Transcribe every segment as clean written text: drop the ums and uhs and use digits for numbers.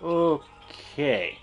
Okay.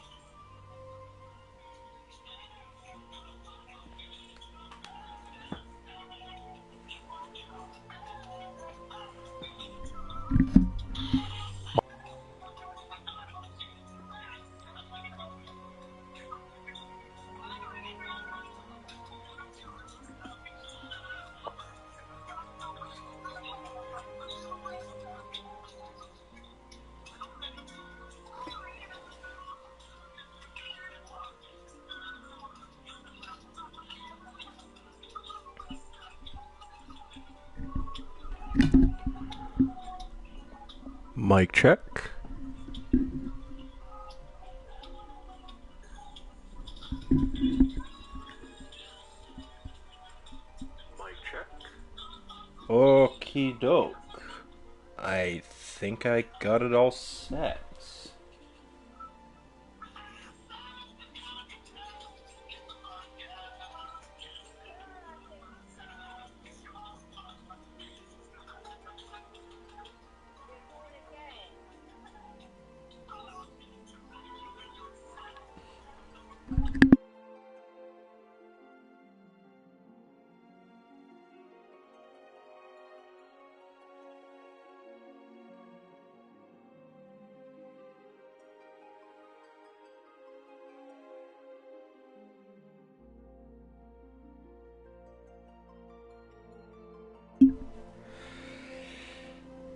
Mic check. Mic check. Okie doke. I think I got it all set.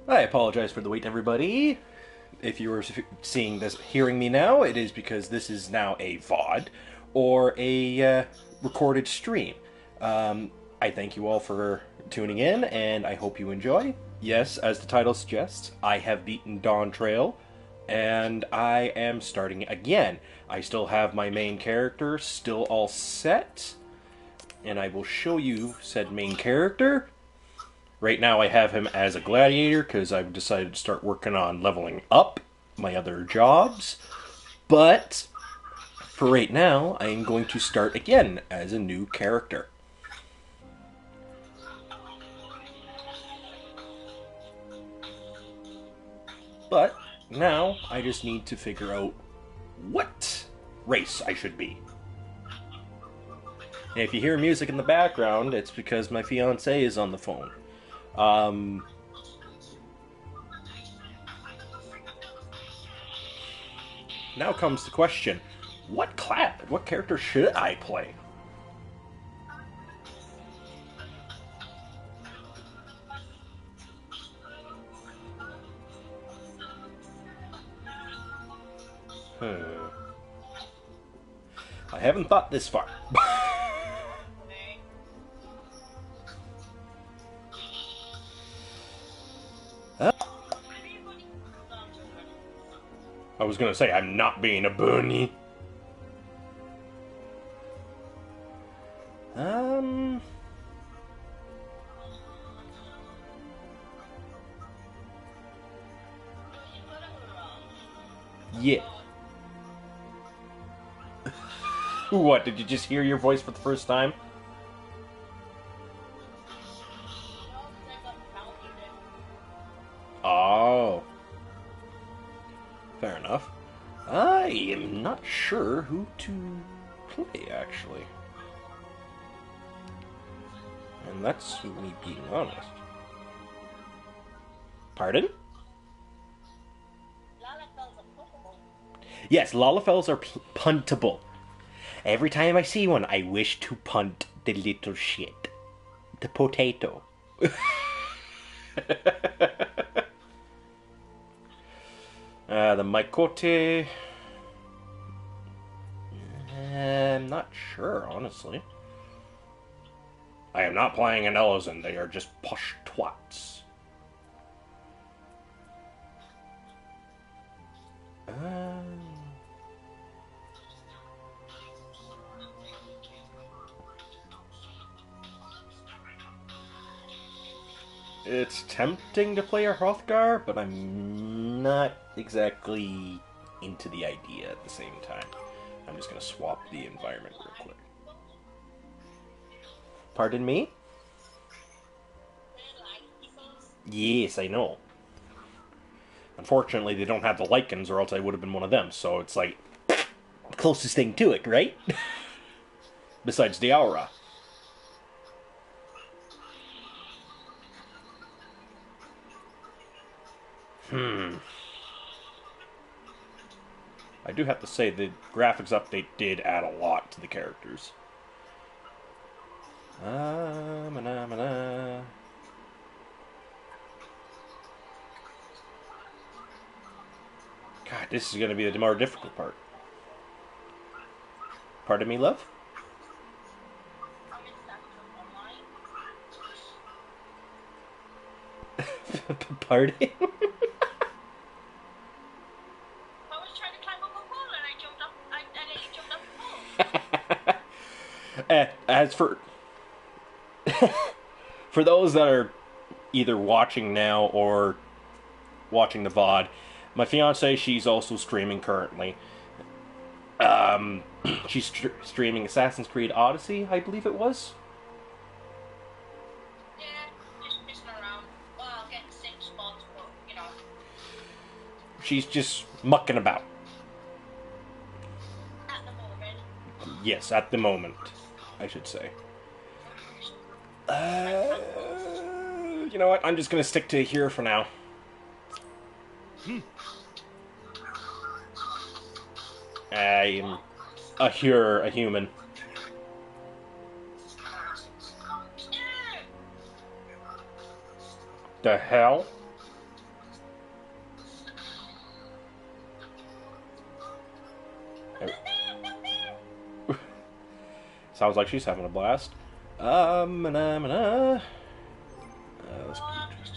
I apologize for the wait, everybody. If you were seeing this, hearing me now, it is because this is now a VOD or a recorded stream. I thank you all for tuning in, and I hope you enjoy. Yes, as the title suggests, I have beaten Dawntrail, and I am starting again. I still have my main character still all set, and I will show you said main character. Right now I have him as a gladiator because I've decided to start working on leveling up my other jobs. But for right now, I am going to start again as a new character. But now I just need to figure out what race I should be. And if you hear music in the background, it's because my fiance is on the phone. Now comes the question: what character should I play? I haven't thought this far. I was gonna say, I'm not being a bunny. Yeah. What, did you just hear your voice for the first time? Oh. Fair enough. I am not sure who to play, actually. And that's me being honest. Pardon? Yes, Lalafels are puntable. Every time I see one, I wish to punt the little shit. The potato. The Mycote. I'm not sure, honestly. I am not playing an Ellison, they are just posh twats. It's tempting to play a Hrothgar, but I'm not exactly into the idea at the same time. I'm just going to swap the environment real quick. Pardon me? Yes, I know. Unfortunately, they don't have the lichens, or else I would have been one of them. So it's like closest thing to it, right? Besides the aura. I do have to say the graphics update did add a lot to the characters. God, this is going to be the more difficult part. Pardon me, love? Pardon? I was trying to climb up a pole and I jumped up. I jumped up the pole. As for for those that are either watching now or watching the VOD, my fiance, she's also streaming currently. She's streaming Assassin's Creed Odyssey, I believe it was. Yeah, just messing around. Well, I'll get the same spots, but you know. She's just mucking about. At the moment. Yes, at the moment, I should say. You know what? I'm just gonna stick to here for now. I'm a human. The hell? Sounds like she's having a blast. I'm just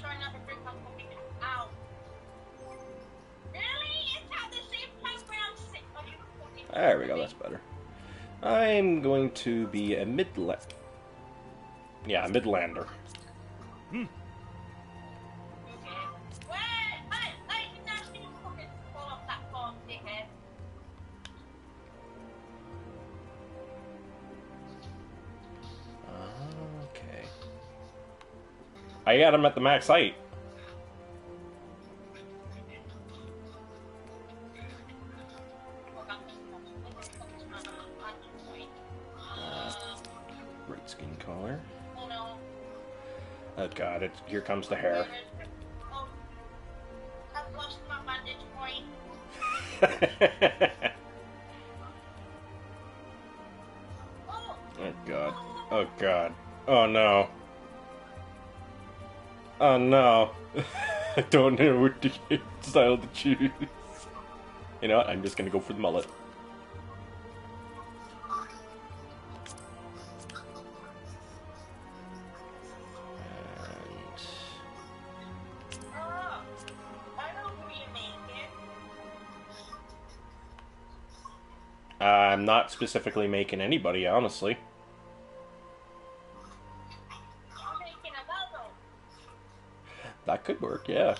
trying not to break my fucking ow. Really? It's at the same place where I'm sitting. Oh, you fucking There we go, that's better. I'm going to be a Midlander. Yeah, a Midlander. Okay. Wait, you're not gonna fucking fall off that phone, dickhead. Okay. I got him at the max height. Great skin color. Oh no. Oh god, here comes the hair. Oh, I've lost my vantage point. Oh. Oh god. Oh god. Oh no. Oh no. I don't know what style to choose. You know what? I'm just gonna go for the mullet. Oh. I know who you mean, kid. I'm not specifically making anybody, honestly. I'm making a bubble. That could work, yeah.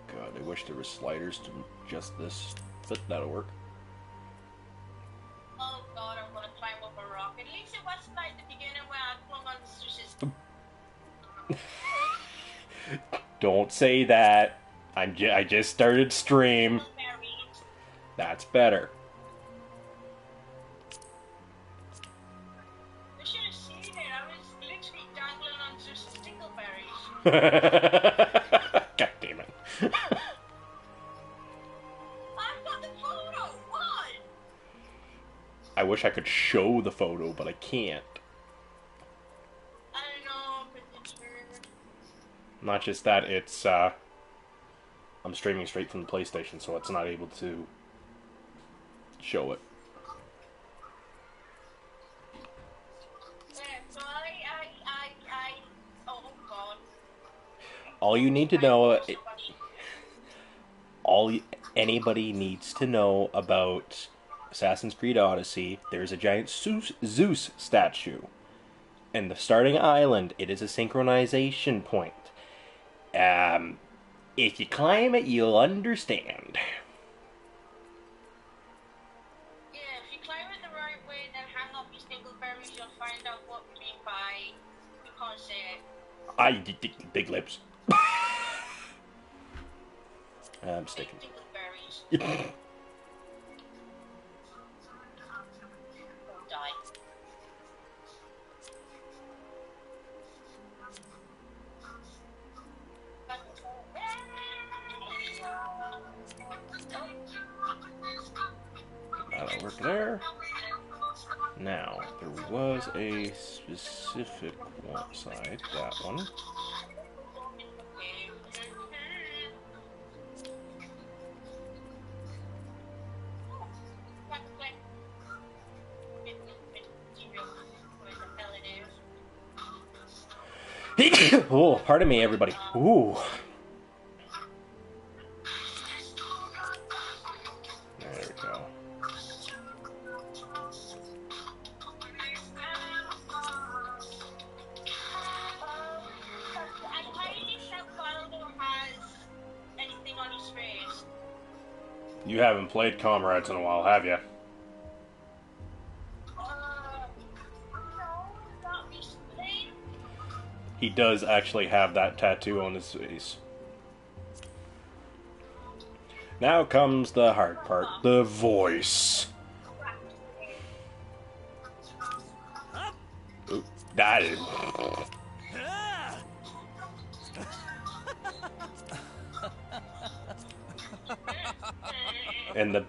God, I wish there were sliders to adjust this, but that'll work. Oh god, I'm gonna climb up a rock. At least it wasn't like the beginning where I clung on the switches. Don't say that. I just started stream. That's better. I should have seen it. I was literally dangling on just stickleberries. God damn it. I've got the photo! What? I wish I could show the photo, but I can't. I don't know, but it's weird. Not just that, it's, I'm streaming straight from the PlayStation, so it's not able to show it. Yeah, so oh god. All you need to know, anybody needs to know about Assassin's Creed Odyssey, there's a giant Zeus statue. In the starting island, it is a synchronization point. If you climb it, you'll understand. Yeah, if you climb it the right way, then hang up your stickleberries, you'll find out what we mean by big lips. I'm sticking. Don't die. That'll work there. Now, there was a specific one side, that one. Oh, pardon me, everybody. Ooh. There we go. You haven't played Comrades in a while, have you? He does actually have that tattoo on his face. Now comes the hard part, the voice. Ooh, that is... And the...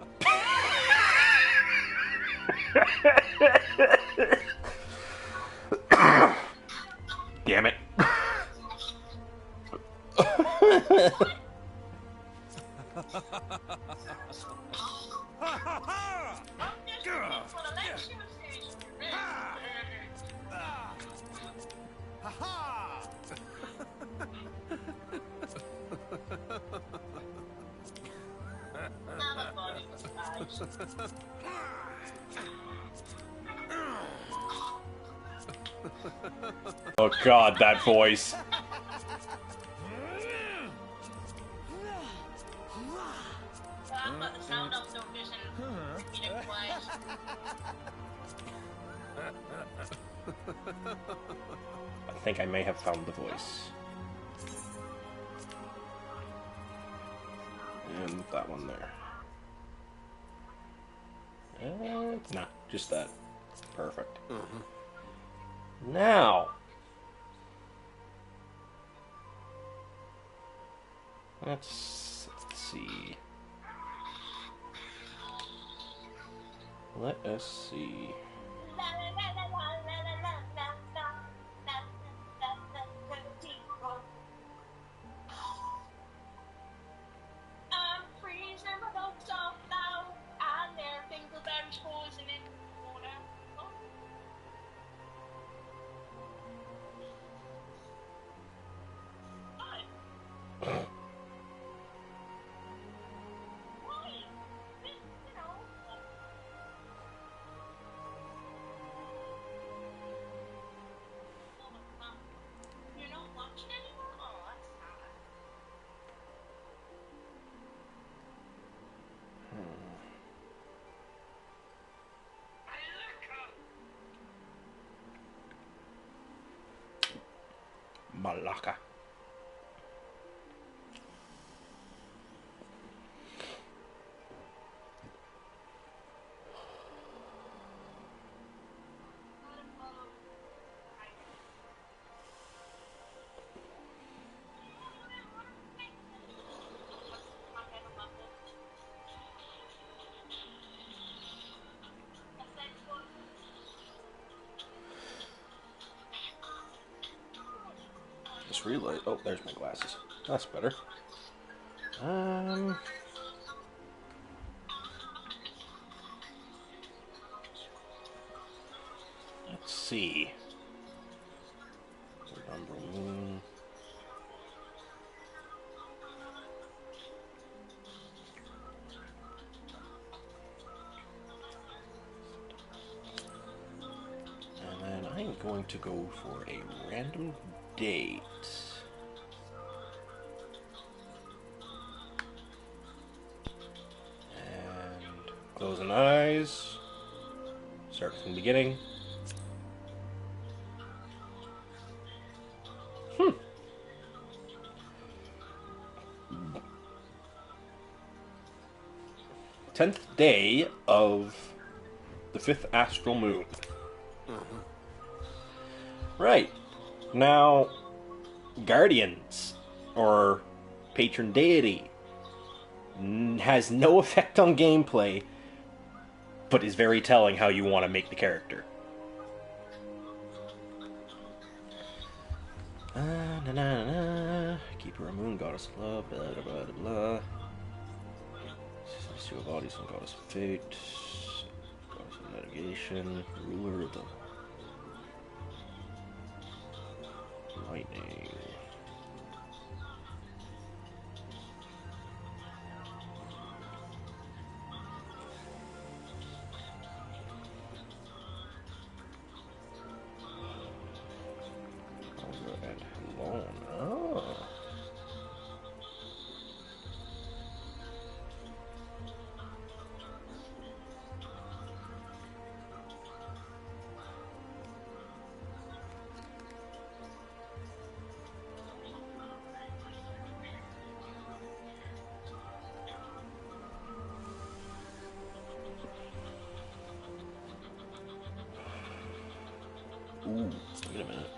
Damn it. Oh god, that voice. I think I may have found the voice. And that one there. Nah, just that. Perfect. Now, let's see. Let us see. Malaka. Just realized. Oh, there's my glasses. That's better. Let's see. Moon. And then I'm going to go for a random date. And closing eyes. Start from the beginning. 10th day of the 5th astral moon. Right. Now, Guardians, or Patron Deity, has no effect on gameplay, but is very telling how you want to make the character. Keeper of Moon, Goddess of Love, blah blah blah blah. Celestial Bodies and Goddess of Fate, Goddess of Navigation, Ruler of the Lightning. And Alone. Oh. Ooh, wait a minute.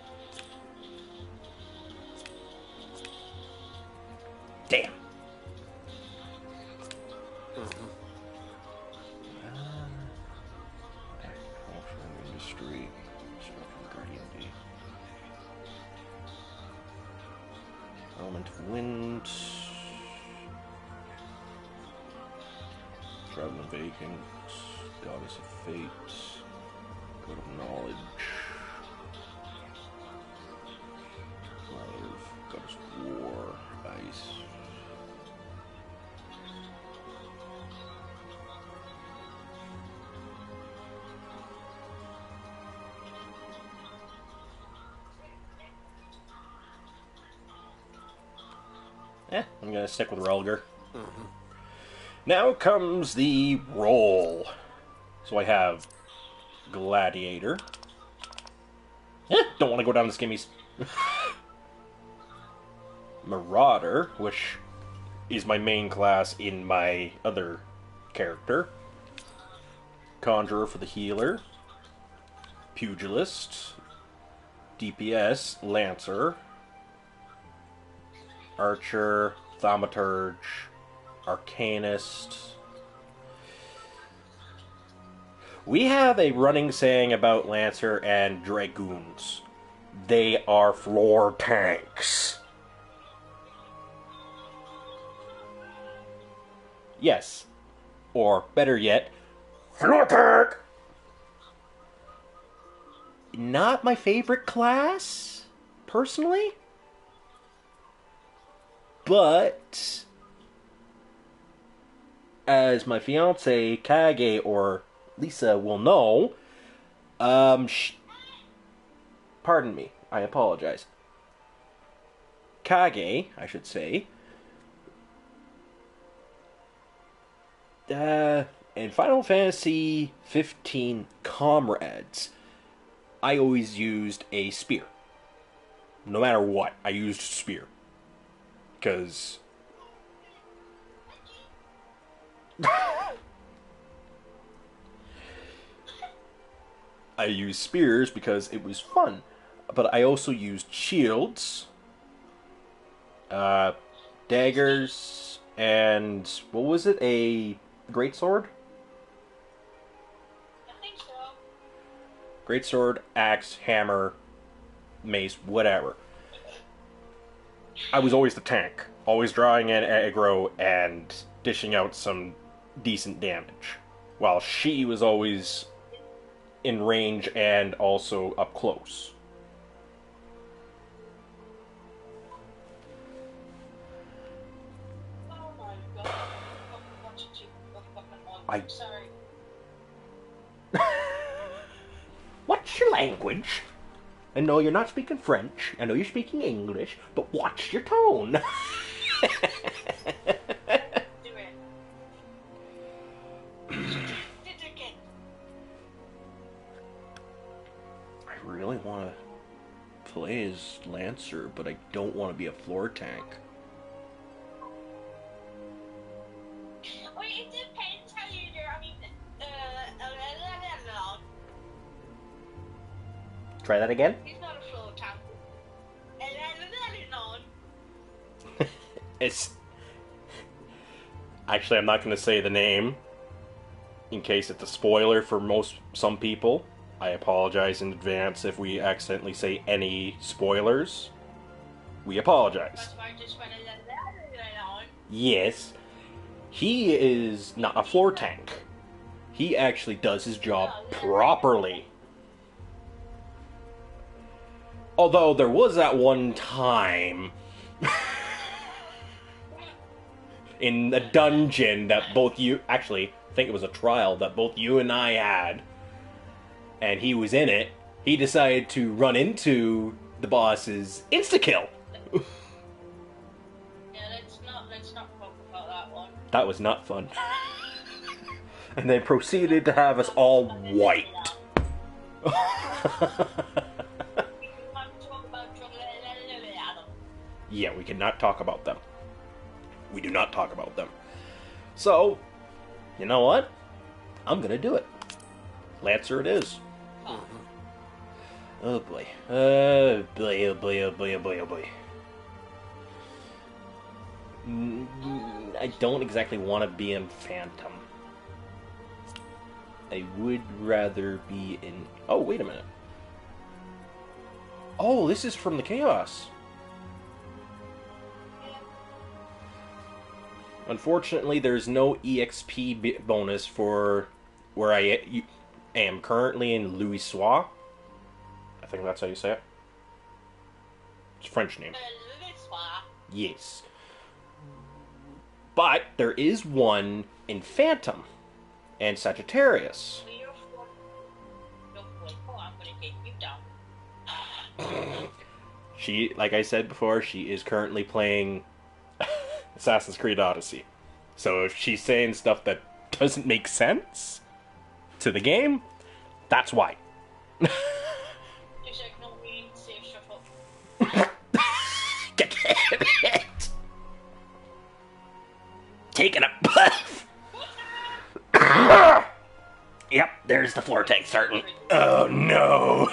Damn. Agriculture industry. Guardian D. Element of wind. Traveling vacant. Goddess of fate. God of knowledge. Love. Goddess of war. Ice. I'm gonna stick with Relger. Now comes the roll. So I have Gladiator. Don't want to go down the skimmies. Marauder, which is my main class in my other character. Conjurer for the healer. Pugilist. DPS, Lancer. Archer, Thaumaturge, Arcanist. We have a running saying about Lancer and Dragoons. They are floor tanks. Yes. Or, better yet, floor tank! Not my favorite class, personally. But, as my fiance Kage or Lisa will know, pardon me, I apologize. Kage, I should say, in Final Fantasy XV Comrades, I always used a spear. No matter what, I used spear. Because I used spears because it was fun. But I also used shields, daggers, and what was it? A greatsword? I think so. Greatsword, axe, hammer, mace, whatever. I was always the tank. Always drawing in aggro and dishing out some decent damage. While she was always in range and also up close. Oh my god. I- Sorry. What's your language? I know you're not speaking French. I know you're speaking English, but watch your tone. Do it. Did it again. I really want to play as Lancer, but I don't want to be a floor tank. Well, it depends how Try that again. He's not a floor tank. It's... Actually, I'm not going to say the name, in case it's a spoiler for some people. I apologize in advance if we accidentally say any spoilers. We apologize. That's why I just went on. Yes. He is not a floor tank. He actually does his job properly. Although there was that one time in the dungeon that both you... Actually, I think it was a trial that both you and I had. And he was in it. He decided to run into the boss's insta-kill. Yeah, let's not talk about that one. That was not fun. And they proceeded to have us all wiped. Yeah, we cannot talk about them. We do not talk about them. So, you know what? I'm gonna do it. Lancer it is. Oh boy. Oh boy, oh boy, oh boy, oh boy, oh boy. I don't exactly want to be in Phantom. I would rather be in... Oh, wait a minute. Oh, this is from the Chaos. Unfortunately, there's no EXP bonus for where I am currently in Louis-Soix. I think that's how you say it. It's a French name. Yes. But there is one in Phantom and Sagittarius. She, like I said before, she is currently playing Assassin's Creed Odyssey. So if she's saying stuff that doesn't make sense to the game, that's why. Get it! Taking a puff! Yep, there's the floor tank starting. Oh no!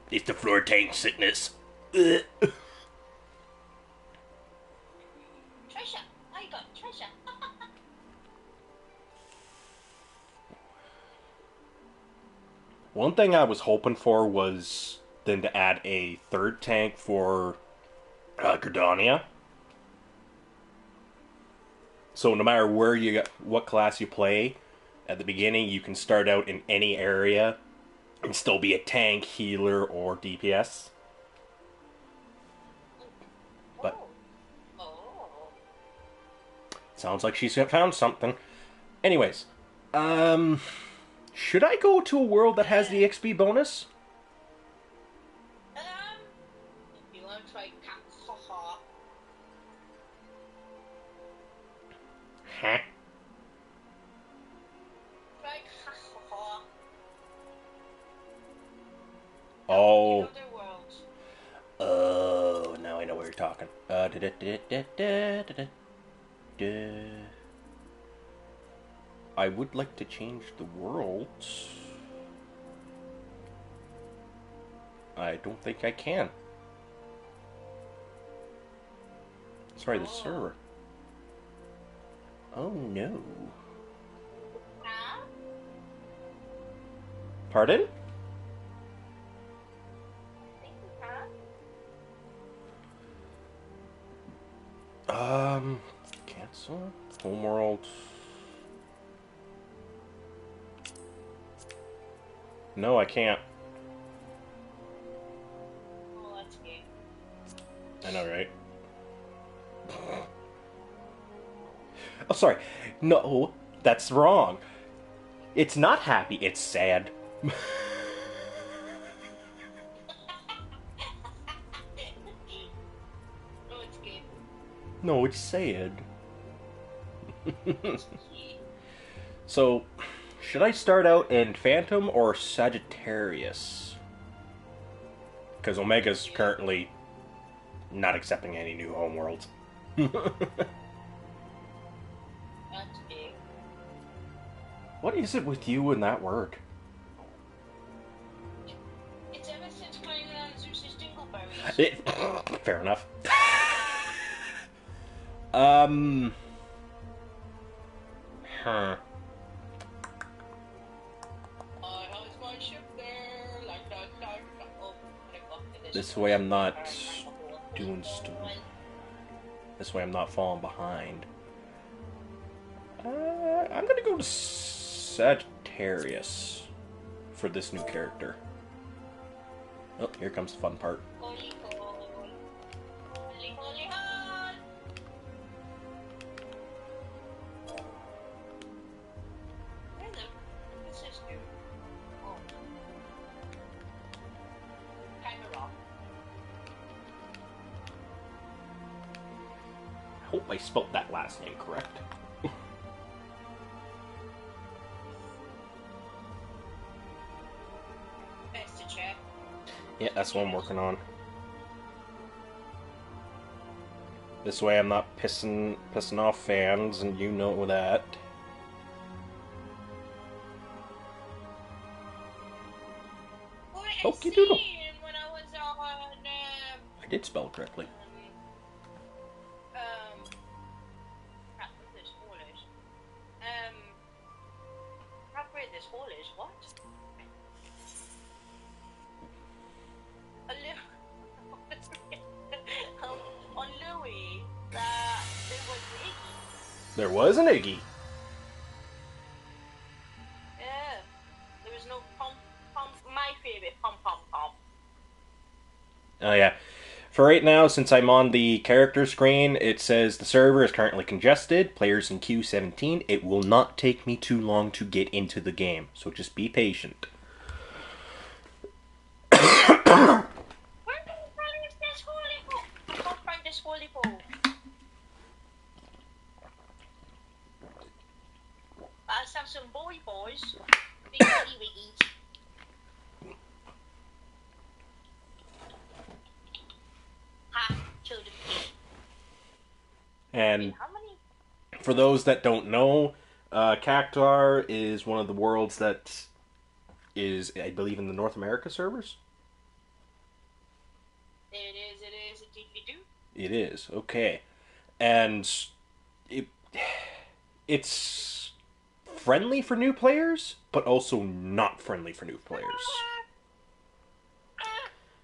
It's the floor tank sickness. Trisha, I got Trisha. One thing I was hoping for was then to add a third tank for Gridania. So no matter what class you play, at the beginning you can start out in any area and still be a tank, healer, or DPS. But sounds like she's found something. Anyways, should I go to a world that has the XP bonus? If you want to try haha. Huh? Try haha. Oh. Other worlds. Oh, now I know what you're talking. I would like to change the world. I don't think I can. Sorry, the server. Oh no. Huh? Pardon? Cancel. Homeworld. No, I can't. Oh, that's good. I know, right? Oh, sorry. No, that's wrong. It's not happy, it's sad. Oh, it's good. No, it's sad. So, should I start out in Phantom or Sagittarius? Because Omega's currently not accepting any new homeworlds. That's big. What is it with you and that word? Fair enough. Huh. How's my ship there? Like that. Oh, This way I'm not doing stuff. This way I'm not falling behind. I'm gonna go to Sagittarius for this new character. Oh, here comes the fun part. Holy, holy, holy, holy, where the what's this do? Oh, camera. I hope I spelt that last name correct. Best to check. Yeah, that's what I'm working on. This way I'm not pissing off fans, and you know that. Okie doodle. When I was on, I did spell it correctly. crap, what this hall is. Crap, where this hall is, what? On Louis, there was There was Iggy. an Iggy. Yeah. There was no my favorite pom. Oh yeah. For right now, since I'm on the character screen, it says the server is currently congested. Players in queue 17. It will not take me too long to get into the game, so just be patient. Where the hell is this holy hole? I can't find this holy hole. Let's have some boys. Big wiggy wiggies. Ha, killed a pig. And How many? for those that don't know, Cactar is one of the worlds that is, I believe, in the North America servers? It is, indeed we do. It is, okay. And it's friendly for new players, but also not friendly for new players.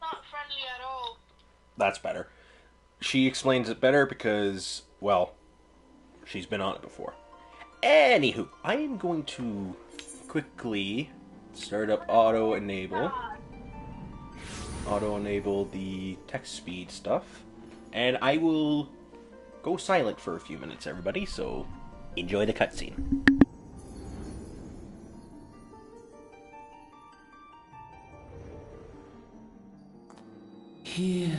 Not friendly at all. That's better. She explains it better because, well, she's been on it before. Anywho, I am going to quickly start up auto-enable the text speed stuff, and I will go silent for a few minutes, everybody, so enjoy the cutscene. Here.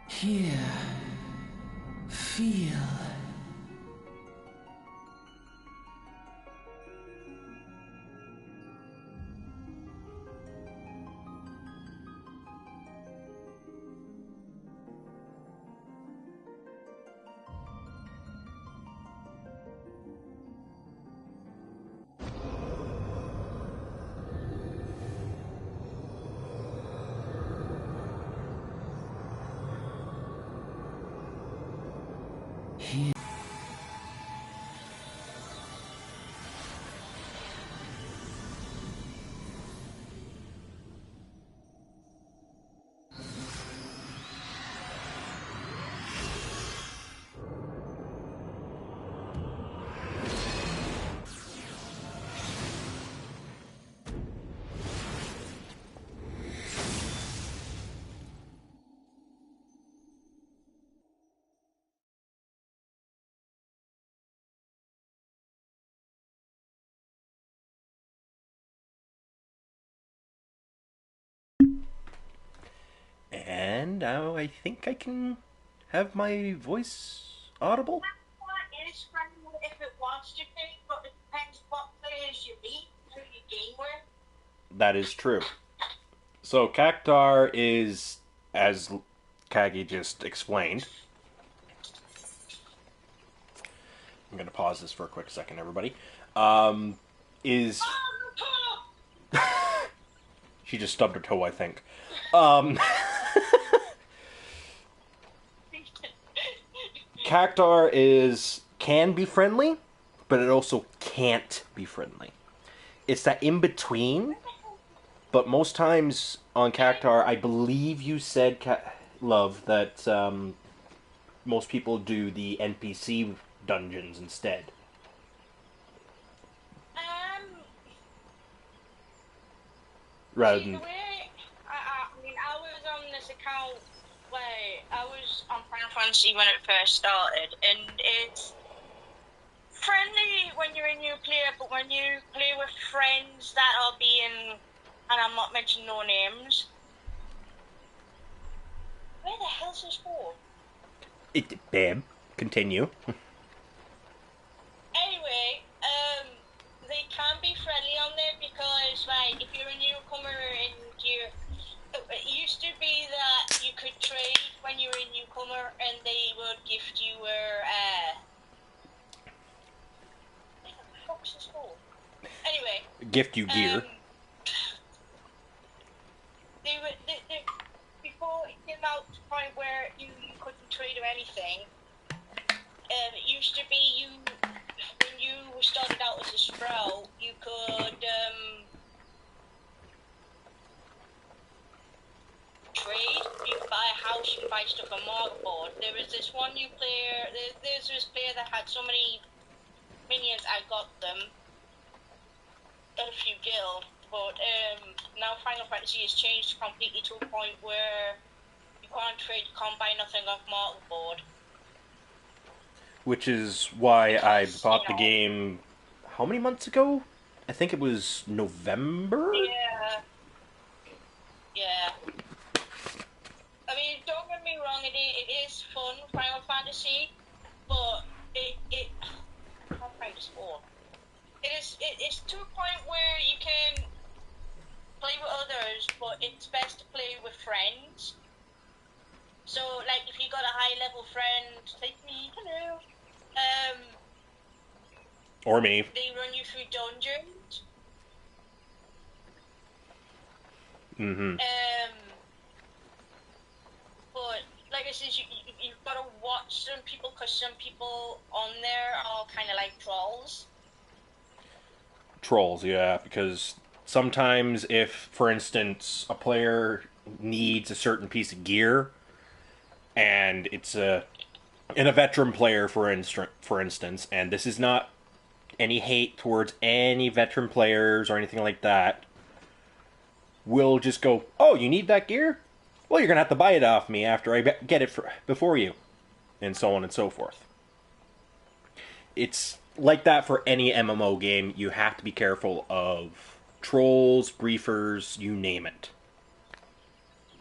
Here. Feel. Here. And now I think I can have my voice audible. It is friendly if it wants to be, but it depends what players you meet, who you game with. That is true. So Cactar is, as Kagi just explained, I'm going to pause this for a quick second, everybody. Is she just stubbed her toe? I think. Cactar can be friendly, but it also can't be friendly. It's that in between. But most times on Cactar, I believe you said, Love, that most people do the NPC dungeons instead. Rather than... The way, I mean, I was on this account where I was on Final Fantasy when it first started, and it's friendly when you're a new player, but when you play with friends that are being, and I'm not mentioning no names. Where the hell's this for? Babe, continue. Anyway, they can be friendly on there because, like, if you're a newcomer and it used to be that you could trade when you were a newcomer and they would gift you what the fuck's this for? Anyway. Gift you gear. They before it came out to the point where you couldn't trade or anything, it used to be when you started out as a sprout, you could trade, you could buy a house, you could buy stuff on Morgboard. There was this one new player, there's this player that had so many minions, I got them, got a few guild, but now Final Fantasy has changed completely to a point where you can't trade, you can't buy nothing off Morgboard. Which is why I bought the game, how many months ago? I think it was November? Yeah. I mean, don't get me wrong, it is fun, Final Fantasy, but I can't find a sport. It's to a point where you can play with others, but it's best to play with friends. So, like, if you got a high-level friend, like me, hello, or me. They run you through dungeons. Mm-hmm. But, like I said, you've got to watch some people, because some people on there are kind of like trolls. Trolls, yeah, because sometimes if, for instance, a player needs a certain piece of gear, and it's a veteran player, for instance, and this is not any hate towards any veteran players or anything like that, we'll just go, oh, you need that gear? Well, you're going to have to buy it off me after I get it before you, and so on and so forth. It's like that for any MMO game. You have to be careful of trolls, briefers, you name it.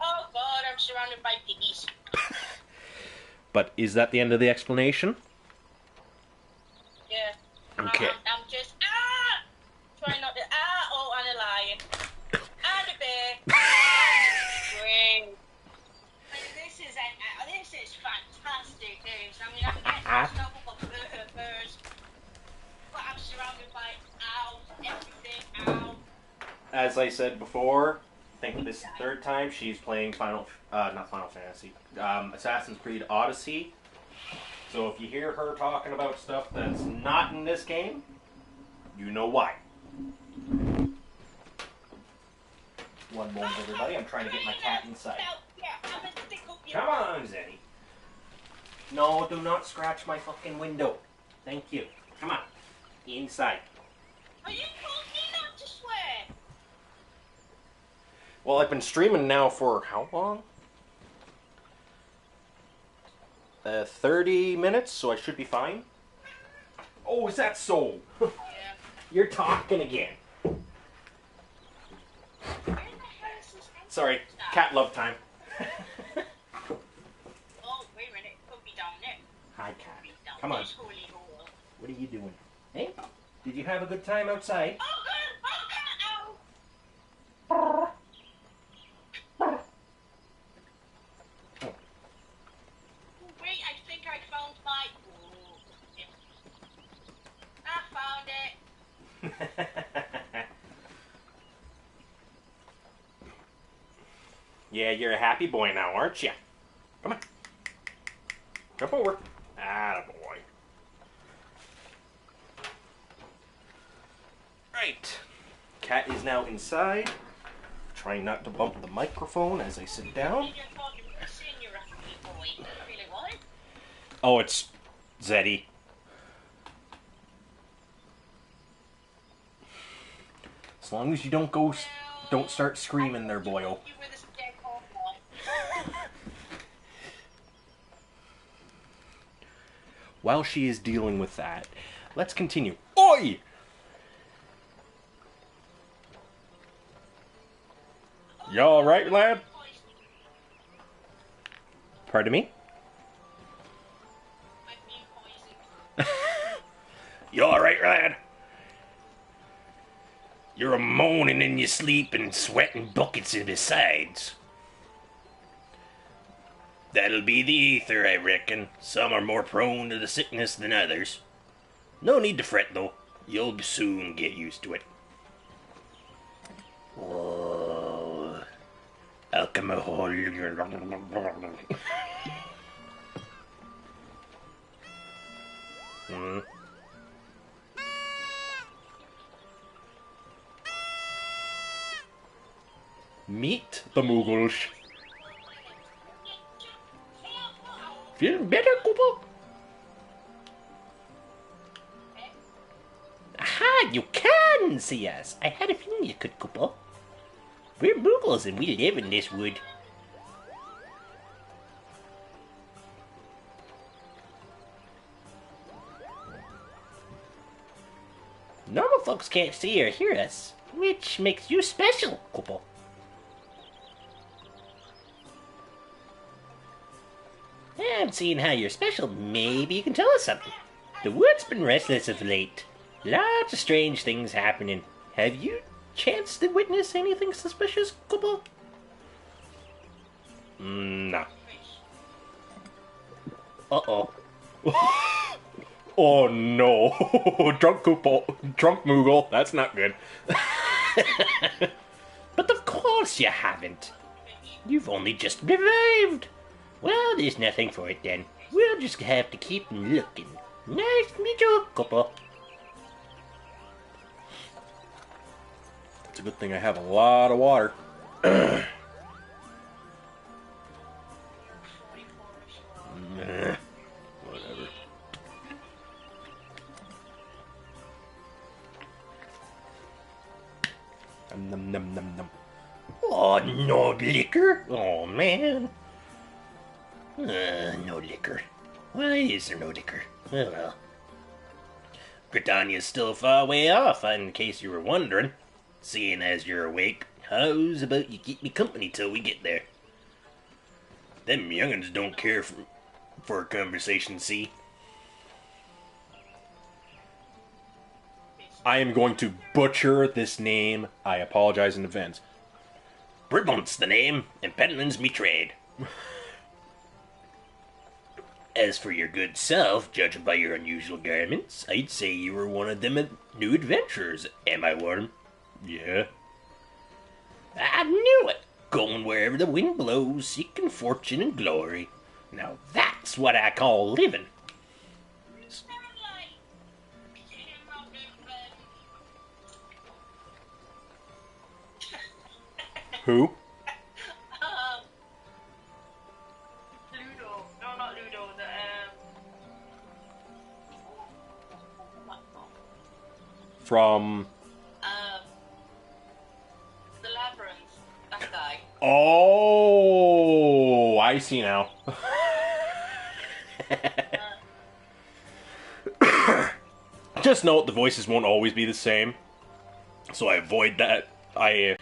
Oh god, I'm surrounded by piggies. But is that the end of the explanation? Yeah. Okay. I'm just, trying not to, oh, and a lion. And a bear. Great. This is fantastic news. I mean, I'm getting stuff up on birds, but I'm surrounded by owls, everything, As I said before, I think this is the third time she's playing not Final Fantasy, Assassin's Creed Odyssey. So if you hear her talking about stuff that's not in this game, you know why. One moment, everybody. I'm trying to get my cat inside. Come on, Zenny. No, do not scratch my fucking window. Thank you. Come on. Inside. Are you told me not to swear? Well, I've been streaming now for how long? 30 minutes, so I should be fine. Oh, is that so? Yeah. You're talking again. Sorry, cat love time. Oh, wait a minute. It could be down there. Hi, cat. Come on. What are you doing? Hey, did you have a good time outside? Oh, good. Oh. Wait, I think I found my... Yeah, you're a happy boy now, aren't you? Come on. Jump over. Attaboy. Right. Cat is now inside. Trying not to bump the microphone as I sit down. Oh, it's Zeddy. As long as you don't start screaming there, boyo. While she is dealing with that, let's continue. Oi! You alright, lad? Pardon me? You alright, lad? You're a moaning in your sleep and sweating buckets in the sides. That'll be the ether, I reckon. Some are more prone to the sickness than others. No need to fret, though. You'll soon get used to it. Oh, alcohol. Meet the Mughals. Feeling better, Cooper? Aha, you can see us. I had a feeling you could, Cooper. We're Mughals and we live in this wood. Normal folks can't see or hear us, which makes you special, Cooper. I'm seeing how you're special. Maybe you can tell us something. The wood's been restless of late. Lots of strange things happening. Have you chanced to witness anything suspicious, Cooper? No. Uh-oh. Oh no. Drunk Cooper. Drunk Moogle. That's not good. But of course you haven't. You've only just revived. Well, there's nothing for it then. We'll just have to keep looking. Nice to meet you, Cooper. It's a good thing I have a lot of water. Whatever. Num num num num. Oh, no liquor? Oh, man. No liquor. Why is there no liquor? Oh, well. Britannia's still a far way off, in case you were wondering. Seeing as you're awake, how's about you keep me company till we get there? Them young'uns don't care for a conversation, see? I am going to butcher this name. I apologize in advance. Brabant's the name, and Pentland's me trade. As for your good self, judging by your unusual garments, I'd say you were one of them new adventurers. Am I one? Yeah. I knew it! Going wherever the wind blows, seeking fortune and glory. Now that's what I call living. Who? Ludo. No, not Ludo. From... The Labyrinth. That guy. Oh, I see now. Just note the voices won't always be the same, so I avoid that. Okay,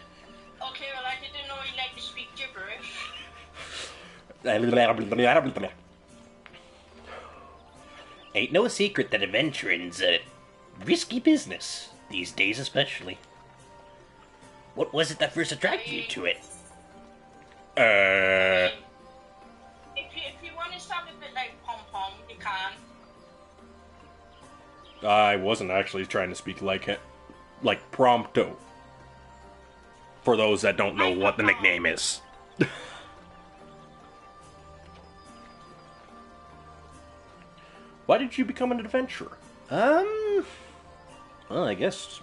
well, I didn't know you like to speak gibberish. Ain't no secret that adventuring's a risky business, these days especially. What was it that first attracted you to it? If you want to sound a bit like Pom Pom, you can. I wasn't actually trying to speak like Prompto. For those that don't know what the nickname is. Why did you become an adventurer? Well, I guess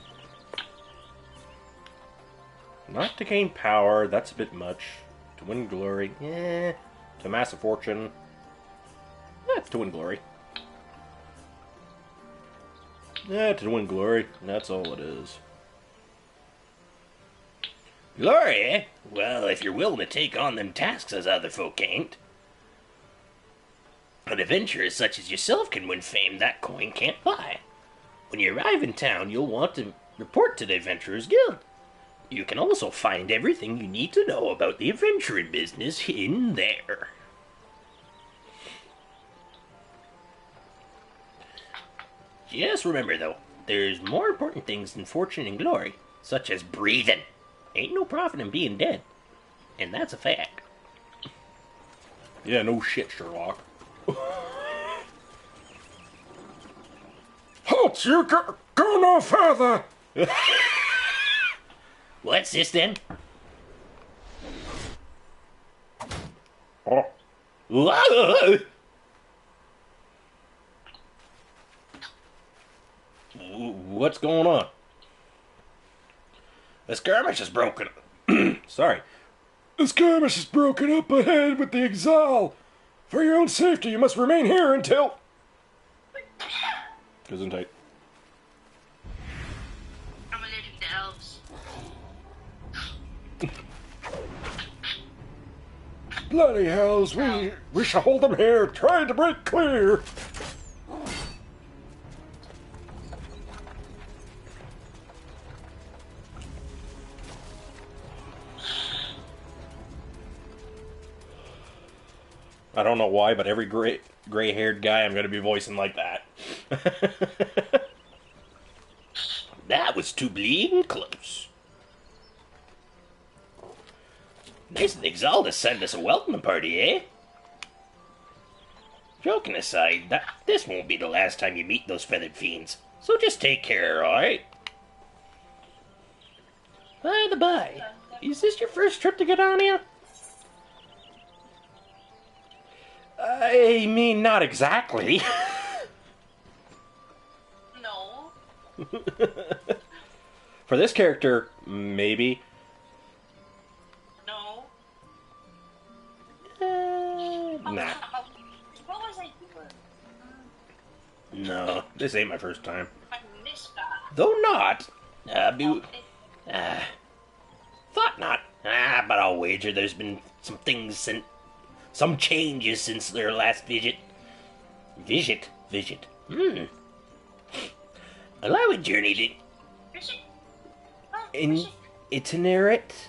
not to gain power, that's a bit much. To win glory, to amass a fortune, to win glory. To win glory, that's all it is. Glory, eh? Well, if you're willing to take on them tasks as other folk ain't. An adventurer such as yourself can win fame that coin can't buy. When you arrive in town, you'll want to report to the Adventurers Guild. You can also find everything you need to know about the adventuring business in there. Just remember, though, there's more important things than fortune and glory, such as breathing. Ain't no profit in being dead. And that's a fact. Yeah, no shit, Sherlock. Halt! You go no further! What's this, then? Oh. Whoa! What's going on? The skirmish is broken. Sorry. The skirmish is broken up ahead with the exile. For your own safety, you must remain here until... Gesundheit. I'm allergic to elves. Bloody hells, we shall hold them here, trying to break clear. I don't know why, but every gray-haired guy I'm going to be voicing like that. That was too bleeding close. Nice of the Exalt to send us a welcoming party, eh? Joking aside, this won't be the last time you meet those feathered fiends, so just take care, alright? By the by, is this your first trip to Gardania? I mean, not exactly. No. For this character, maybe. No. Nah. What was I doing? No, this ain't my first time. I missed that. Though not. Thought not. But I'll wager there's been some changes since their last visit. Visit. Allow a journey to... Is it? Oh, is it? Itinerant?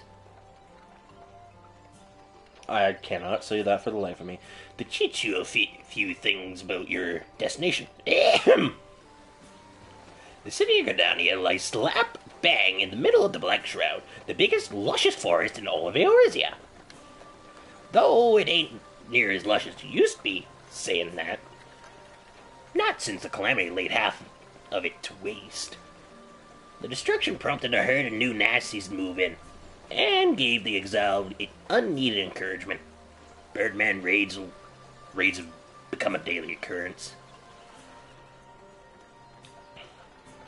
I cannot say that for the life of me. to teach you a few things about your destination. Ahem. The city of Gardania lies slap bang in the middle of the Black Shroud, the biggest, luscious forest in all of Eorzea. Though it ain't near as lush as it used to be, saying that. Not since the calamity laid half of it to waste. The destruction prompted a herd of new nasties to move in, and gave the exiled unneeded encouragement. Birdman raids have become a daily occurrence.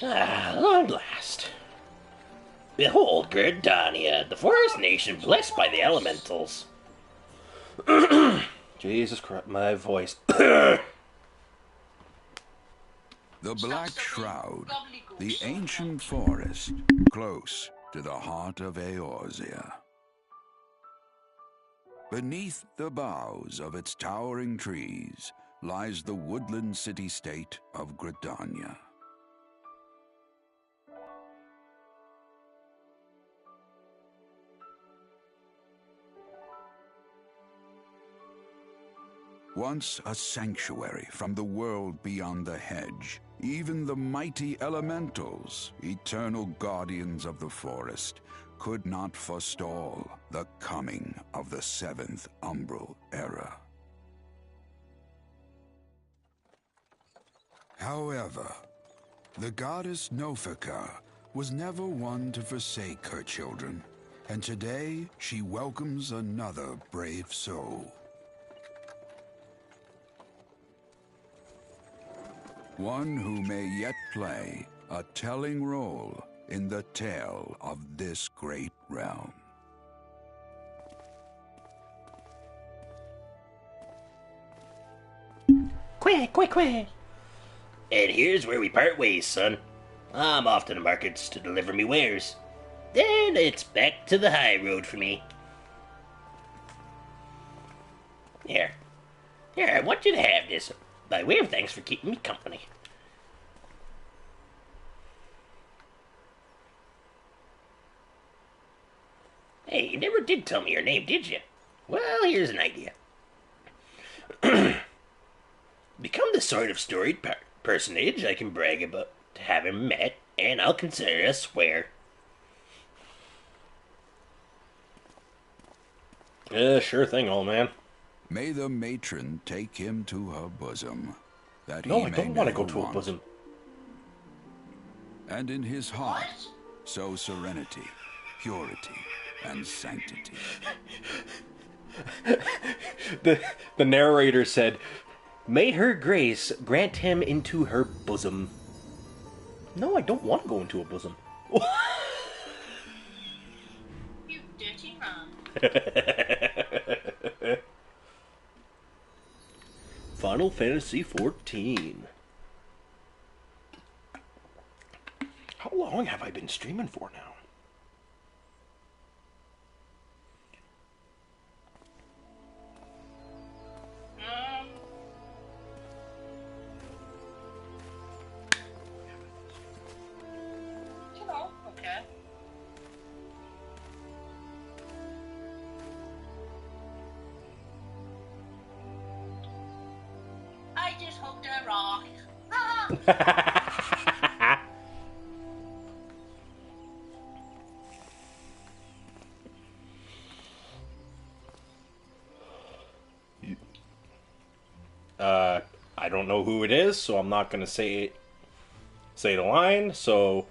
Long last. Behold Gardania, the forest nation blessed by the elementals. Jesus Christ, my voice. The Black Shroud, the ancient forest, close to the heart of Eorzea. Beneath the boughs of its towering trees lies the woodland city-state of Gardania. Once a sanctuary from the world beyond the hedge, even the mighty elementals, eternal guardians of the forest, could not forestall the coming of the seventh umbral era. However, the goddess Nofika was never one to forsake her children, And today, she welcomes another brave soul. One who may yet play a telling role in the tale of this great realm. Quick, quick, quick! And here's where we part ways, son. I'm off to the markets to deliver me wares. Then it's back to the high road for me. Here, I want you to have this, by way of thanks for keeping me company. Hey, you never did tell me your name, did you? Well, here's an idea. Become the sort of storied personage I can brag about having met, and I'll consider a swear. Sure thing, old man. May the matron take him to her bosom, that No, he I may don't want to never go to a want. bosom. And in his heart, sow serenity, purity, and sanctity. The narrator said, "May her grace grant him into her bosom." No, I don't want to go into a bosom. You dirty man. Final Fantasy XIV. How long have I been streaming for now? You know, okay. I just hooked a rock. I don't know who it is, so I'm not gonna say the line. So,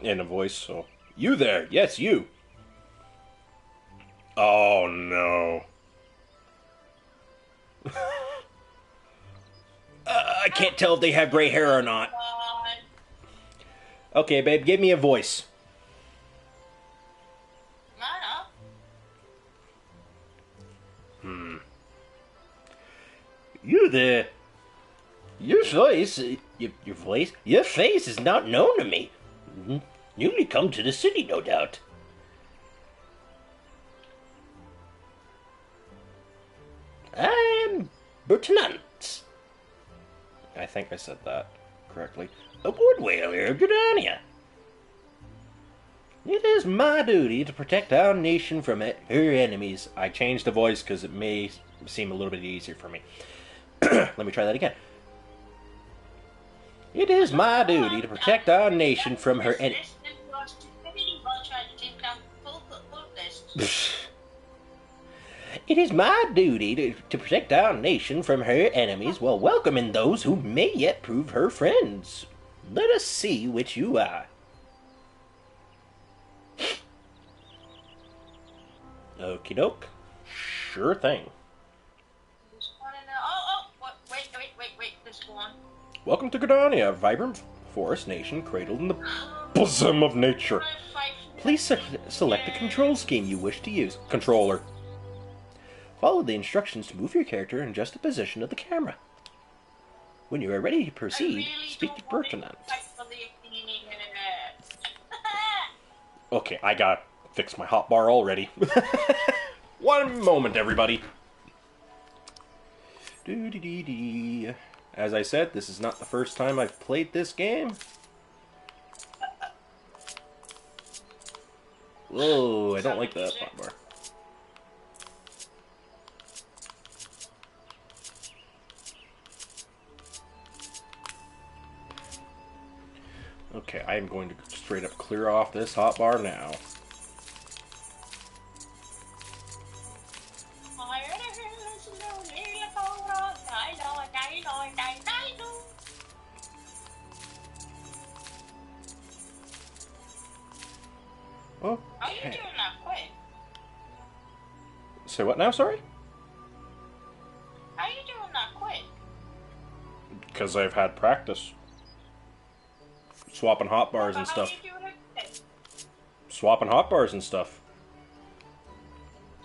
in a voice. So, you there? Yes, you. Oh no. I can't tell if they have gray hair or not. Okay, babe, give me a voice. You there? Your voice, your face is not known to me. Newly come to the city, no doubt. I'm Bertinant. I think I said that correctly. A wood whaler of Gridania. It is my duty to protect our nation from her enemies. I changed the voice because it may seem a little bit easier for me. Let me try that again. It is my duty to protect our nation from her enemies. It is my duty to protect our nation from her enemies while welcoming those who may yet prove her friends. Let us see which you are. Okie doke. Sure thing. Wait, this one. Welcome to Gridania, a vibrant forest nation cradled in the bosom of nature. Please select the control scheme you wish to use. Controller. Follow the instructions to move your character in just the position of the camera. When you are ready to proceed, speak to Bertinant. Okay, I gotta fix my hotbar already. One moment, everybody. Doo-dee-dee-dee. As I said, this is not the first time I've played this game. Whoa, I don't like that hotbar. Okay, I am going to straight up clear off this hotbar now. How are you Okay. doing that quick? Say what now? Sorry. How are you doing that quick? Because I've had practice. Swapping hotbars and How stuff. are you doing it quick? Swapping hotbars and stuff.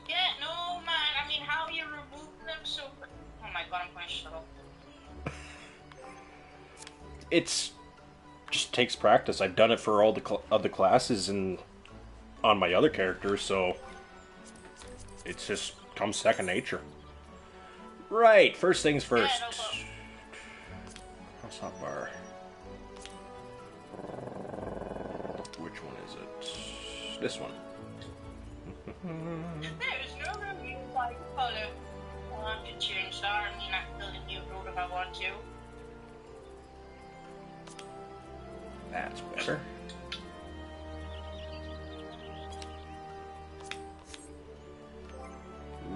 Yeah, no, man. I mean, how are you removing them so quick? Oh my god, I'm going to shut up. It's just takes practice. I've done it for all the other classes and on my other characters, so it's just comes second nature. Right. First things first. Yeah, no problem. How's hotbar? Which one is it? This one. There's no reason why you color want to change that. I mean, I can build a new road if I want to. That's better.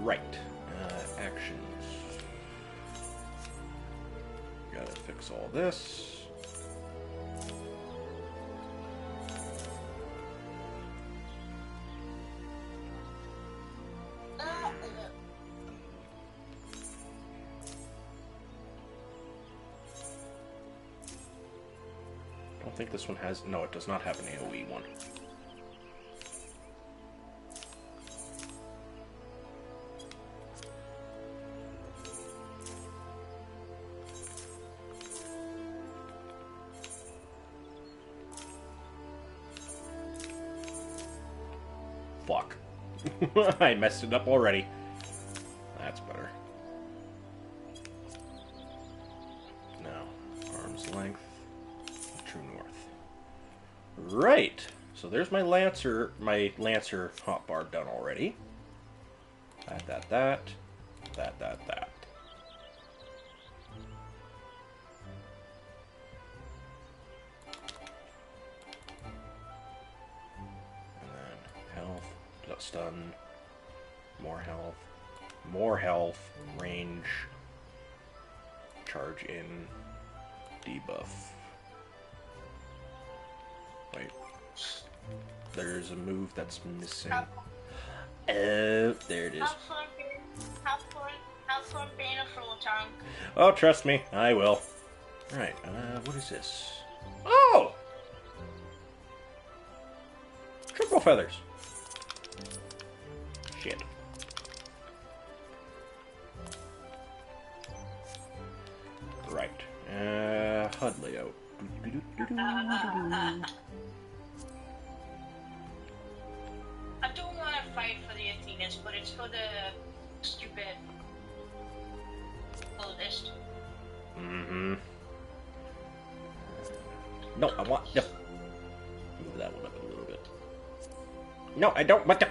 Right. Actions. Gotta fix all this. I don't think this one has... No, it does not have an AoE one. Fuck. I messed it up already. That's better. Now, arm's length, true north. Right. So there's my Lancer hotbar done already. That. And then health, stun, more health, range, charge in, debuff. Wait. There's a move that's missing. There it is. Have fun being a floor tank. Oh, trust me, I will. Right, what is this? Oh! Triple feathers. Shit. Right. HUD layout. I don't want to fight for the Athenas, but it's for the stupid oldest. Mm-hmm. No, I want... No. Move that one up a little bit. No, I don't want to...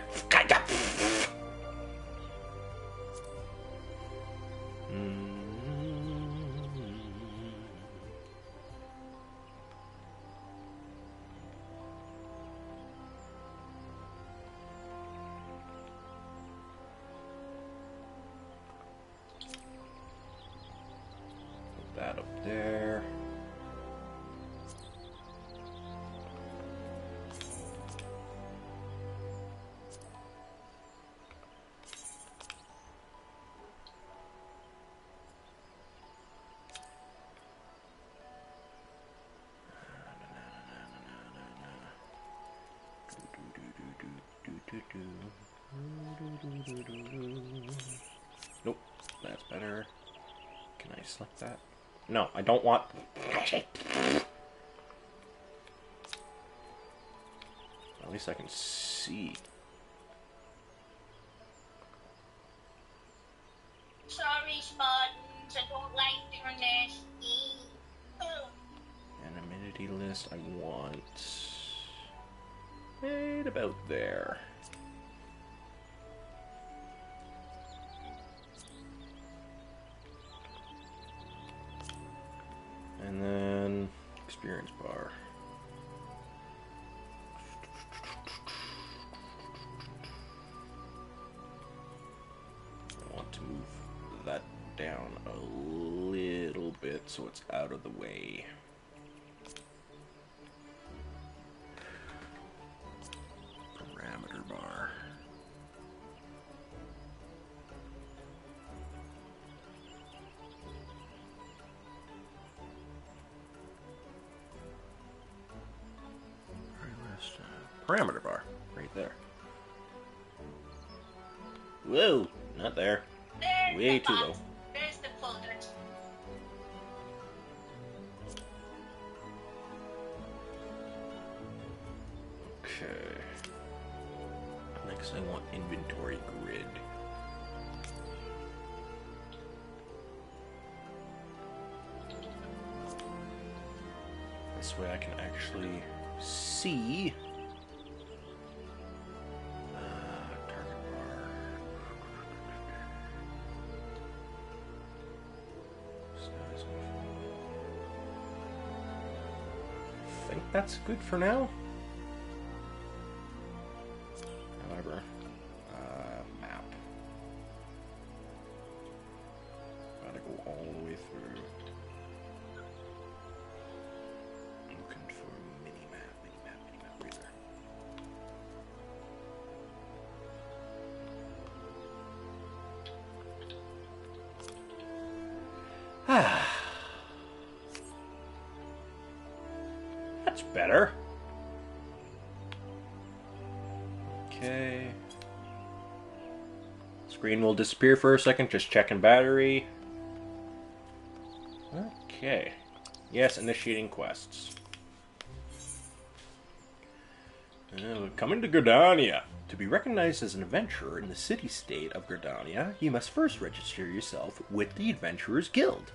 That up there. Nope, that's better. Can I select that? No, I don't want... At least I can see. Sorry, Spartans, I don't like doing this. And amenity list, I want... right about there. And then experience bar. I want to move that down a little bit so it's out of the way. bar. Parameter bar, right there. Whoa, not there. There's Way the too box. low. There's the folder. Okay. Next, I want inventory grid. This way I can actually see target bar. Status info. I think that's good for now. However, map. Gotta go all the way through. Looking for mini-map, right there. Ah. That's better. Okay. Screen will disappear for a second, just checking battery. Okay. Yes, initiating quests. Coming to Gridania. To be recognized as an adventurer in the city-state of Gridania, you must first register yourself with the Adventurers Guild.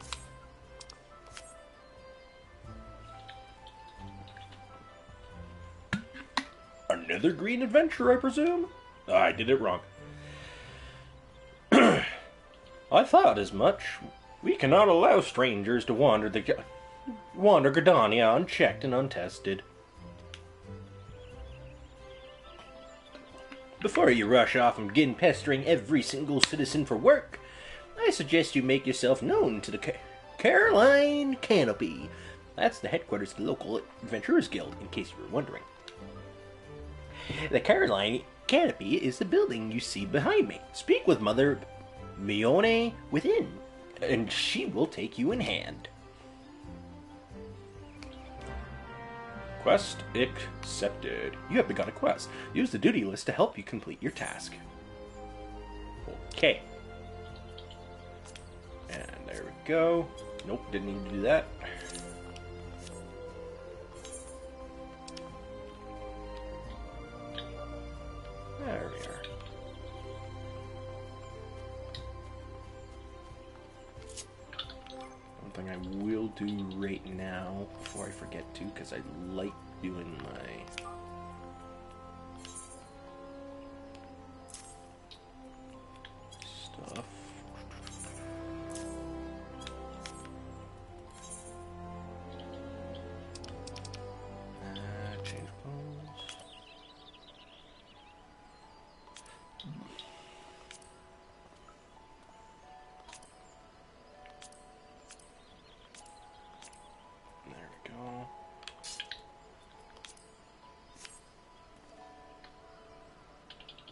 Another green adventure, I presume? I did it wrong. I thought as much. We cannot allow strangers to wander Gridania unchecked and untested. Before you rush off and begin pestering every single citizen for work, I suggest you make yourself known to the Caroline Canopy. That's the headquarters of the local Adventurers Guild, in case you were wondering. The Caroline Canopy is the building you see behind me. Speak with Mother Mione within, and she will take you in hand. Quest accepted. You have begun a quest. Use the duty list to help you complete your task. Okay. And there we go. Nope, didn't need to do that. There we are. One thing I will do right now, before I forget to, because I like doing my stuff. Change clothes. There we go.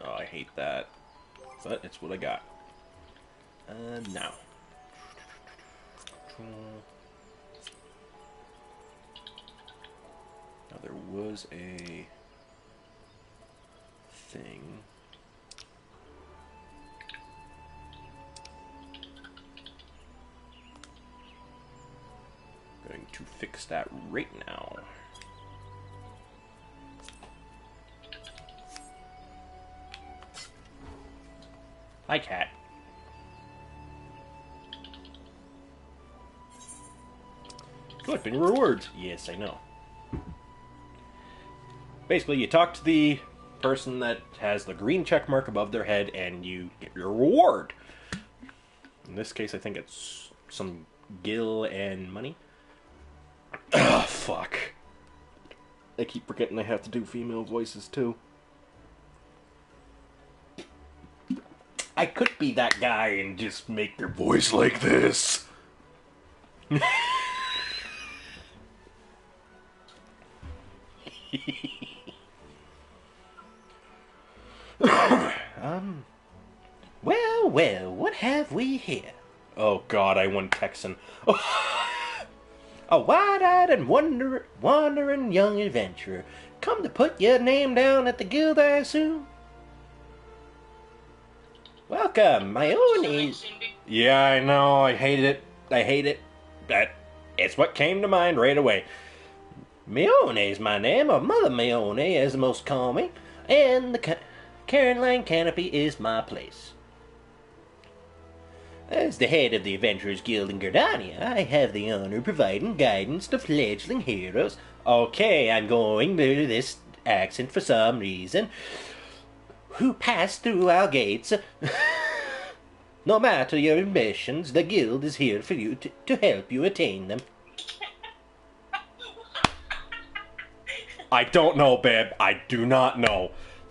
Oh, I hate that. But it's what I got. Now. Now there was a thing. Going to fix that right now. Hi, cat. Collecting rewards. Yes, I know. Basically, you talk to the person that has the green check mark above their head, and you get your reward. In this case, I think it's some gil and money. Ah, fuck. I keep forgetting I have to do female voices, too. I could be that guy and just make their voice like this. Well, what have we here? Oh God, I went Texan. A wide-eyed and wandering young adventurer. Come to put your name down at the guild, I assume? Welcome, my own is... Yeah, I know. I hate it. It's what came to mind right away. Meone is my name, or Mother Meone, as most call me, and the Caroline Canopy is my place. As the head of the Adventurers Guild in Gardania, I have the honor of providing guidance to fledgling heroes. Okay, I'm going to this accent for some reason. Who pass through our gates. No matter your ambitions, the guild is here for you to help you attain them. I don't know, babe. I do not know.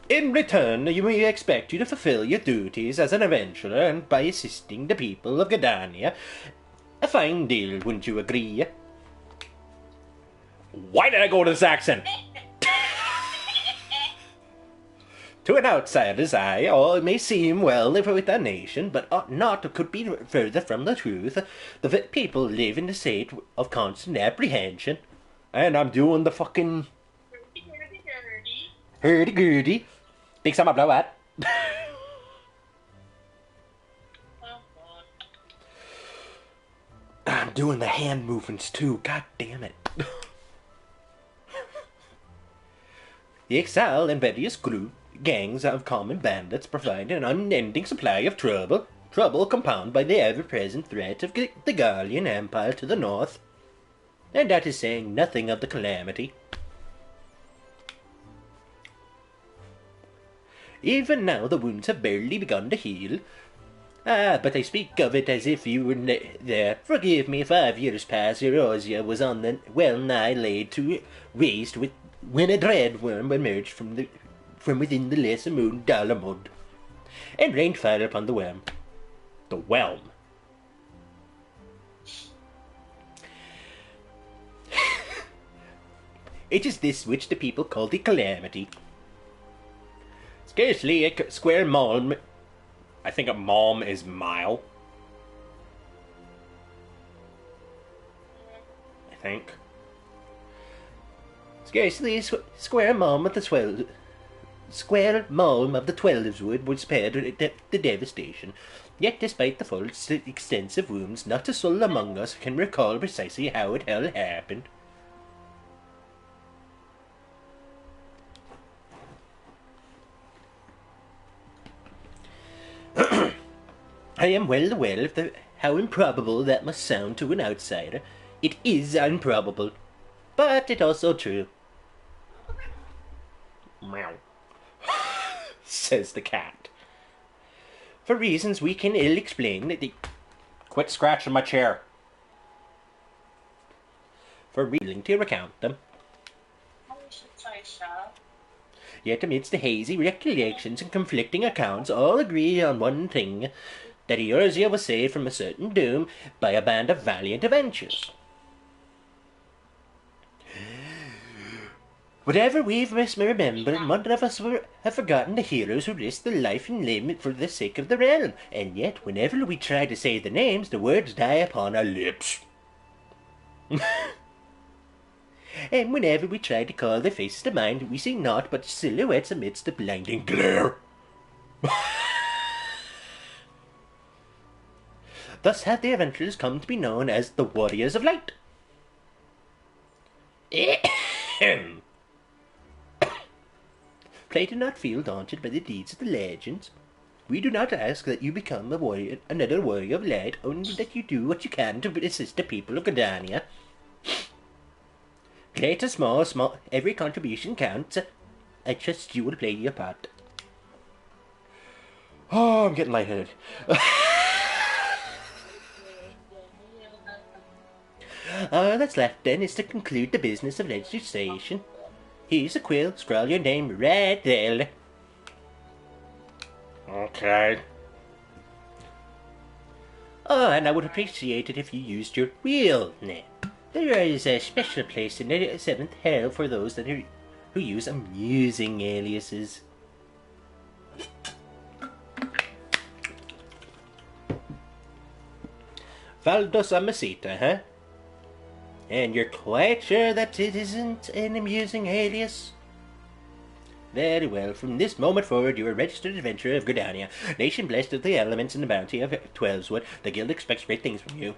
In return, we expect you to fulfill your duties as an adventurer and by assisting the people of Gardania. A fine deal, wouldn't you agree? Why did I go to this accent? To an outsider's eye, all may seem well with our nation, but naught could be further from the truth. The people live in a state of constant apprehension. And I'm doing the fucking... Hurdy-gurdy. Big summer blow at. I'm doing the hand movements too. God damn it. The exile and various gangs of common bandits provide an unending supply of trouble. Trouble compounded by the ever-present threat of the Gallian Empire to the north. And that is saying nothing of the calamity. Even now the wounds have barely begun to heal. But I speak of it as if you were there. Forgive me, 5 years past, Erosia was on the well-nigh laid to waste when a dread worm emerged from within the lesser moon Dalamud, and rained fire upon the whelm. The whelm. It is this which the people call the calamity. Scarcely a square mile. I think a malm is mile. I think. Scarcely a square malm of the Twelveswood would spare the devastation. Yet, despite the full extensive wounds, not a soul among us can recall precisely how it all happened. I am well aware of how improbable that must sound to an outsider. It is improbable, but it's also true. Meow. Says the cat. For reasons we can ill explain, Quit scratching my chair. For willing to recount them. Yet amidst the hazy recollections and conflicting accounts, all agree on one thing, that Eorzea was saved from a certain doom by a band of valiant adventurers. Whatever we've misremembered, none of us have forgotten the heroes who risked their life and limb for the sake of the realm, and yet whenever we try to say the names, the words die upon our lips. And whenever we try to call their faces to mind, we see naught but silhouettes amidst the blinding glare. Thus have the adventurers come to be known as the Warriors of Light. Pray do not feel daunted by the deeds of the legends. We do not ask that you become another warrior of light, only that you do what you can to assist the people of Gardania. Great or small, every contribution counts. I trust you will play your part. Oh, I'm getting lightheaded. All that's left then is to conclude the business of legislation. Here's a quill, scroll your name right there. Okay. Oh, and I would appreciate it if you used your real name. There is a special place in the 7th hell for those who use amusing aliases. Valdosa Mesita, huh? And you're quite sure that it isn't an amusing alias? Very well, from this moment forward you are a registered adventurer of Gridania, nation blessed with the elements and the bounty of Twelveswood. The guild expects great things from you.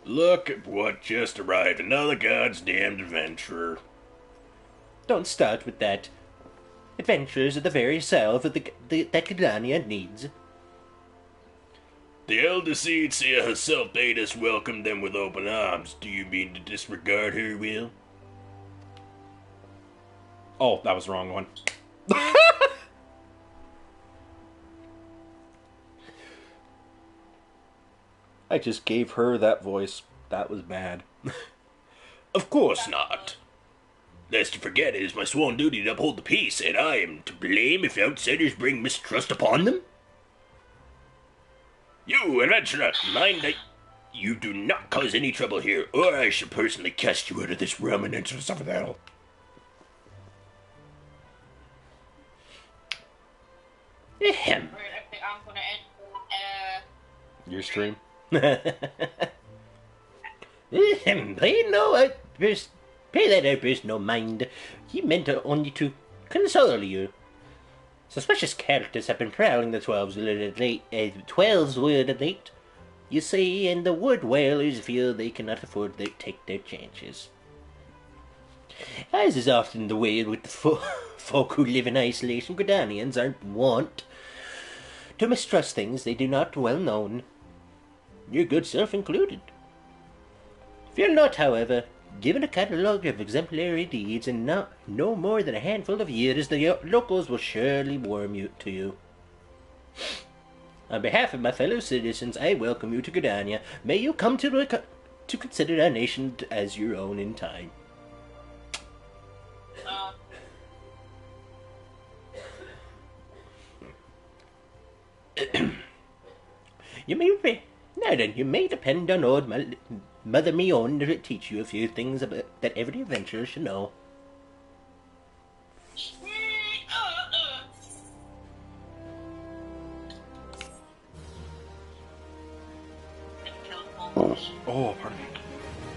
Look at what just arrived, another goddamned adventurer. Don't start with that. Adventurers are the very salve that Gridania needs. The Elder Seed Seer herself bade us welcome them with open arms. Do you mean to disregard her will? Oh, that was the wrong one. I just gave her that voice. That was bad. Of course not. Lest you forget, it is my sworn duty to uphold the peace, and I am to blame if outsiders bring mistrust upon them. You, adventurer, mind that you do not cause any trouble here, or I shall personally cast you out of this realm and enter the seventh hell. Ahem. I'm gonna end. Your stream? Ahem. Pay that outburst no mind. He meant only to console you. Suspicious characters have been prowling the Twelveswood of late. You see, and the wood whalers feel they cannot afford to take their chances. As is often the way with the folk who live in isolation, Gridanians aren't wont to mistrust things they do not well known, your good self included. Fear not, however. Given a catalogue of exemplary deeds and no more than a handful of years, the locals will surely warm you to you. On behalf of my fellow citizens, I welcome you to Gridania. May you come to consider our nation as your own in time. You may depend on old Mother Mion to teach you a few things that every adventurer should know. Oh, pardon me.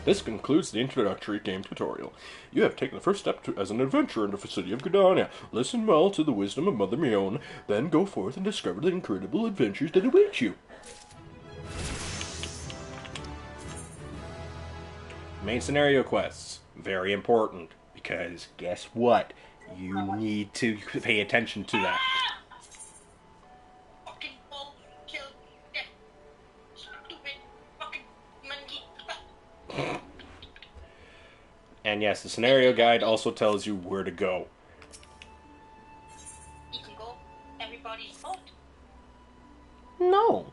This concludes the introductory game tutorial. You have taken the first step as an adventurer in the city of Gridania. Listen well to the wisdom of Mother Mion, then go forth and discover the incredible adventures that await you. Main scenario quests. Very important. Because guess what? You need to pay attention to that. Fucking bull kill death. Stupid fucking monkey. And yes, the scenario guide also tells you where to go. You can go everybody's fault. No.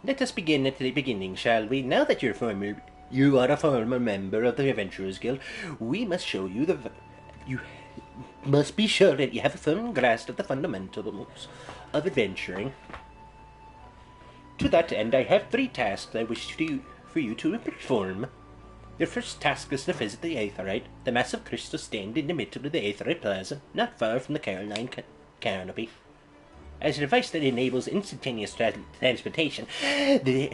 Let us begin at the beginning, shall we? Now that you are a former member of the Adventurers Guild, we must show you you must be sure that you have a firm grasp of the fundamentals of adventuring. To that end, I have 3 tasks I wish for you to perform. Your first task is to visit the Aetheryte, the massive crystal stand in the middle of the Aetheryte Plaza, not far from the Caroline Canopy. As a device that enables instantaneous transportation, the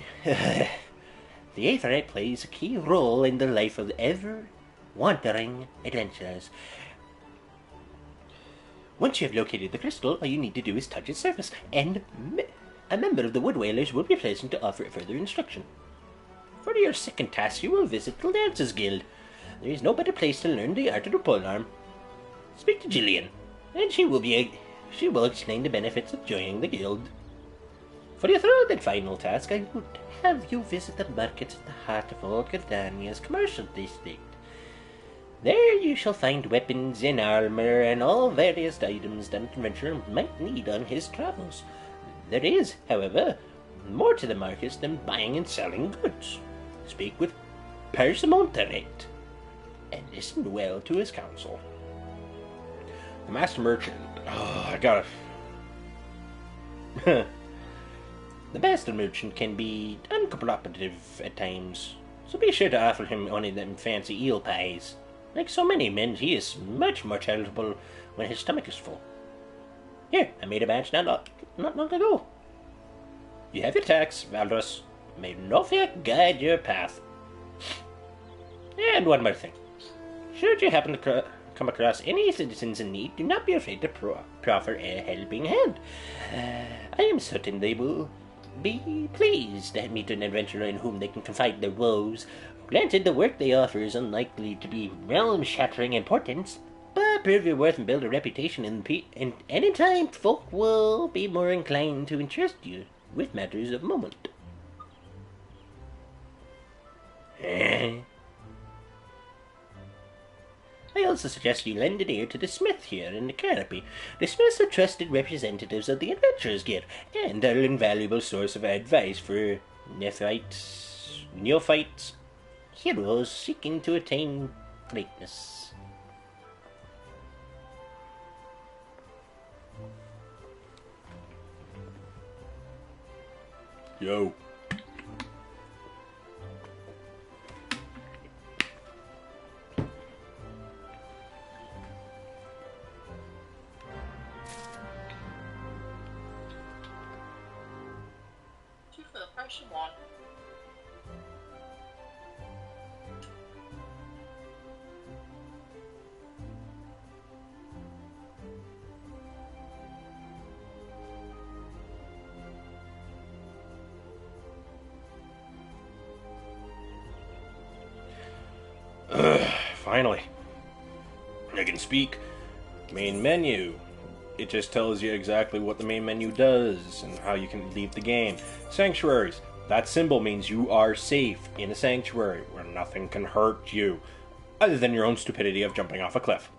Aetheryte plays a key role in the life of ever-wandering adventurers. Once you have located the crystal, all you need to do is touch its surface, and a member of the Wood Whalers will be present to offer further instruction. For your second task, you will visit the Dancers Guild. There is no better place to learn the art of the polearm. Speak to Jillian, and she will explain the benefits of joining the guild. For your third and final task, I would have you visit the markets at the heart of old Gridania's commercial district. There you shall find weapons and armor and all various items that an adventurer might need on his travels. There is, however, more to the markets than buying and selling goods. Speak with Persimonterate, and listen well to his counsel. The Master Merchant. Oh, I gotta... The Master Merchant can be uncooperative at times, so be sure to offer him one of them fancy eel pies. Like so many men, he is much more charitable when his stomach is full. Here, I made a match not long ago. You have your tax, Valdros. May Nofia guide your path. And one more thing. Should you happen to come across any citizens in need, do not be afraid to proffer a helping hand. I am certain they will be pleased to meet an adventurer in whom they can confide their woes. Granted, the work they offer is unlikely to be realm-shattering importance, but prove your worth and build a reputation and in time, folk will be more inclined to entrust you with matters of moment. I also suggest you lend an ear to the smith here in the canopy. The smiths are trusted representatives of the Adventurers Guild, and are an invaluable source of advice for neophytes, heroes seeking to attain greatness. Yo. Two for the price of one. Finally. I can speak. Main menu. It just tells you exactly what the main menu does and how you can leave the game. Sanctuaries. That symbol means you are safe in a sanctuary where nothing can hurt you, other than your own stupidity of jumping off a cliff.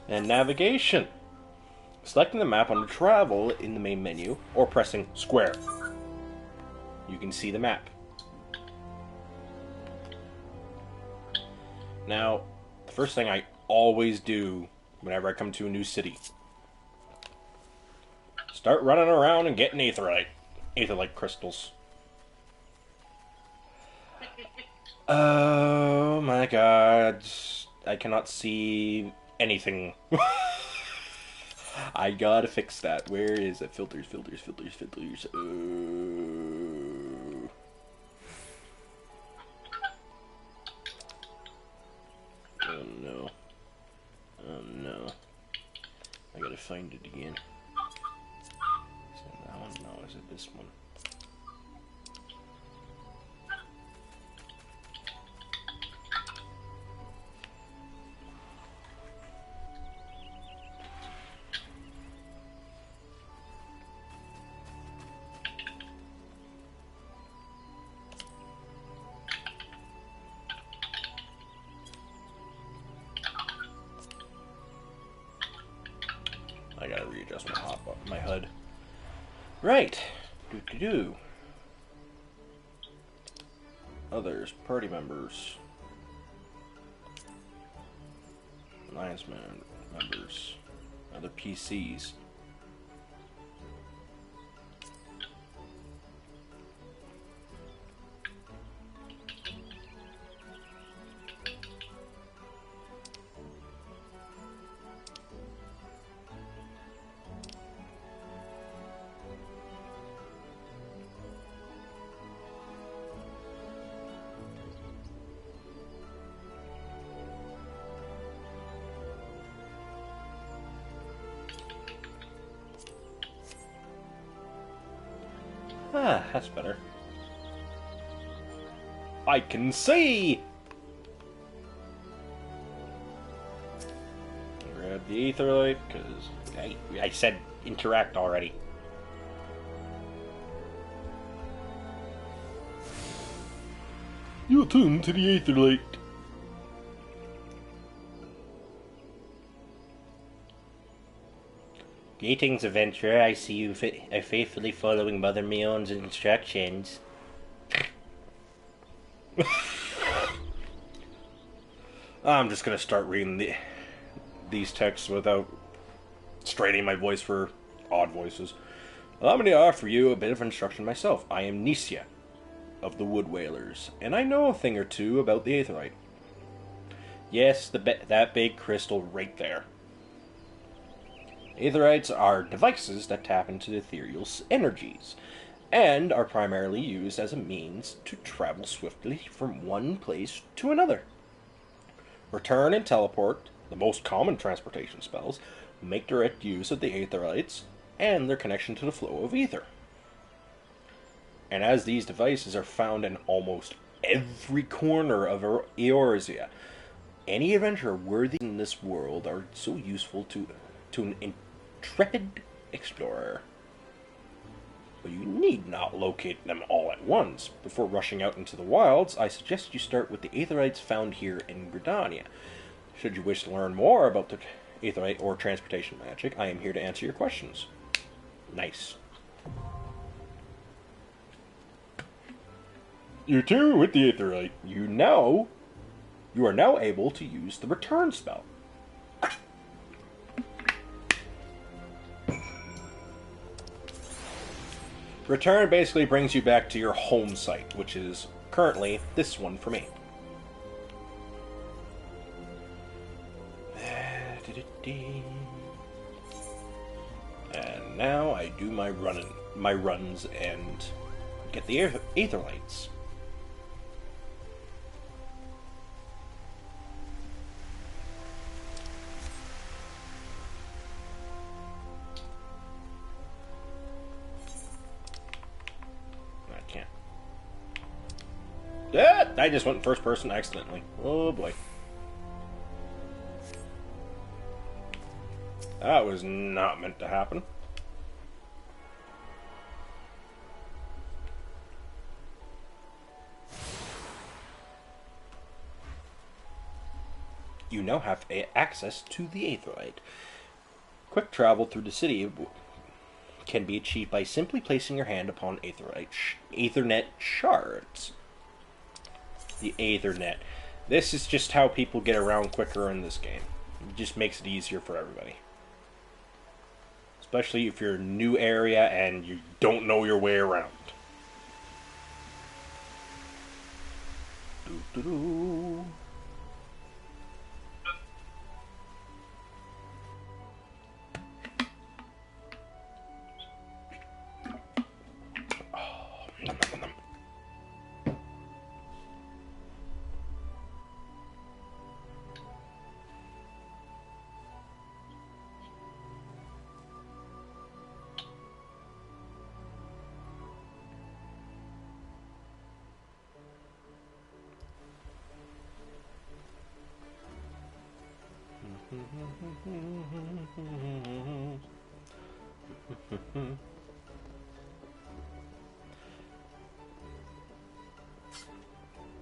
And navigation. Selecting the map under travel in the main menu, or pressing square. You can see the map. Now, the first thing I always do whenever I come to a new city, start running around and getting aetherite crystals. Oh my god, I cannot see anything. I gotta fix that. Where is it? Filters. Oh no. I gotta find it again. Is it that one? No, is it this one? I gotta readjust my HUD. Right. Others, party members. Alliance members. Other PCs. Ah, that's better. I can see! Grab the aetherite, because I said interact already. You attune to the aetherite. Greetings, adventurer. I see you are faithfully following Mother Mion's instructions. I'm just gonna start reading these texts without straining my voice for odd voices. Allow me to offer you a bit of instruction myself. I am Nisia, of the Wood Whalers, and I know a thing or two about the Aetherite. Yes, that big crystal right there. Aetherites are devices that tap into the ethereal energies, and are primarily used as a means to travel swiftly from one place to another. Return and teleport, the most common transportation spells, make direct use of the Aetherites and their connection to the flow of ether. And as these devices are found in almost every corner of Eorzea, any adventurer worthy in this world are so useful to an intrepid explorer. But you need not locate them all at once. Before rushing out into the wilds, I suggest you start with the Aetherites found here in Gridania. Should you wish to learn more about the Aetherite or transportation magic, I am here to answer your questions. Nice. You too with the Aetherite. You are now able to use the return spell. Return basically brings you back to your home site, which is currently this one for me. And now I do my runs and get the Aetherites. I just went in first person accidentally. Oh boy. That was not meant to happen. You now have access to the Aetherite. Quick travel through the city can be achieved by simply placing your hand upon Aethernet shards. The Aethernet. This is just how people get around quicker in this game. It just makes it easier for everybody. Especially if you're in a new area and you don't know your way around. Doo-doo-doo.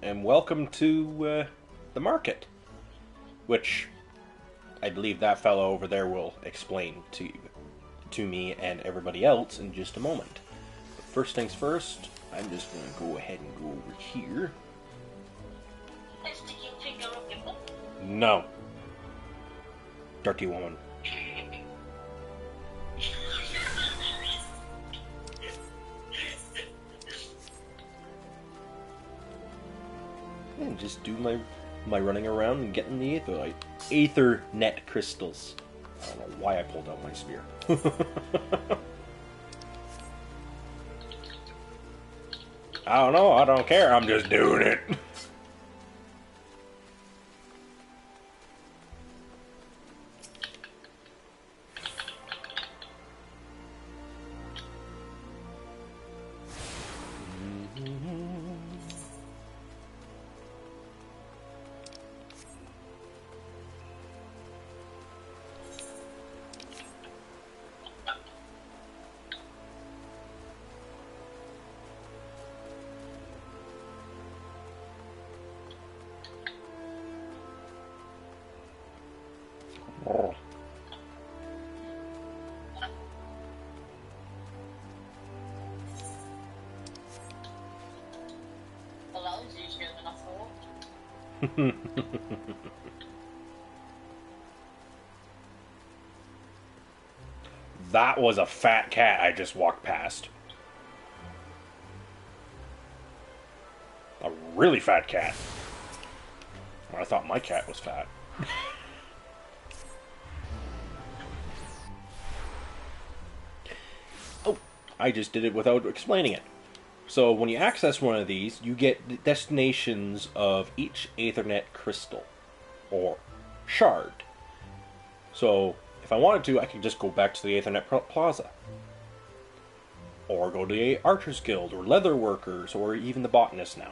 And welcome to the market, which I believe that fellow over there will explain to me and everybody else in just a moment. But first things first, I'm just going to go ahead and go over here. No. Dirty woman. And just do my running around and getting the Aethernet crystals. I don't know why I pulled out my spear. I don't know, I don't care, I'm just doing it. That was a fat cat I just walked past. A really fat cat. I thought my cat was fat. Oh, I just did it without explaining it. So when you access one of these, you get the destinations of each Aethernet crystal, or shard. So if I wanted to, I could just go back to the Aethernet Plaza. Or go to the Archers Guild, or Leather Workers, or even the Botanist now.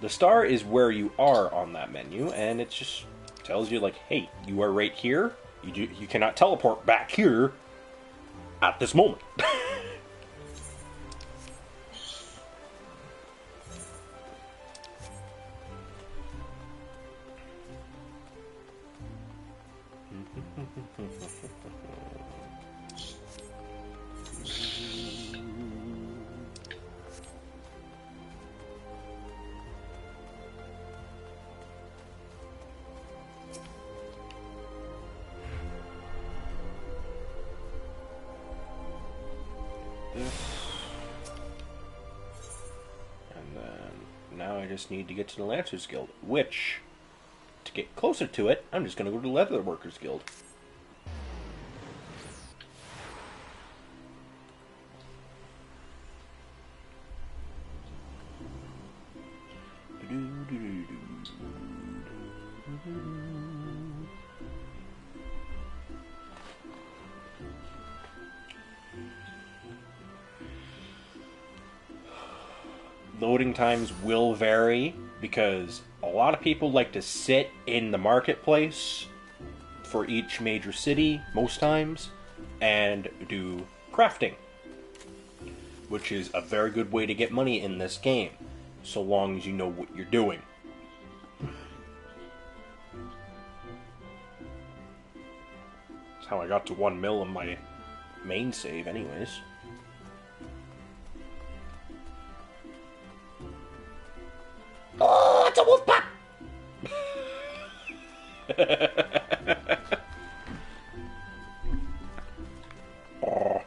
The star is where you are on that menu, and it just tells you, like, hey, you are right here. You cannot teleport back here at this moment. And then now I just need to get to the Lancers Guild, which, to get closer to it, I'm just going to go to the Leather Workers Guild. Loading times will vary because a lot of people like to sit in the marketplace for each major city most times and do crafting, which is a very good way to get money in this game, so long as you know what you're doing. That's how I got to 1 mil on my main save anyways. Oh, it's a wolf pup! Oh.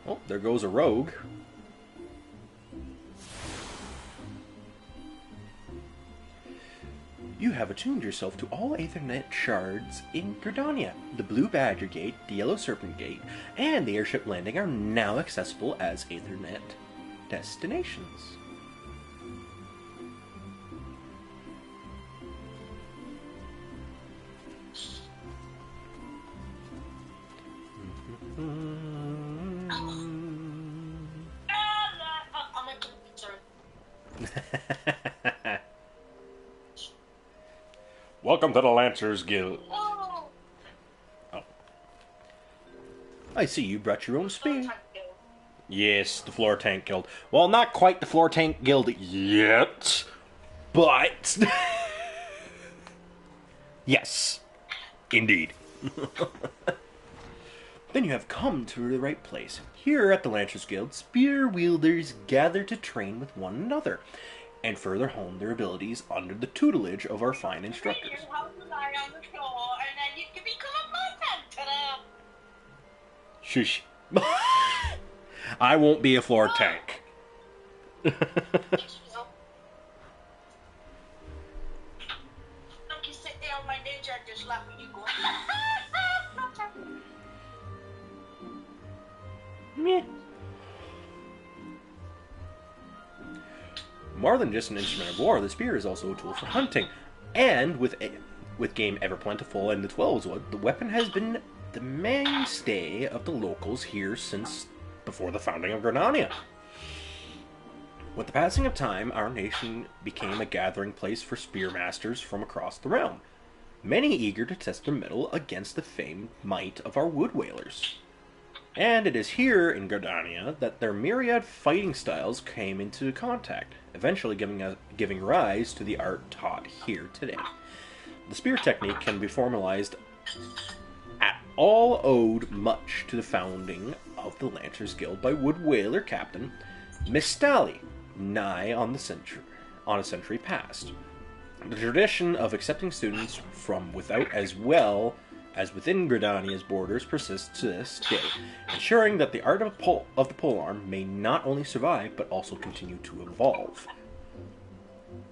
Oh, there goes a rogue. You have attuned yourself to all Aethernet shards in Gridania. The Blue Badger Gate, the Yellow Serpent Gate, and the Airship Landing are now accessible as Aethernet destinations. Welcome to the Lancers Guild. Oh. I see you brought your own spear. Yes, the Floor Tank Guild. Well, not quite the Floor Tank Guild yet, but... yes, indeed. Then you have come to the right place. Here at the Lancers Guild, spear wielders gather to train with one another and further hone their abilities under the tutelage of our fine instructors. Shush. I won't be a floor tank. Meh. More than just an instrument of war, the spear is also a tool for hunting. And with game ever plentiful and the 12's wood, the weapon has been the mainstay of the locals here since before the founding of Gridania. With the passing of time, our nation became a gathering place for spearmasters from across the realm, many eager to test their mettle against the famed might of our wood whalers. And it is here in Gridania that their myriad fighting styles came into contact, eventually giving rise to the art taught here today. The spear technique can be formalized at all owed much to the founding of the Lancers Guild by Wood Whaler Captain Mistali, nigh on the on a century past. The tradition of accepting students from without as well as within Gridania's borders persists to this day, ensuring that the art of the polearm may not only survive, but also continue to evolve.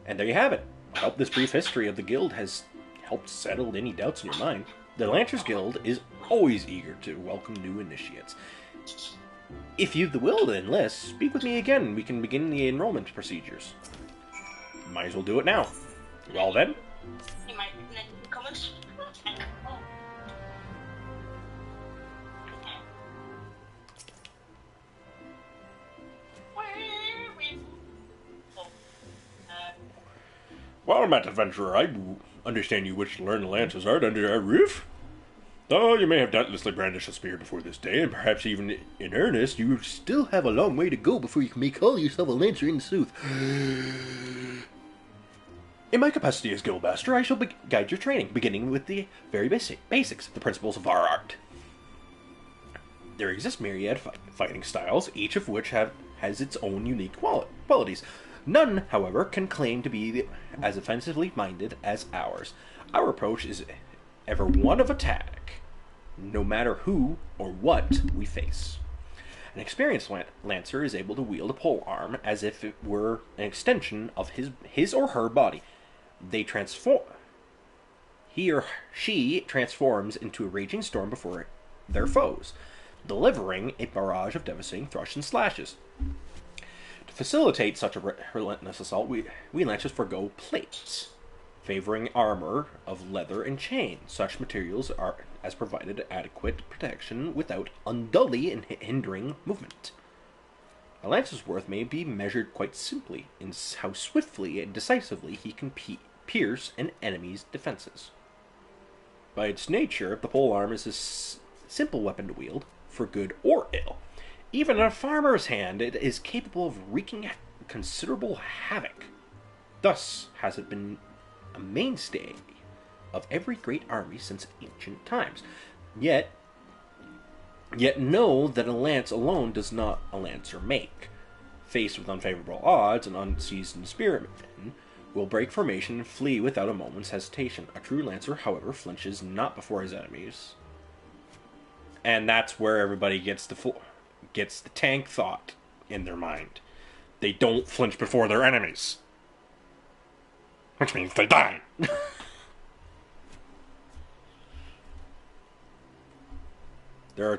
And there you have it. I hope this brief history of the guild has helped settle any doubts in your mind. The Lancers Guild is always eager to welcome new initiates. If you've the will to enlist, speak with me again and we can begin the enrollment procedures. Might as well do it now. Well then. You might come and Well met, adventurer. I understand you wish to learn the Lance's art under our roof. Though you may have doubtlessly brandished a spear before this day, and perhaps even in earnest, you still have a long way to go before you can call yourself a Lancer in sooth. In my capacity as Guildmaster, I shall guide your training, beginning with the very basics, the principles of our art. There exist myriad fighting styles, each of which has its own unique qualities. None, however, can claim to be as offensively minded as ours. Our approach is ever one of attack, no matter who or what we face. An experienced lancer is able to wield a polearm as if it were an extension of his or her body. He or she transforms into a raging storm before their foes, delivering a barrage of devastating thrusts and slashes. To facilitate such a relentless assault, we Lancers forgo plates, favoring armor of leather and chain. Such materials are as provided adequate protection without unduly hindering movement. A Lancer's worth may be measured quite simply in how swiftly and decisively he can pierce an enemy's defenses. By its nature, the polearm is a simple weapon to wield, for good or ill. Even in a farmer's hand, it is capable of wreaking considerable havoc. Thus has it been a mainstay of every great army since ancient times. Yet know that a lance alone does not a lancer make. Faced with unfavorable odds, an unseasoned spearman will break formation and flee without a moment's hesitation. A true lancer, however, flinches not before his enemies. And that's where everybody gets the tank thought in their mind. They don't flinch before their enemies. Which means they die. There are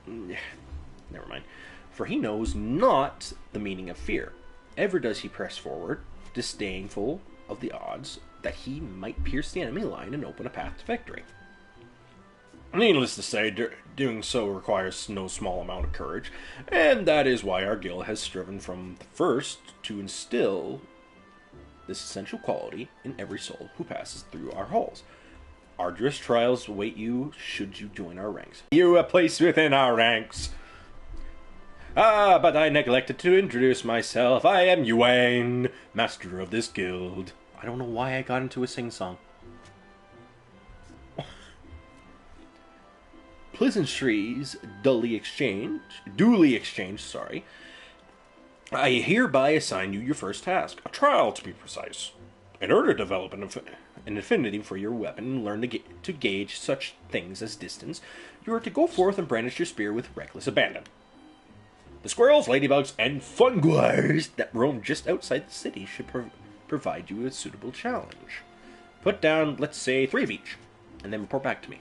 never mind. For he knows not the meaning of fear. Ever does he press forward, disdainful of the odds that he might pierce the enemy line and open a path to victory. Needless to say, doing so requires no small amount of courage, and that is why our guild has striven from the first to instill this essential quality in every soul who passes through our halls. Arduous trials await you should you join our ranks. You a place within our ranks. But I neglected to introduce myself. I am Yuan, master of this guild. I don't know why I got into a sing-song. Pleasantries duly exchanged, I hereby assign you your first task, a trial to be precise. In order to develop an affinity for your weapon and learn to gauge such things as distance, you are to go forth and brandish your spear with reckless abandon. The squirrels, ladybugs, and funguars that roam just outside the city should provide you a suitable challenge. Put down, let's say, 3 of each, and then report back to me.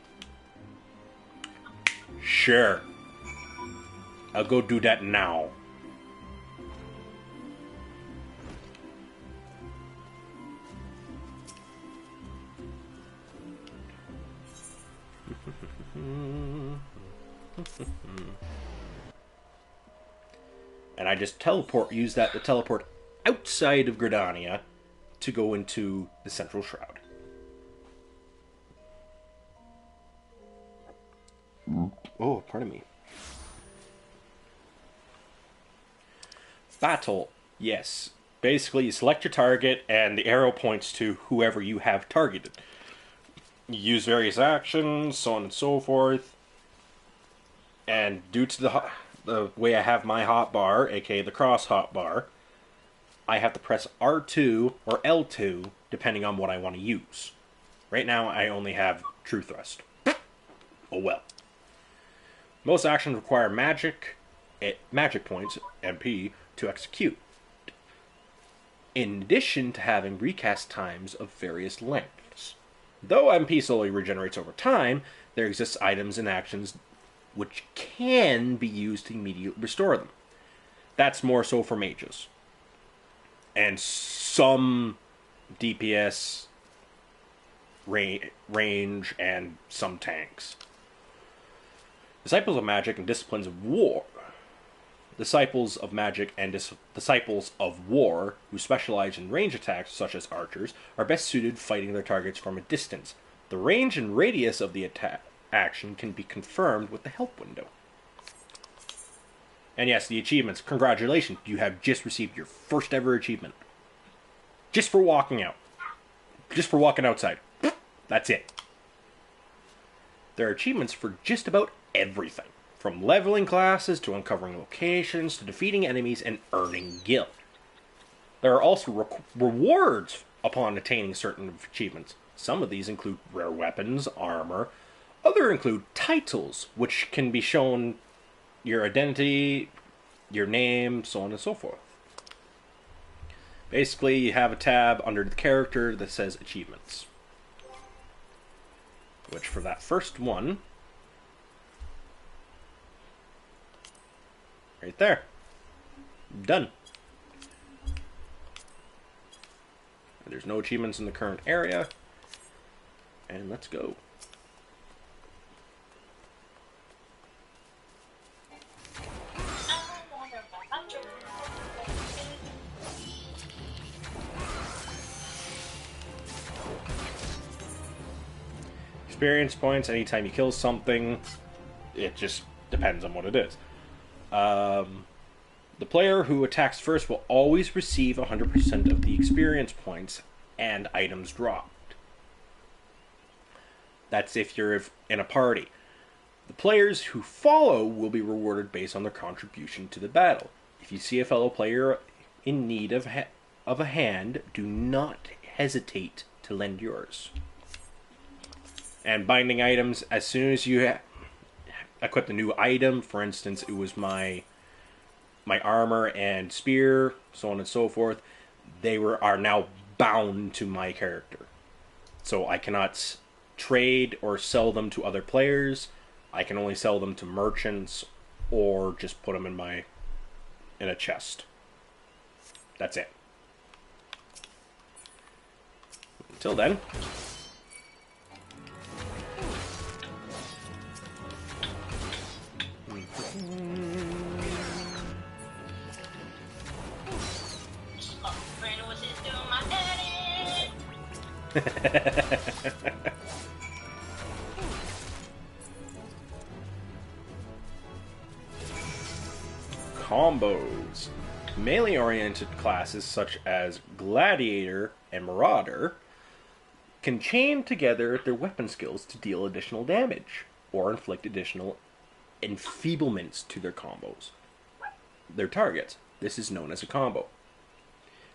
Sure. I'll go do that now. And I just use that to teleport outside of Gridania to go into the Central Shroud. Oh, pardon me. Battle. Yes. Basically, you select your target, and the arrow points to whoever you have targeted. You use various actions, so on and so forth. And due to the way I have my hotbar, aka the cross hotbar, I have to press R2 or L2 depending on what I want to use. Right now, I only have True Thrust. Oh well. Most actions require magic points, MP, to execute, in addition to having recast times of various lengths. Though MP slowly regenerates over time, there exists items and actions which can be used to immediately restore them. That's more so for mages. And some DPS, range, and some tanks. Disciples of Magic and Disciplines of War. Disciples of Magic and Disciples of War, who specialize in range attacks such as archers, are best suited fighting their targets from a distance. The range and radius of the attack action can be confirmed with the help window. And yes, the achievements. Congratulations, you have just received your first ever achievement. Just for walking out. Just for walking outside. That's it. There are achievements for just about everything. From leveling classes, to uncovering locations, to defeating enemies and earning gil. There are also rewards upon attaining certain achievements. Some of these include rare weapons, armor. Others include titles, which can be shown your identity, your name, so on and so forth. Basically, you have a tab under the character that says achievements. Which for that first one, right there. Done. There's no achievements in the current area. And let's go. Experience points anytime you kill something. It just depends on what it is. The player who attacks first will always receive 100% of the experience points and items dropped. That's if you're in a party. The players who follow will be rewarded based on their contribution to the battle. If you see a fellow player in need of a hand, do not hesitate to lend yours. And binding items, as soon as you equip a new item, for instance, it was my armor and spear, so on and so forth, they are now bound to my character. So I cannot trade or sell them to other players. I can only sell them to merchants or just put them in a chest. That's it. Until then. Combos. Melee-oriented classes such as Gladiator and Marauder can chain together their weapon skills to deal additional damage or inflict additional enfeeblements to their targets. This is known as a combo,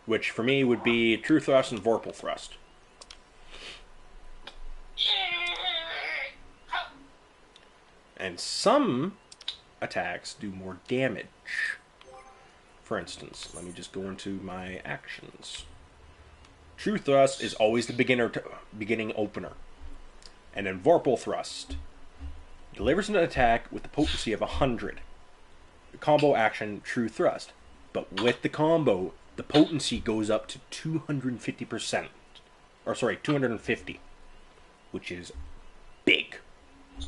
which for me would be True Thrust and Vorpal Thrust. And some attacks do more damage. For instance, let me just go into my actions. True Thrust is always the beginning opener. And then Vorpal Thrust delivers an attack with the potency of 100. The combo action, True Thrust. But with the combo, the potency goes up to 250%. Or sorry, 250. Which is big.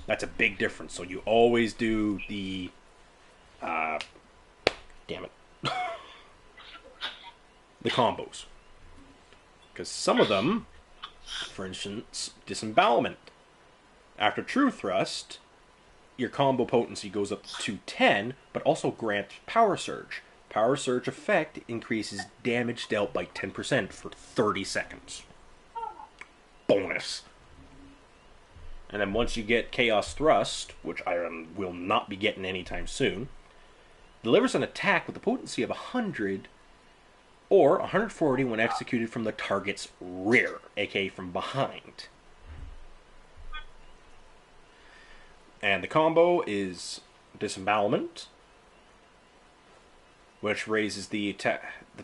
That's a big difference. So you always do the... damn it. The combos. Because some of them, for instance, Disembowelment. After True Thrust, your combo potency goes up to 10, but also grants Power Surge. Power Surge effect increases damage dealt by 10% for 30 seconds. Bonus. And then once you get Chaos Thrust, which I will not be getting anytime soon, delivers an attack with a potency of 100 or 140 when executed from the target's rear, aka from behind. And the combo is Disembowelment, which raises the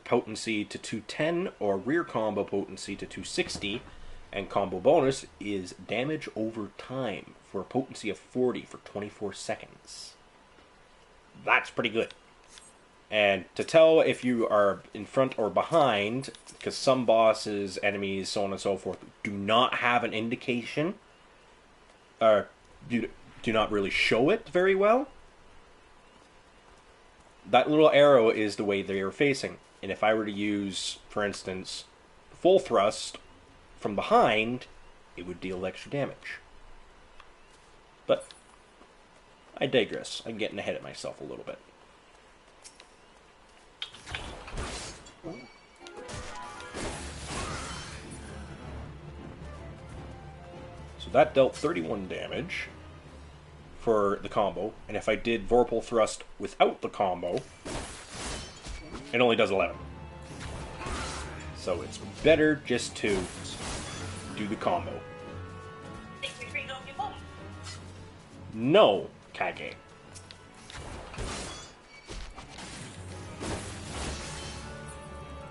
potency to 210, or rear combo potency to 260, and combo bonus is Damage Over Time for a potency of 40 for 24 seconds. That's pretty good. And to tell if you are in front or behind, because some bosses, enemies, so on and so forth, do not have an indication, or do not really show it very well, that little arrow is the way they are facing. And if I were to use, for instance, full thrust from behind, it would deal extra damage. But I digress. I'm getting ahead of myself a little bit. So that dealt 31 damage for the combo, and if I did Vorpal Thrust without the combo, it only does 11. So it's better just to do the combo. Think we bring on your mom? No, Kage.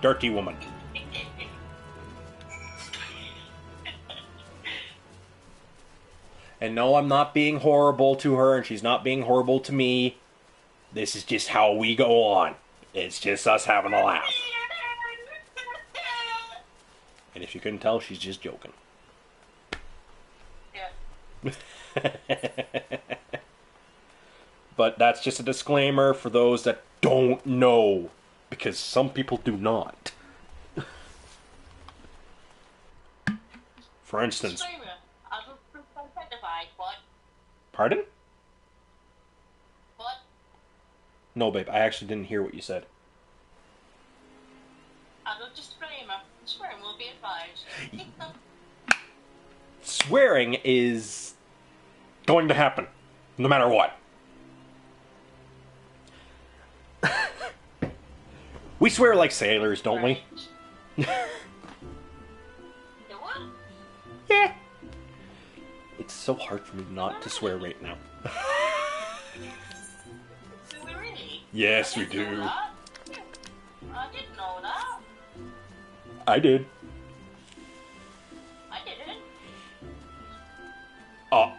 Dirty woman. And no, I'm not being horrible to her, and she's not being horrible to me. This is just how we go on. It's just us having a laugh. And if you couldn't tell, she's just joking. Yeah. But that's just a disclaimer for those that don't know, because some people do not. For instance... Disclaimer, I don't prove unidentified, what? Pardon? What? No, babe, I actually didn't hear what you said. I don't disclaimer. Swearing will be advised. Kick them. Swearing is going to happen, no matter what. We swear like sailors, don't we? The what? Yeah. It's so hard for me not to swear right now. Do we really? Yes, we I didn't do. know that. I didn't know that. I did. I didn't. Oh.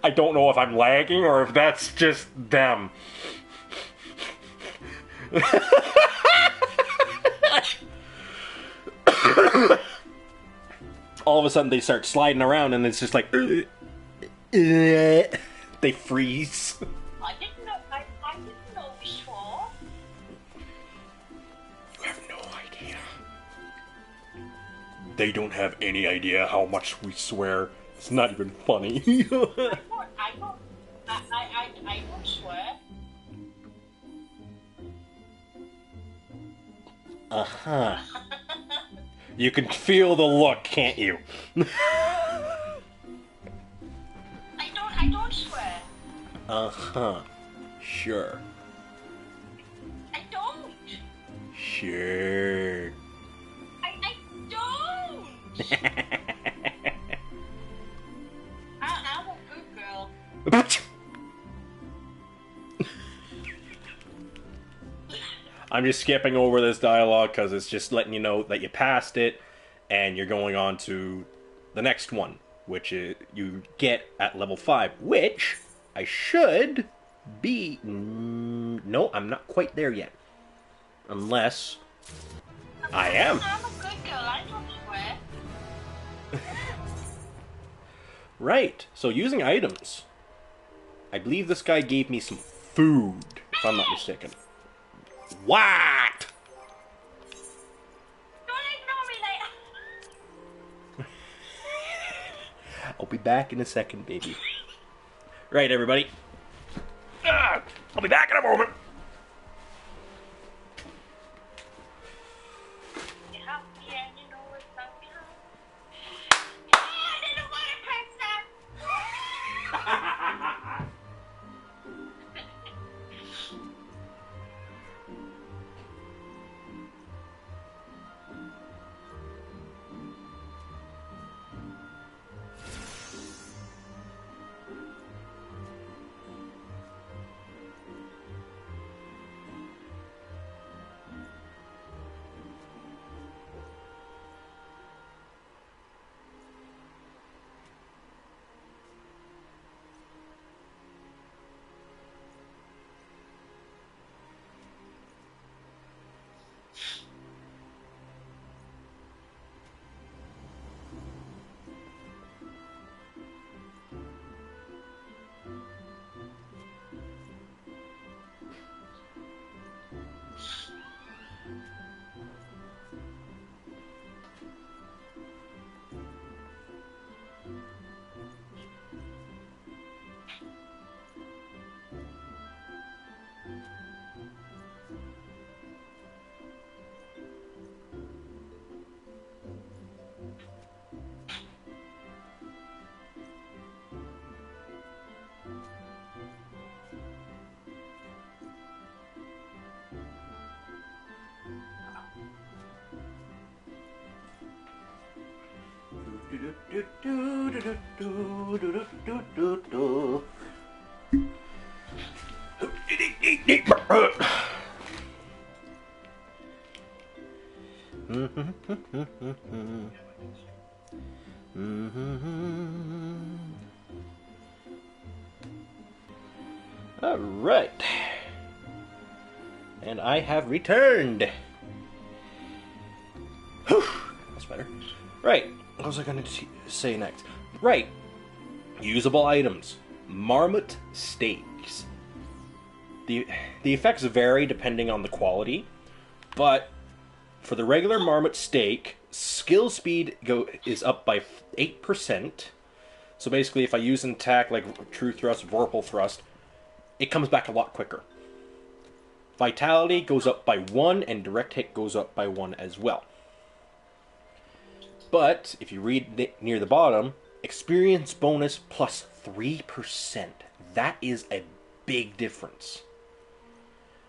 I don't know if I'm lagging or if that's just them. All of a sudden they start sliding around and it's just like... they freeze. I didn't know. I didn't know we swore. You have no idea. They don't have any idea how much we swear. It's not even funny. I don't swear. Uh-huh. You can feel the look, can't you? I don't swear. Uh-huh. Sure. I don't. Sure. I don't. I'm a good girl. I'm just skipping over this dialogue because it's just letting you know that you passed it and you're going on to the next one, which is you get at level 5, which I should be... No, I'm not quite there yet. Unless I am. I'm a good girl. I don't swear. Right, so using items. I believe this guy gave me some food, if I'm not mistaken. What? Don't ignore me like... I'll be back in a second, baby. Right, everybody. I'll be back in a moment. You're happy and you know it's not true. I didn't want to press that. All right. And I have returned. Whew, that's better. Right. What was I going to say next? Right. Usable items. Marmot steaks. The effects vary depending on the quality, but for the regular marmot steak, skill speed is up by 8%. So basically, if I use an attack like True Thrust, Vorpal Thrust, it comes back a lot quicker. Vitality goes up by 1, and Direct Hit goes up by 1 as well. But, if you read near the bottom, experience bonus plus 3%. That is a big difference.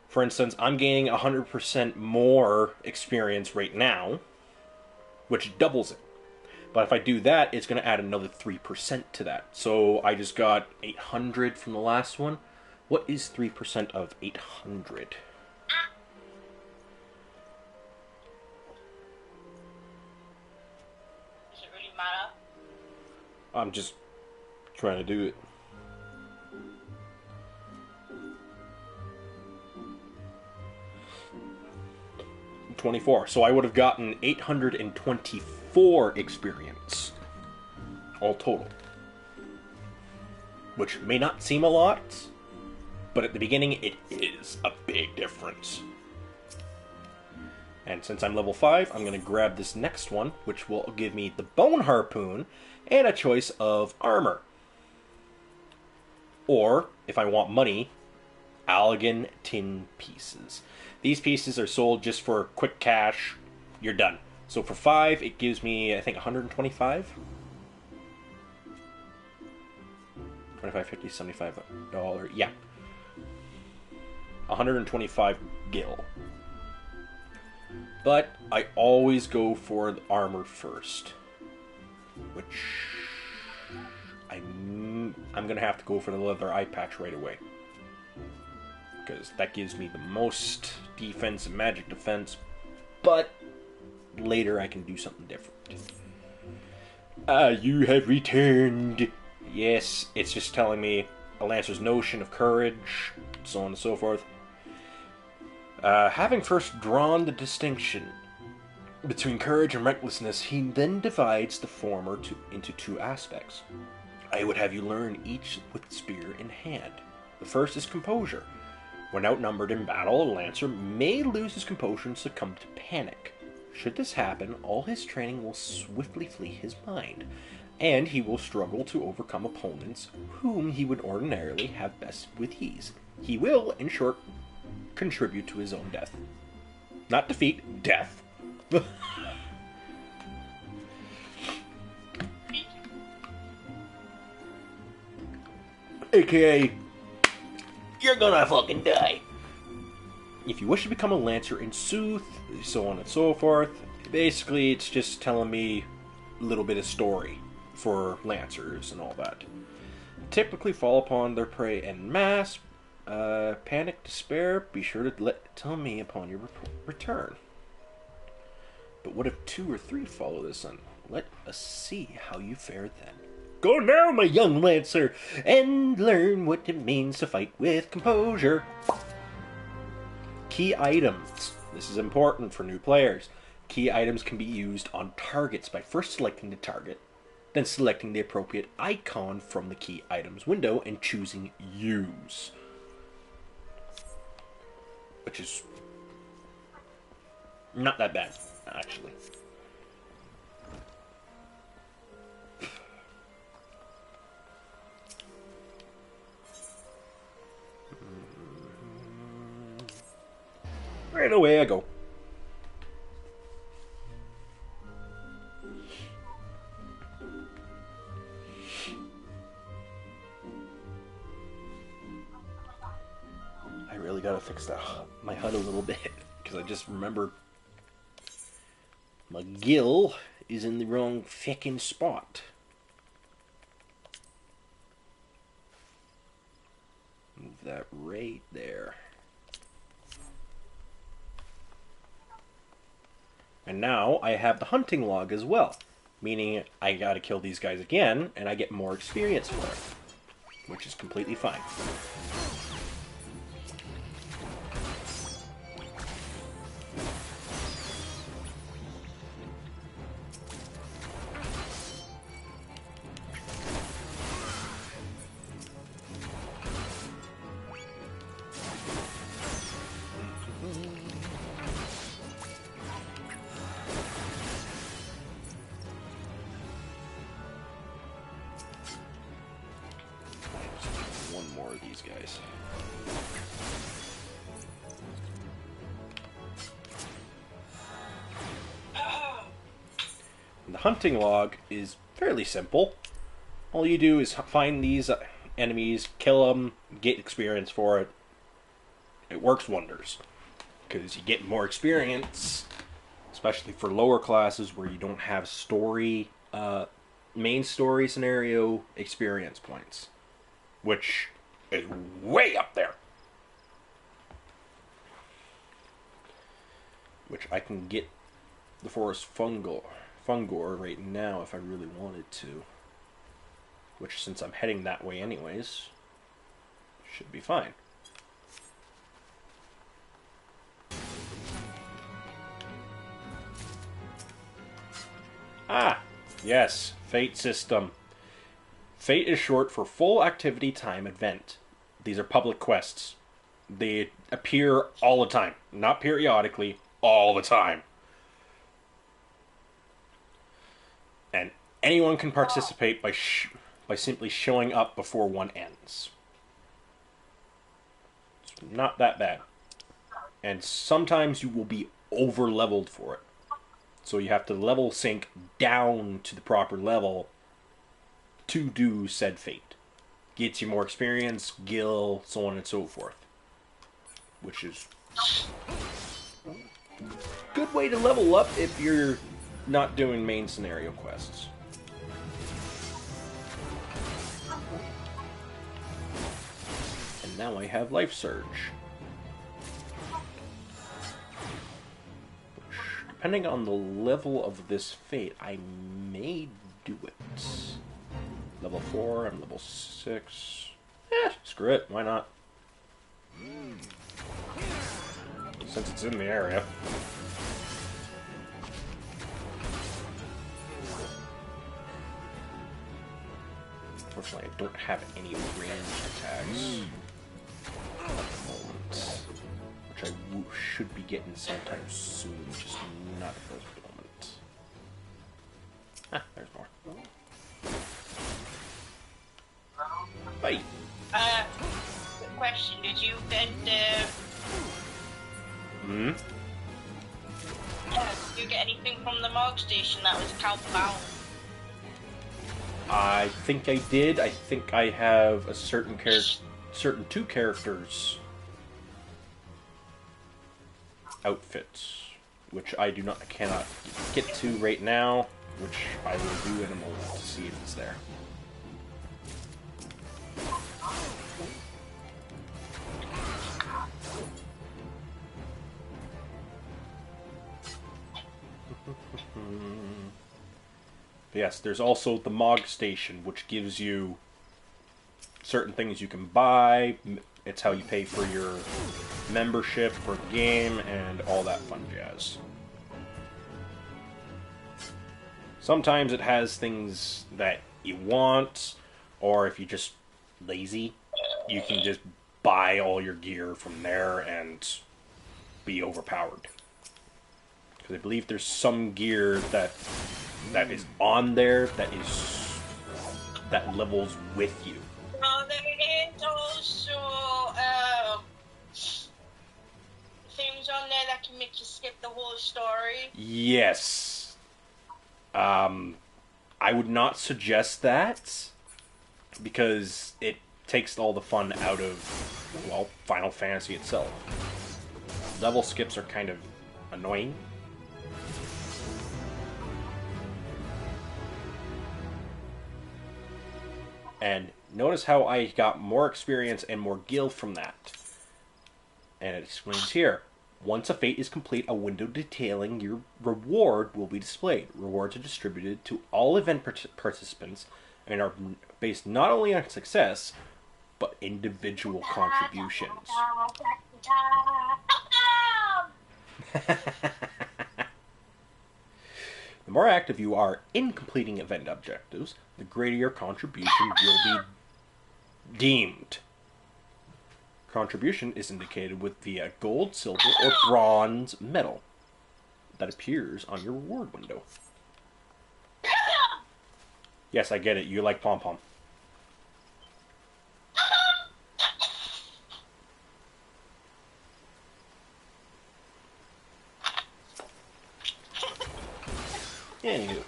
For instance, I'm gaining 100% more experience right now, which doubles it. But if I do that, it's going to add another 3% to that. So I just got 800 from the last one. What is 3% of 800? Does it really matter? I'm just trying to do it. $24. So I would have gotten 824 experience. All total. Which may not seem a lot, but at the beginning it is a big difference. And since I'm level 5, I'm going to grab this next one, which will give me the Bone Harpoon and a choice of armor. Or, if I want money, Allegan tin pieces. These pieces are sold just for quick cash. You're done. So for 5, it gives me, I think, 125? 25, 50, $75. Yeah. 125 gil. But I always go for the armor first. Which I'm going to have to go for the leather eye patch right away. Because that gives me the most defense and magic defense, but later I can do something different. You have returned. Yes, it's just telling me a Lancer's notion of courage, so on and so forth. Having first drawn the distinction between courage and recklessness, he then divides the former into 2 aspects. I would have you learn each with spear in hand. The first is composure. When outnumbered in battle, a Lancer may lose his composure and succumb to panic. Should this happen, all his training will swiftly flee his mind, and he will struggle to overcome opponents whom he would ordinarily have best with ease. He will, in short, contribute to his own death. Not defeat, death. AKA, You're gonna fucking die. if you wish to become a Lancer in Sooth, so on and so forth, basically it's just telling me a little bit of story for Lancers and all that. Typically fall upon their prey en masse. Panic, despair, be sure to tell me upon your return. But what if 2 or 3 follow this on? Let us see how you fared then. Go now, my young Lancer, and learn what it means to fight with composure. Key items. This is important for new players. Key items can be used on targets by first selecting the target, then selecting the appropriate icon from the key items window and choosing use. Which is not that bad, actually. Right away I go. I really gotta fix my HUD a little bit, because I just remember my gil is in the wrong feckin' spot. Move that right there. And now I have the hunting log as well, meaning I gotta kill these guys again, and I get more experience for it, which is completely fine. These guys. The hunting log is fairly simple. All you do is find these enemies, kill them, get experience for it. It works wonders because you get more experience, especially for lower classes where you don't have story, main story scenario experience points, which is way up there. Which I can get the forest fungor right now if I really wanted to. Which, since I'm heading that way anyways, should be fine. Ah, yes, Fate system. Fate is short for Full Activity Time Event. These are public quests. They appear all the time. Not periodically, all the time. And anyone can participate by simply showing up before one ends. It's not that bad. And sometimes you will be over-leveled for it. So you have to level sync down to the proper level to do said fate. Gets you more experience, gil, so on and so forth. Which is a good way to level up if you're not doing main scenario quests. And now I have Life Surge. Which, depending on the level of this fate, I may do it. Level 4, I'm level 6. Screw it, why not? Since it's in the area. Unfortunately, I don't have any ranged attacks at the moment. Which I should be getting sometime soon, just not at the moment. Ah, there's more. Hey. Quick question. Did you get did you get anything from the Morgue Station that was Calbound? I think I did. I think I have a certain two characters outfits, which I cannot get to right now, which I will do in a moment to see if it's there. Yes, there's also the Mog Station, which gives you certain things you can buy. It's how you pay for your membership for the game and all that fun jazz. Sometimes it has things that you want, or if you're just lazy, you can just buy all your gear from there and be overpowered. Because I believe there's some gear that is on there that levels with you. There is also things on there that can make you skip the whole story. Yes. I would not suggest that because it takes all the fun out of, well, Final Fantasy itself. Level skips are kind of annoying. And notice how I got more experience and more gil from that. And it explains here. Once a fate is complete, a window detailing your reward will be displayed. Rewards are distributed to all event participants and are based not only on success, but individual contributions. The more active you are in completing event objectives, the greater your contribution will be deemed. Contribution is indicated with the gold, silver, or bronze medal that appears on your reward window. Yes, I get it. You like pom-pom. Anywho.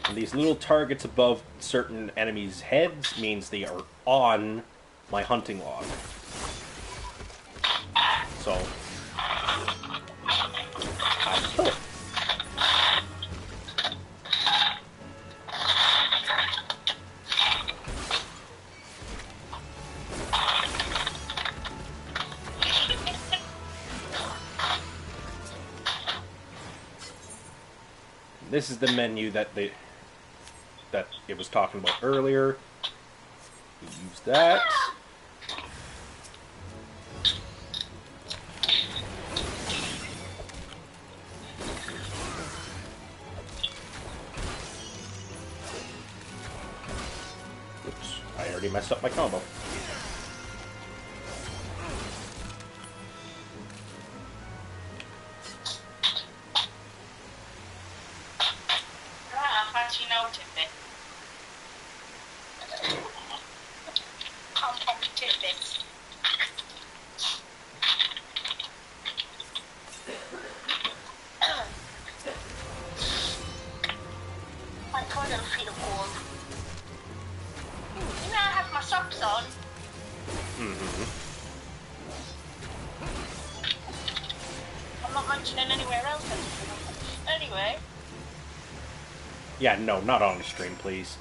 And these little targets above certain enemies' heads means they are on my hunting log. So, I kill it. This is the menu that it was talking about earlier. We use that. Oops, I already messed up my combo. Yeah, no, not on the stream, please.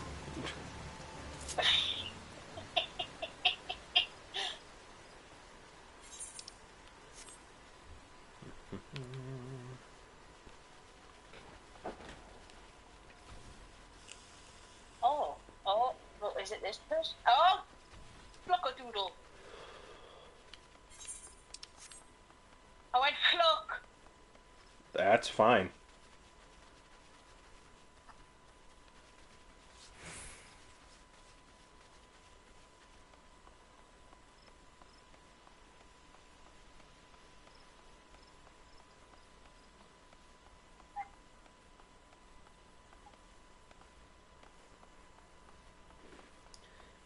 Well, is it this person? Oh, look a doodle. I went look. That's fine.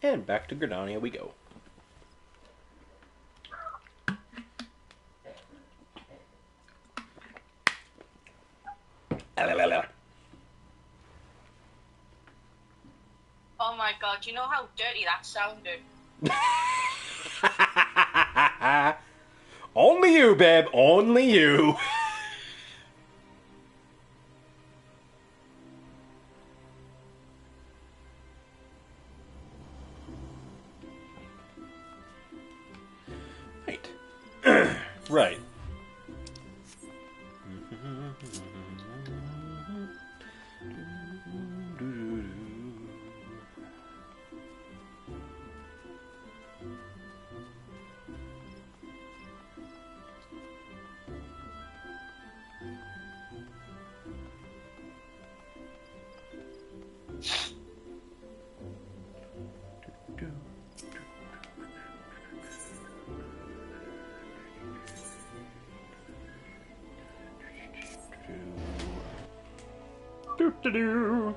And back to Gridania we go. Oh my god, you know how dirty that sounded? Only you, babe. Only you. Right. Right. Do-do-do.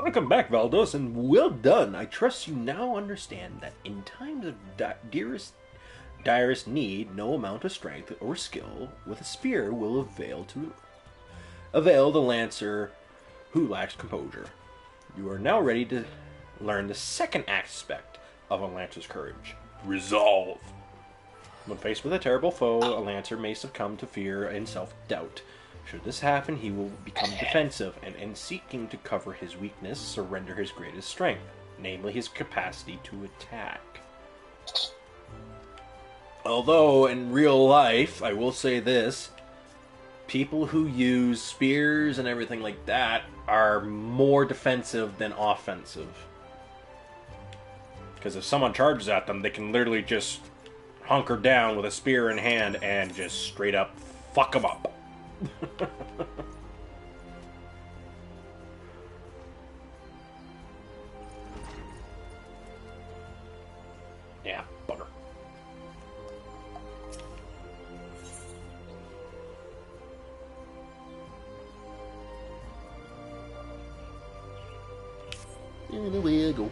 Welcome back, Valdos, and well done. I trust you now understand that in times of direst need, no amount of strength or skill with a spear will avail the lancer who lacks composure. You are now ready to learn the second aspect of a lancer's courage: resolve. When faced with a terrible foe, a lancer may succumb to fear and self-doubt. Should this happen, he will become defensive, and in seeking to cover his weakness, surrender his greatest strength, namely his capacity to attack. Although, in real life, I will say this, people who use spears and everything like that are more defensive than offensive. Because if someone charges at them, they can literally just hunker down with a spear in hand and just straight up fuck them up. Yeah, bugger. And away I go.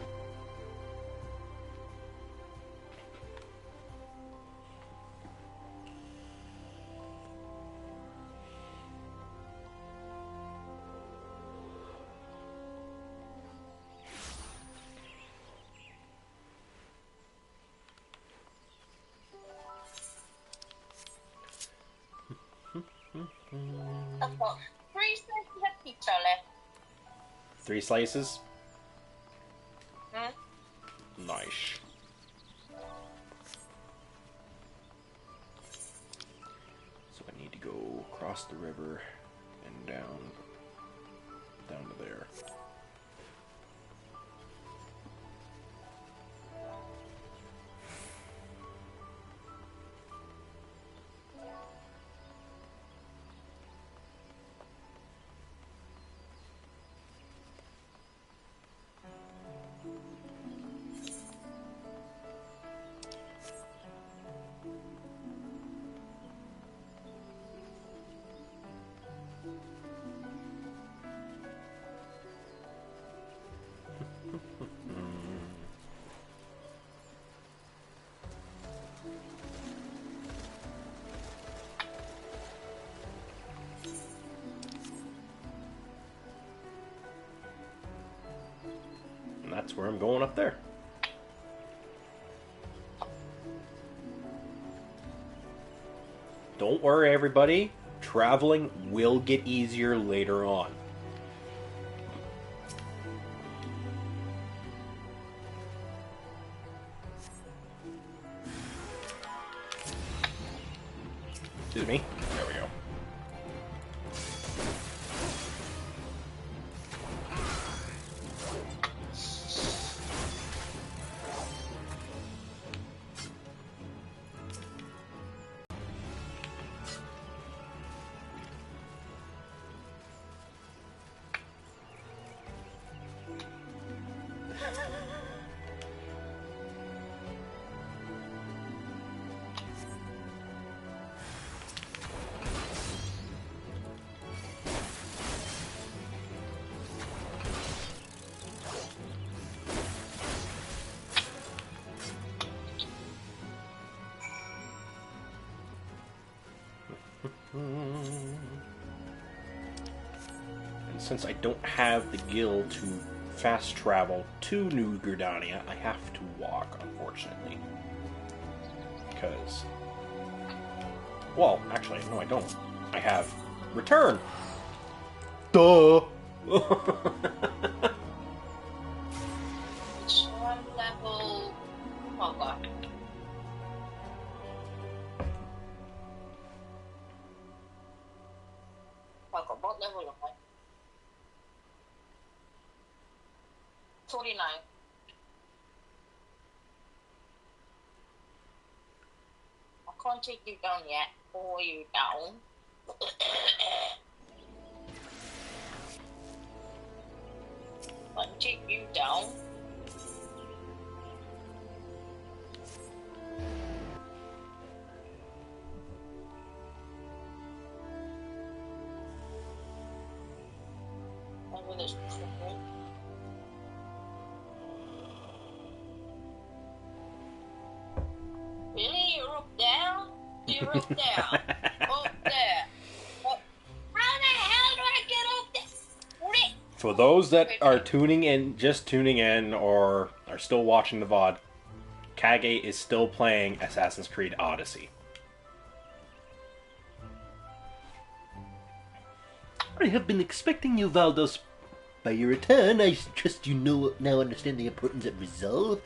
I've got 3 slices of pizza left. 3 slices? Hmm? Nice. So I need to go across the river and down to there. And that's where I'm going up there. Don't worry, everybody. Traveling will get easier later on. Excuse me. There we go. And since I don't have the gil to fast travel to New Gridania, I have to walk, unfortunately. Because... well, actually, no, I don't. I have return! Duh! So I'm level... oh god. Oh god, what level am I? 49. I can't take you down yet. Or you down. I can take you down. Over this triple. you're up there. Up there. How the hell do I get up there? For those that are tuning in, or are still watching the VOD, Kage is still playing Assassin's Creed Odyssey. I have been expecting you, Valdos. By your return, I trust you now understand the importance of resolve.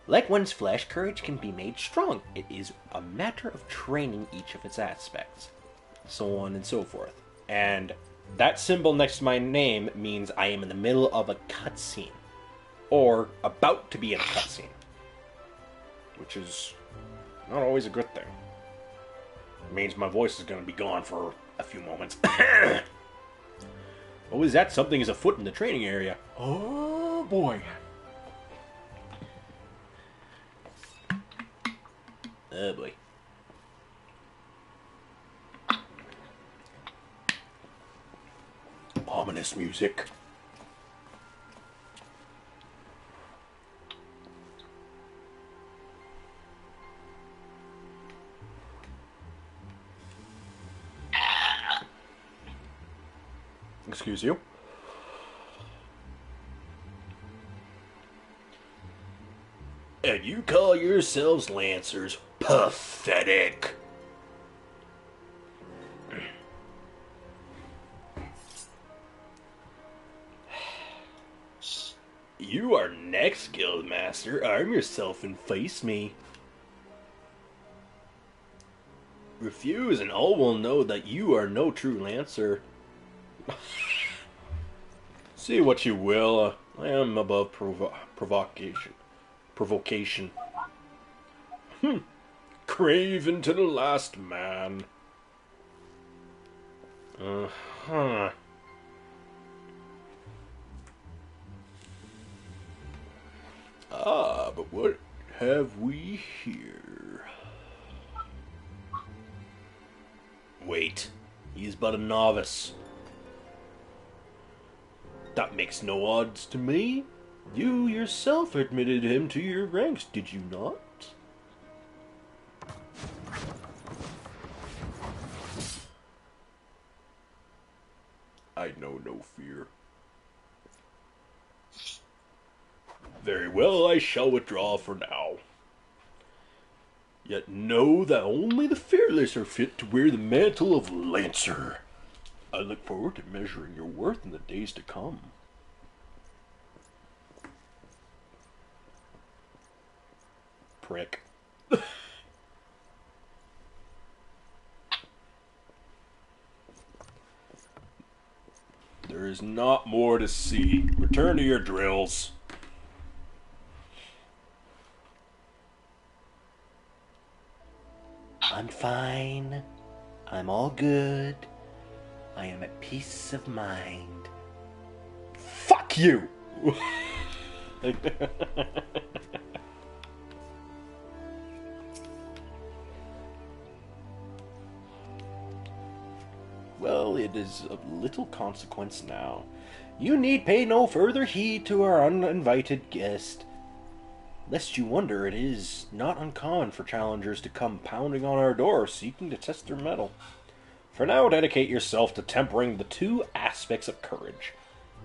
Like one's flesh, courage can be made strong. It is a matter of training each of its aspects. So on and so forth. And that symbol next to my name means I am in the middle of a cutscene. Or about to be in a cutscene. Which is not always a good thing. It means my voice is going to be gone for a few moments. Oh, is that something is afoot in the training area? Oh, boy. Oh boy. Ominous music. Excuse you. And you call yourselves Lancers? Pathetic. You are next, Guildmaster. Arm yourself and face me. Refuse and all will know that you are no true Lancer. See what you will. I am above provocation. Craven to the last man. Uh-huh. Ah, but what have we here? Wait, he's but a novice. That makes no odds to me. You yourself admitted him to your ranks, did you not? I know no fear. Very well, I shall withdraw for now. Yet know that only the fearless are fit to wear the mantle of Lancer. I look forward to measuring your worth in the days to come. Prick. There is not more to see. Return to your drills. I'm fine. I'm all good. I am at peace of mind. Fuck you! Well, it is of little consequence now. You need pay no further heed to our uninvited guest. Lest you wonder, it is not uncommon for challengers to come pounding on our door seeking to test their mettle. For now, dedicate yourself to tempering the two aspects of courage.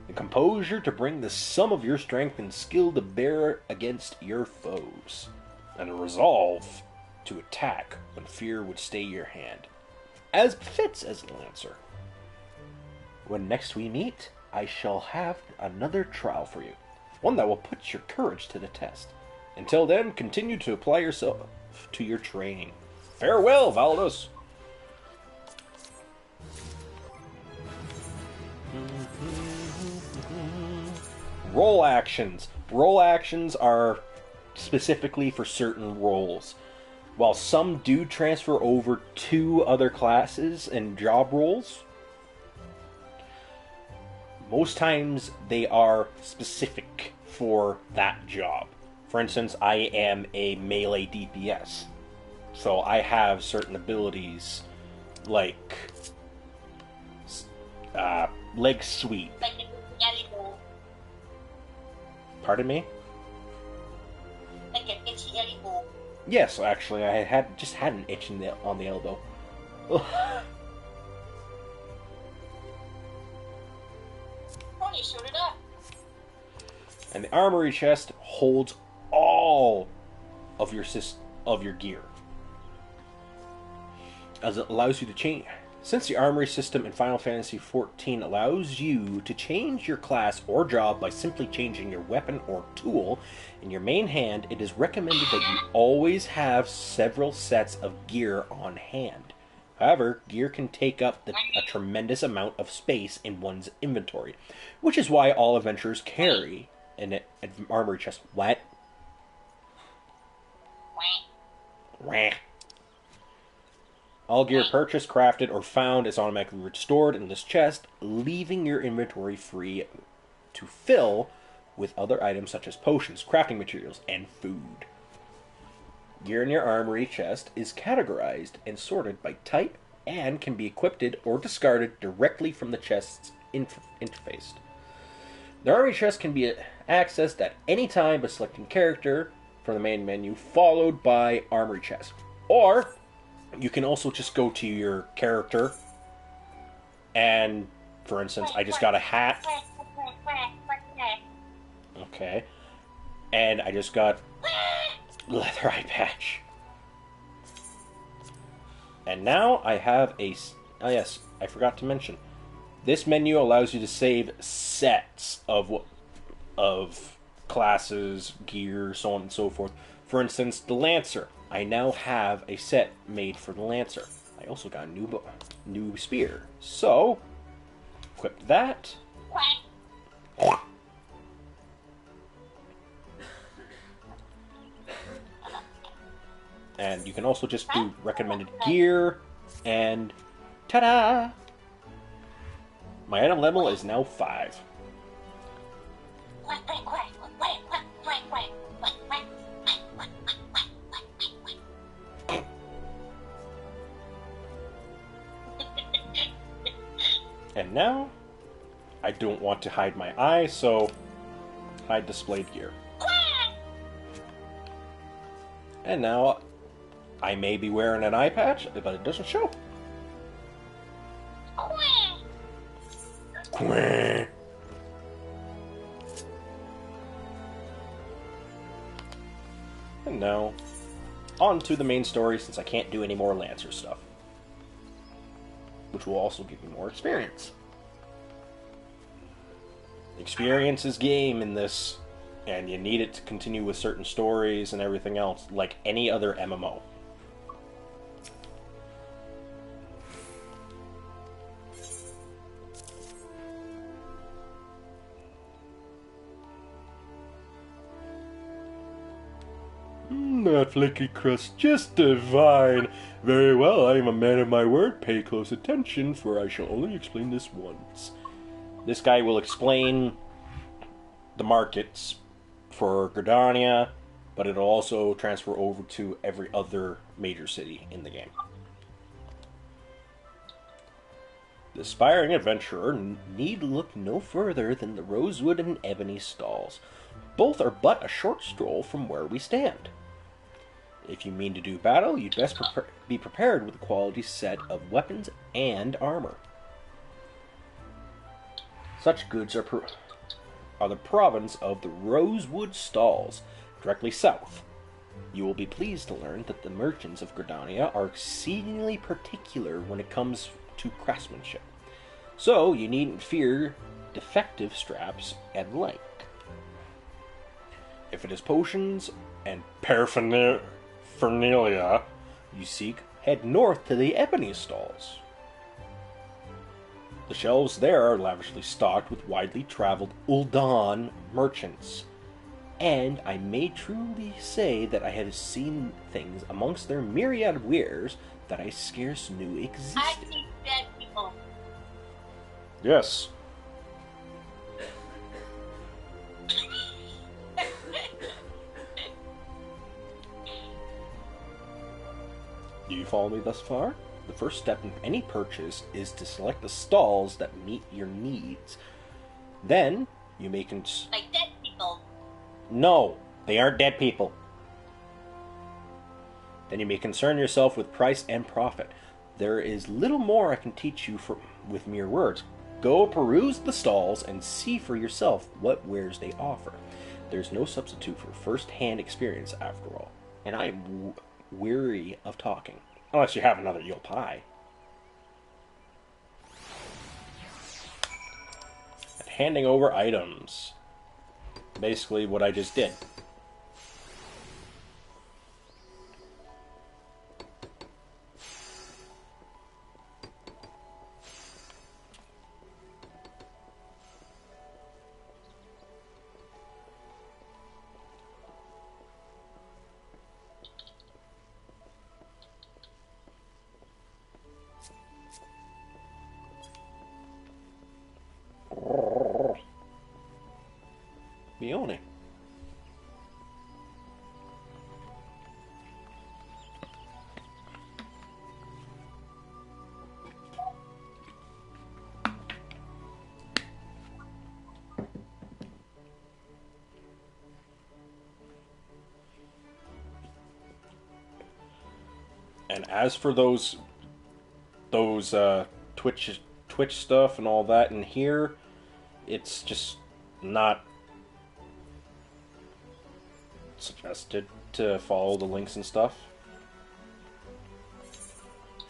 The composure to bring the sum of your strength and skill to bear against your foes. And a resolve to attack when fear would stay your hand. As befits as a Lancer. When next we meet, I shall have another trial for you. One that will put your courage to the test. Until then, continue to apply yourself to your training. Farewell, Valdos! Role actions. Role actions are specifically for certain roles. While some do transfer over to other classes and job roles, most times they are specific for that job. For instance, I am a melee DPS, so I have certain abilities like leg sweep. Like a bitchy elbow. Pardon me? Like a bitchy elbow. Yes, actually, I just had an itch on the elbow. Ugh. Funny, so did I. And the armory chest holds all of your gear, as it allows you to change. Since the armory system in Final Fantasy XIV allows you to change your class or job by simply changing your weapon or tool in your main hand, it is recommended that you always have several sets of gear on hand. However, gear can take up a tremendous amount of space in one's inventory, which is why all adventurers carry an armory chest. What? Wah. All gear purchased, crafted, or found is automatically restored in this chest, leaving your inventory free to fill with other items such as potions, crafting materials, and food. Gear in your armory chest is categorized and sorted by type and can be equipped or discarded directly from the chest's interface. The armory chest can be accessed at any time by selecting character from the main menu, followed by armory chest. Or you can also just go to your character and, for instance, I just got a hat. Okay. And I just got leather eye patch. And now I have oh yes, I forgot to mention. This menu allows you to save sets of classes, gear, so on and so forth. For instance, the Lancer. I now have a set made for the Lancer. I also got a new spear. So, equip that. And you can also just do recommended gear, and ta-da! My item level is now 5. And now, I don't want to hide my eye, so hide displayed gear. And now, I may be wearing an eye patch, but it doesn't show. Quack. And now, on to the main story, since I can't do any more Lancer stuff, which will also give you more experience. Experience is game in this, and you need it to continue with certain stories and everything else, like any other MMO. That flaky crust, just divine. Very well, I am a man of my word. Pay close attention, for I shall only explain this once. This guy will explain the markets for Gridania, but it'll also transfer over to every other major city in the game. The aspiring adventurer need look no further than the Rosewood and Ebony stalls. Both are but a short stroll from where we stand. If you mean to do battle, you'd best be prepared with a quality set of weapons and armor. Such goods are the province of the Rosewood Stalls, directly south. You will be pleased to learn that the merchants of Gridania are exceedingly particular when it comes to craftsmanship, so you needn't fear defective straps and like. If it is potions and paraphernalia you seek, head north to the Ebony Stalls. The shelves there are lavishly stocked with widely traveled Ul'dan merchants, and I may truly say that I have seen things amongst their myriad wares that I scarce knew existed. I see dead people. Yes. Do you follow me thus far? The first step in any purchase is to select the stalls that meet your needs. Then, you may Like dead people. No, they aren't dead people. Then you may concern yourself with price and profit. There is little more I can teach you with mere words. Go peruse the stalls and see for yourself what wares they offer. There's no substitute for first-hand experience, after all. And I am weary of talking. Unless you have another Yule Pie. And handing over items. Basically what I just did. Phene. And as for those Twitch stuff and all that in here, it's just not suggested to follow the links and stuff.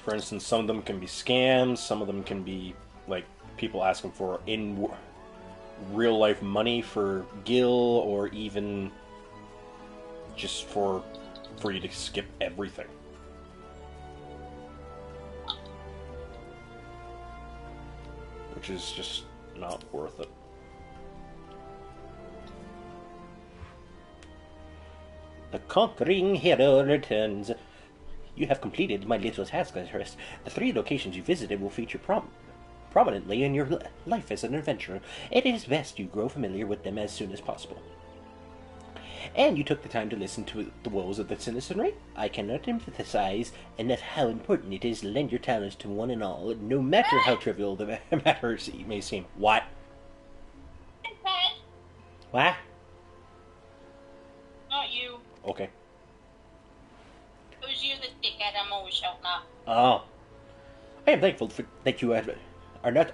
For instance, some of them can be scams, some of them can be like people asking for in real life money for Gil, or even just for you to skip everything. Which is just not worth it. The conquering hero returns. You have completed my little task, Lazarus. The 3 locations you visited will feature prominently in your life as an adventurer. It is best you grow familiar with them as soon as possible. And you took the time to listen to the woes of the citizenry. I cannot emphasize enough how important it is to lend your talents to one and all, no matter how trivial the matters may seem. What? What? Not you. Okay. It was you, the dickhead. I'm always shouting at. Oh. I am thankful that you are not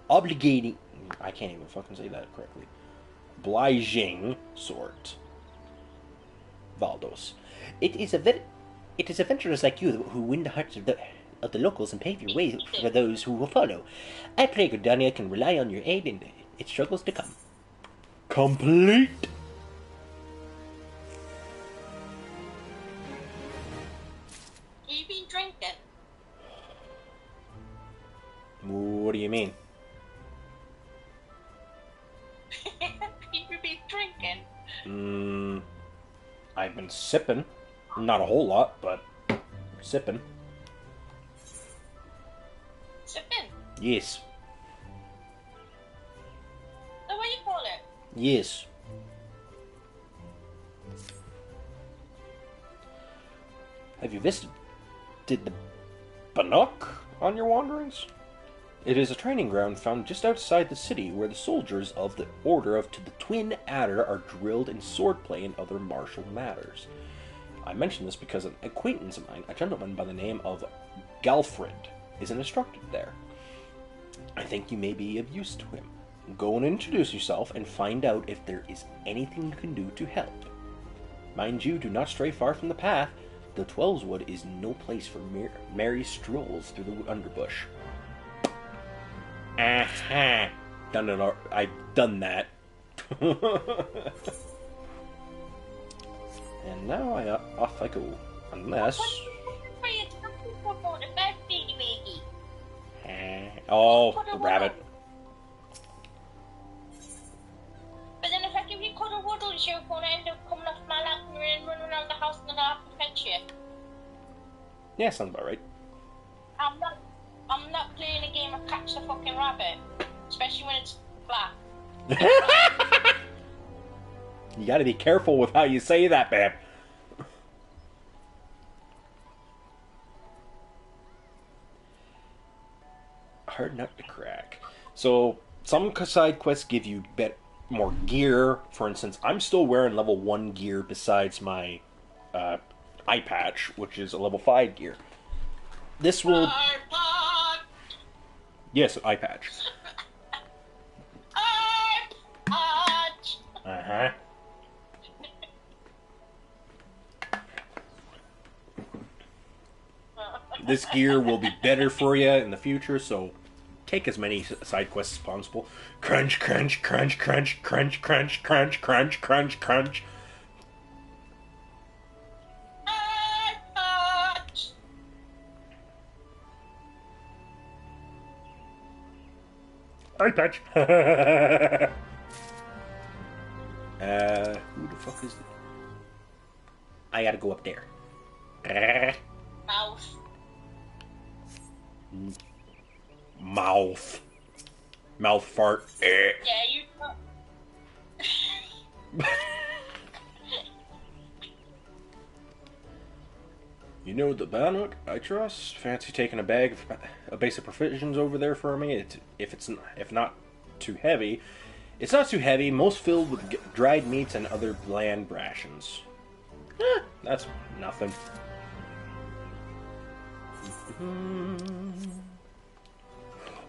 obligating... I can't even fucking say that correctly. Obliging sort. Valdos. It is adventurers like you who win the hearts of the locals and pave your way for those who will follow. I pray Gridania can rely on your aid in its struggles to come. Complete. Have you been drinking? What do you mean? You've been drinking? I've been sipping. Not a whole lot, but sipping. Sipping? Yes. So what do you call it? Yes. Have you visited the Bannock on your wanderings? It is a training ground found just outside the city where the soldiers of the Order of the Twin Adder are drilled in swordplay and other martial matters. I mention this because an acquaintance of mine, a gentleman by the name of Galfred, is an instructor there. I think you may be of use to him. Go and introduce yourself and find out if there is anything you can do to help. Mind you, do not stray far from the path. The Twelveswood is no place for merry strolls through the underbush. Aha! Done it. I've done that. And now off I go. Unless. Oh, the rabbit. But then if I give you cuddle waddles, you're going to end up coming off my lap and running around the house and then I'll have to fetch you. Yeah, sounds about right. I'm not playing a game of catch the fucking rabbit. Especially when it's black. You gotta be careful with how you say that, babe. Hard nut to crack. So, some side quests give you more gear. For instance, I'm still wearing level 1 gear besides my eye patch, which is a level 5 gear. This will... Yes, eye patch. Uh-huh. This gear will be better for you in the future, so take as many side quests as possible. Crunch, crunch, crunch, crunch, crunch, crunch, crunch, crunch, crunch, crunch. Eye patch. Who the fuck is... I gotta go up there. Mouth. Mouth. Mouth fart. Yeah, you... You know the Bannock I trust? Fancy taking a bag of basic provisions over there for me? If not too heavy. It's not too heavy, most filled with dried meats and other bland rations. That's nothing.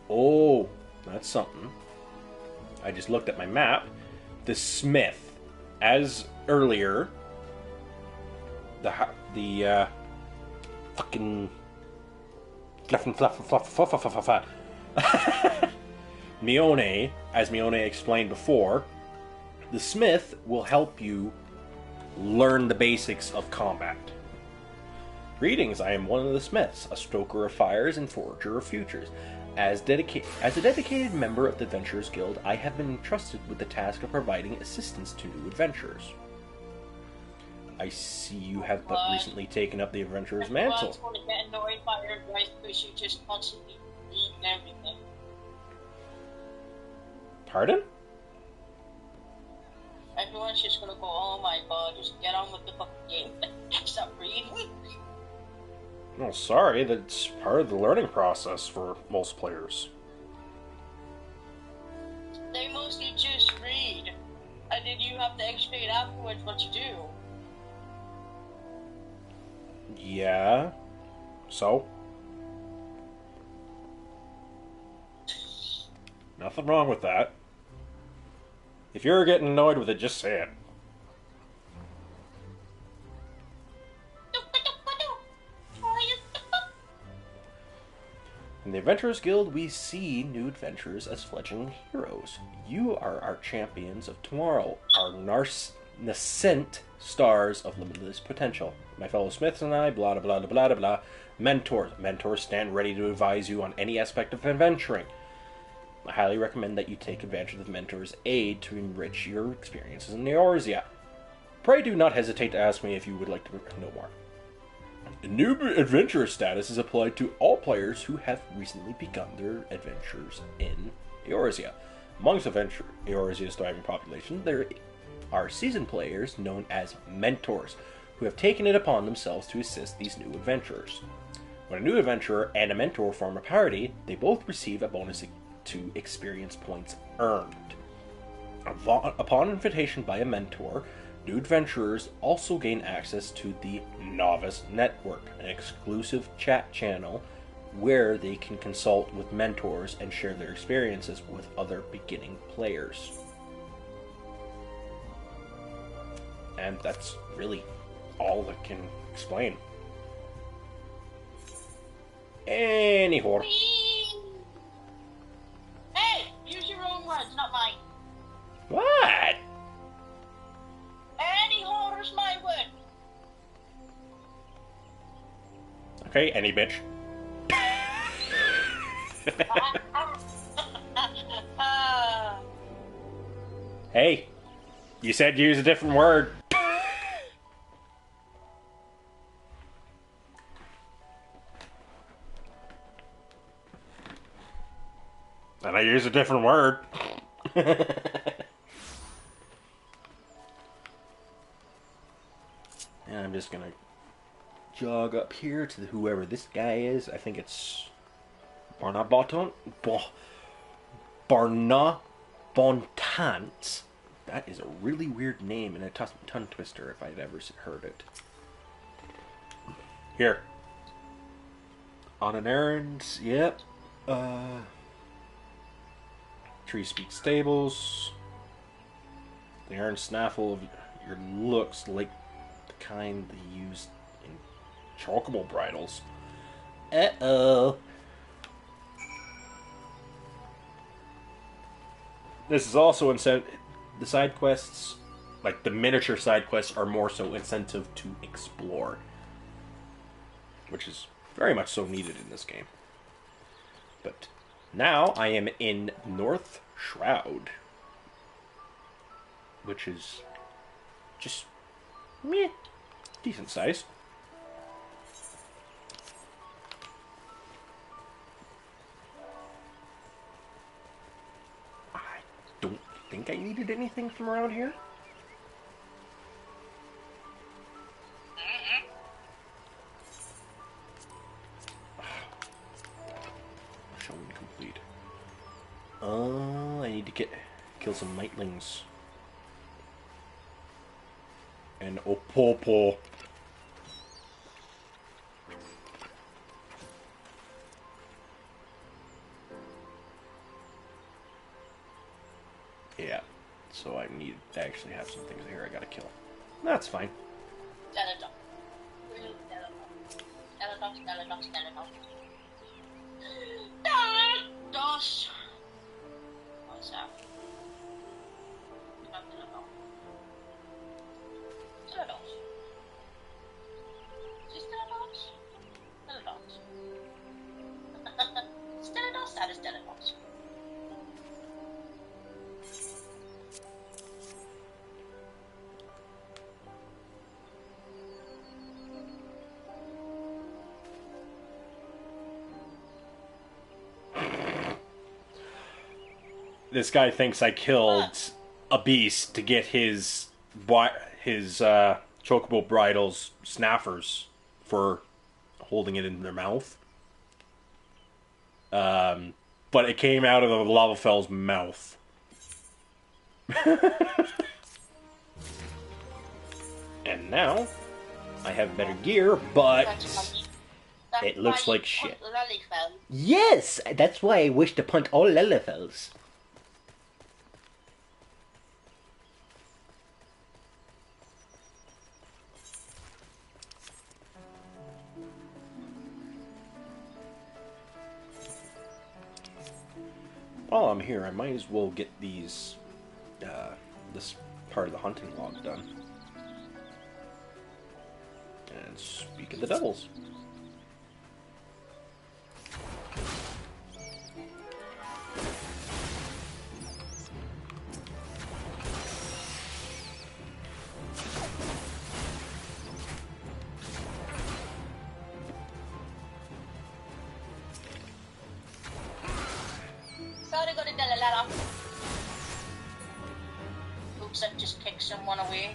Oh, that's something. I just looked at my map. The smith, as earlier, the fucking fluff. Mione, as Mione explained before, the smith will help you learn the basics of combat. Greetings, I am one of the smiths, a stoker of fires and forger of futures. As a dedicated member of the Adventurers Guild, I have been entrusted with the task of providing assistance to new adventurers. I see you have but recently taken up the Adventurer's mantle. Everyone's going to get annoyed by your advice because you just constantly read everything. Pardon? Everyone's just going to go, oh my god, just get on with the fucking game. Stop reading. Oh, sorry, that's part of the learning process for most players. They mostly just read, and then you have to explain afterwards what you do. Yeah. So? Nothing wrong with that. If you're getting annoyed with it, just say it. In the Adventurers Guild, we see new adventurers as fledgling heroes. You are our champions of tomorrow, our nascent stars of limitless potential. My fellow smiths and I, blah blah blah blah blah blah. Mentors. Mentors stand ready to advise you on any aspect of adventuring. I highly recommend that you take advantage of the mentor's aid to enrich your experiences in Eorzea. Pray do not hesitate to ask me if you would like to know more. The new adventurer status is applied to all players who have recently begun their adventures in Eorzea. Amongst Eorzea's thriving population, there are seasoned players known as mentors, who have taken it upon themselves to assist these new adventurers. When a new adventurer and a mentor form a party, they both receive a bonus to experience points earned. Upon invitation by a mentor, new adventurers also gain access to the Novice Network, an exclusive chat channel where they can consult with mentors and share their experiences with other beginning players. And that's really all I can explain. Anyhow. Hey! Use your own words, not mine. What? Anyhow is my word. Okay, any bitch. Hey, you said use a different word. And I use a different word. And I'm just gonna jog up here to whoever this guy is. I think it's Barnabontans. That is a really weird name and a tongue twister if I'd ever heard it. Here. On an errand, yep. Tree Speak Stables. The errand snaffle of your looks like the kind they use in chocobo bridles. Uh-oh. This is also the side quests, like the miniature side quests, are more so incentive to explore, which is very much so needed in this game. But now I am in North Shroud, which is just meh, decent size. I don't think I needed anything from around here. Showing complete. I need to kill some nightlings. And Opopo. Yeah, so I need to actually have some things here I gotta kill. That's fine. Dos. What's that? Teledos. Is this Teledos? Teledos. Teledos, that is Teledos. This guy thinks I killed a beast to get his chocobo bridles snaffers for holding it in their mouth. But it came out of the Lavafell's mouth. And now I have better gear, but it looks like shit. Yes, that's why I wish to punt all Lelefels. While I'm here, I might as well get this part of the hunting log done. And speak of the devils. Sorry, got to tell a lot of. Oops, I've just kicked someone away.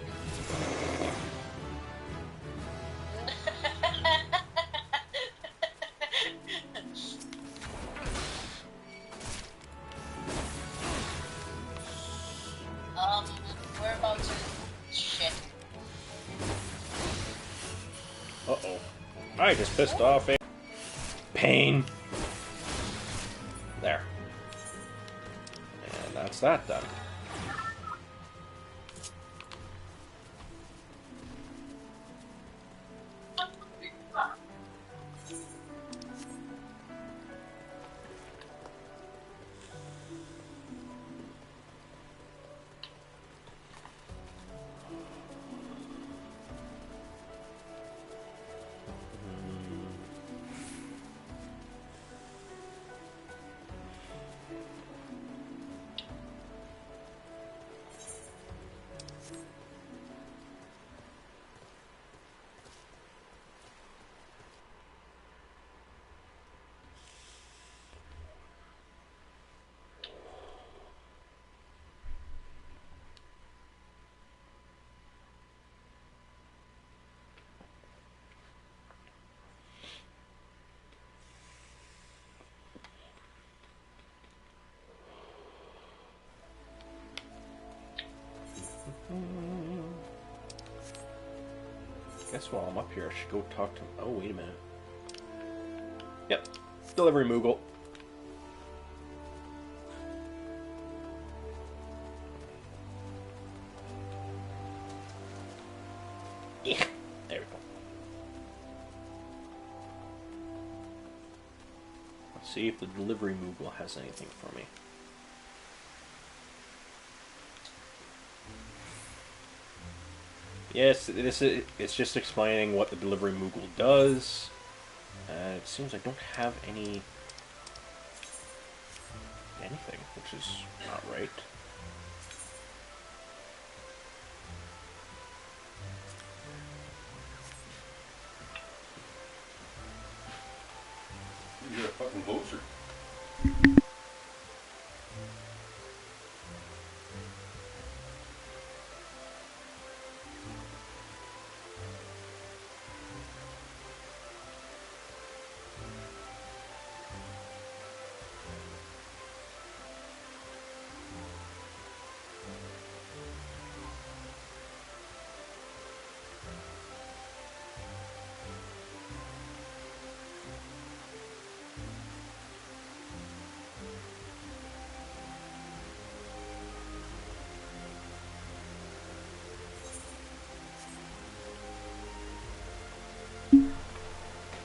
Whereabouts in shit? Uh-oh. I just pissed off a pain. There. And that's that done. guess while I'm up here, I should go talk to... Oh, wait a minute. Yep. Delivery Moogle. Yeah, there we go. Let's see if the Delivery Moogle has anything for me. Yes, it's just explaining what the Delivery Moogle does. It seems I don't have anything, which is not right. You're a fucking closer.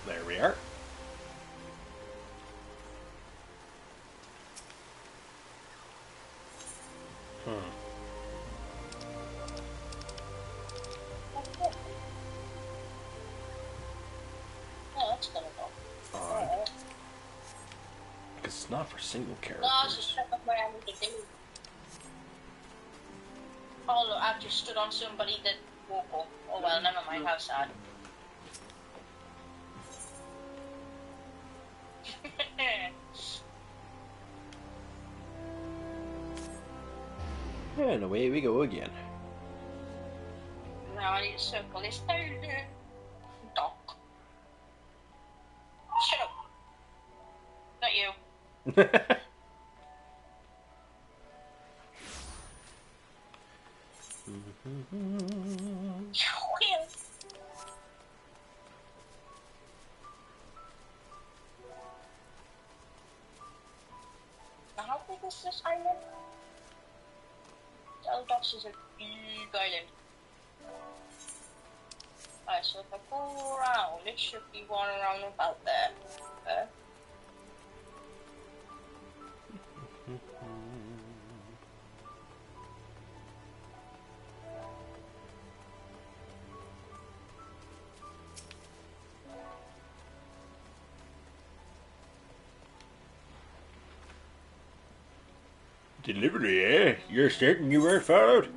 There we are. Oh, that's gonna go. Odd. Because it's not for single No, it's characters. just stuff where I need to do. Oh look, I've just stood on somebody that woke up. Oh well, never mind, how sad. And away we go again. Now I need to circle this dock. Shut up. Not you. Will. Now how big is this island? Eldos is a big island. Alright, so if I go around, it should be one around about there. Delivery, eh? You're certain you weren't followed?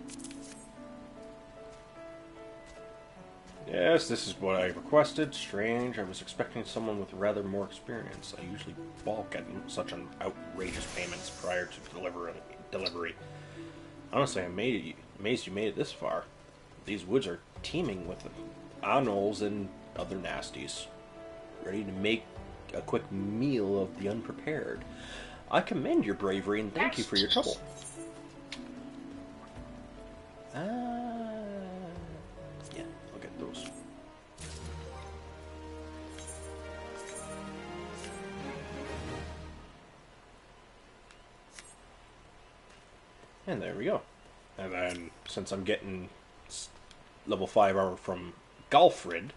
Yes, this is what I requested. Strange. I was expecting someone with rather more experience. I usually balk at such an outrageous payments prior to delivery. Honestly, I'm amazed you made it this far. These woods are teeming with anoles and other nasties, ready to make a quick meal of the unprepared. I commend your bravery and thank you for your trouble. Yeah, I'll get those. And there we go. And then, since I'm getting level 5 armor from Galfred,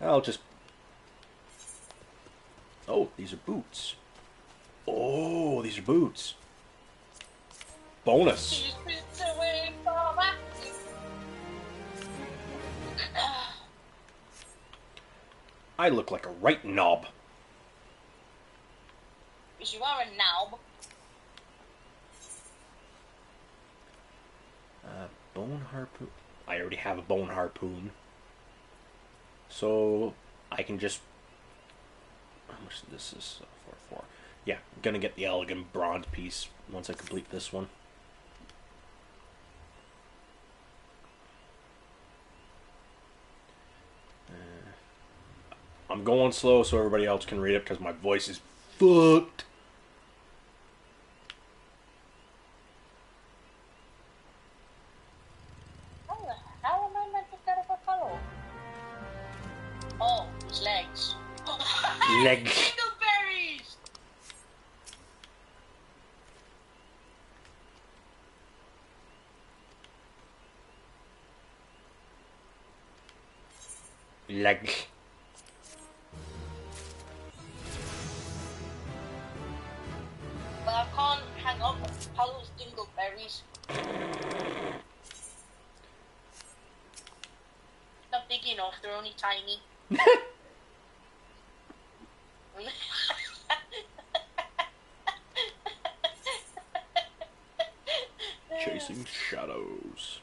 I'll just... Oh, these are boots. Oh, these are boots. Bonus. I look like a right knob. Because you are a knob. Bone harpoon. I already have a bone harpoon. So, I can just... How much this is for? Yeah, I'm gonna get the elegant bronze piece once I complete this one. I'm going slow so everybody else can read it because my voice is fucked. How the hell am I meant to get a follow? Legs. Dingleberries! Legs. But I can't hang up Paolo's dingleberries. Not big enough, they're only tiny. Chasing shadows.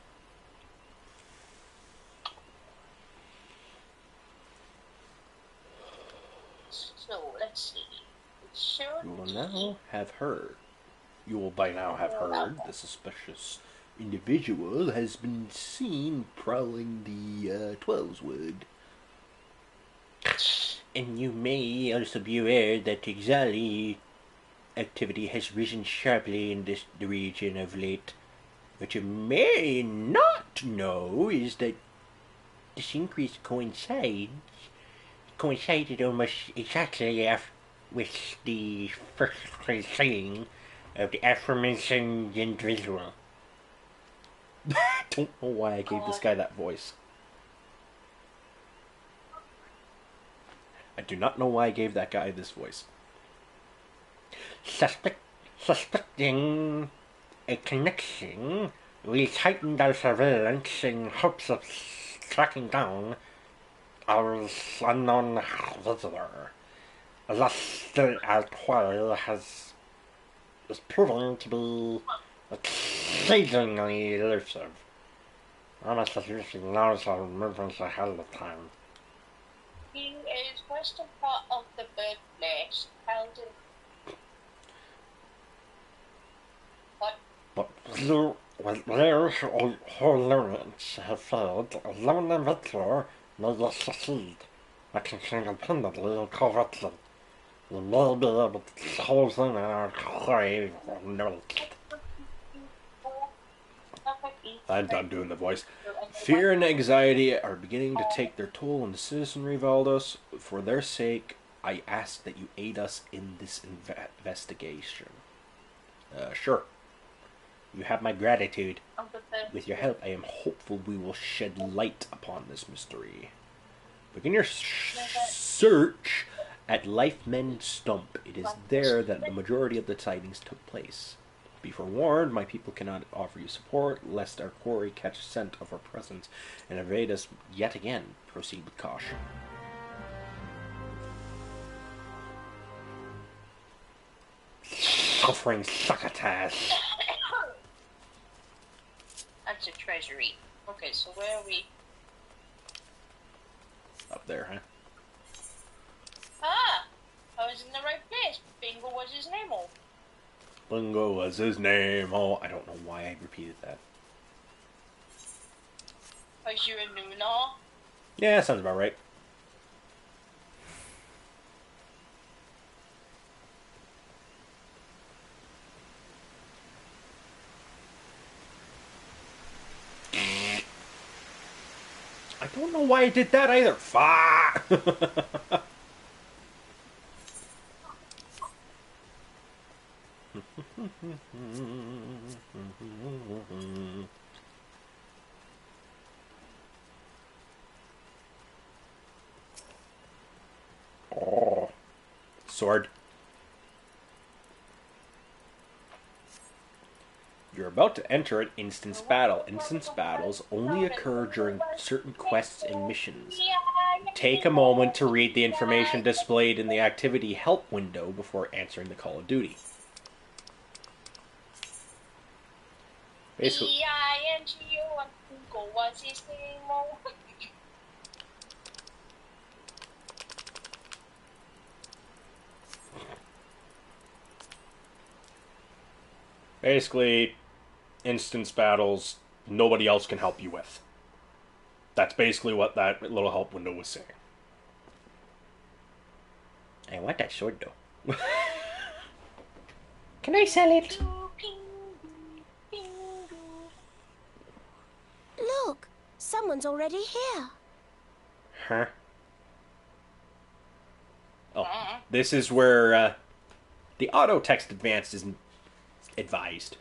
So, let's see. It should You will now have heard. You will by now have heard the suspicious individual has been seen prowling the Twelveswood. And you may also be aware that Exali activity has risen sharply in the region of late. What you may not know is that this increase coincided almost exactly with the first sighting of the aforementioned individual. I don't know why I gave this guy that voice. I do not know why I gave that guy this voice. Suspecting a connection, we tightened our surveillance in hopes of tracking down our unknown visitor. Thus, the outwell is proving to be exceedingly elusive. Almost as if he knows our movements ahead of time. He is western part of the birthplace, held in... What? But there's whole learnings have failed. A lone individual may yet succeed. I can single-handedly and covertly. You may be able to hold in our grave note. I'm done doing the voice. Fear and anxiety are beginning to take their toll on the citizenry, Valdos. For their sake, I ask that you aid us in this investigation. Sure. You have my gratitude. With your help, I am hopeful we will shed light upon this mystery. Begin your search at Lifemen Stump. It is there that the majority of the sightings took place. Be forewarned, my people cannot offer you support, lest our quarry catch scent of our presence and evade us yet again. Proceed with caution. Suffering succotash. That's a treasury. Okay, so where are we? Up there, huh? Ah! I was in the right place. Bingo was his name, oh. Bingo was his name. Oh, I don't know why I repeated that. Was you a Nuna? Yeah, sounds about right. I don't know why I did that either. Fuck! Oh. Sword. You're about to enter an instance battle. Instance battles only occur during certain quests and missions. Take a moment to read the information displayed in the activity help window before answering the call of duty. Basically, E-I-N-G-O and Bingo was his name, oh. instance battles nobody else can help you with. That's basically what that little help window was saying. I want that sword though. Can I sell it? Look, someone's already here. Huh? Oh, this is where the auto text advanced is advised.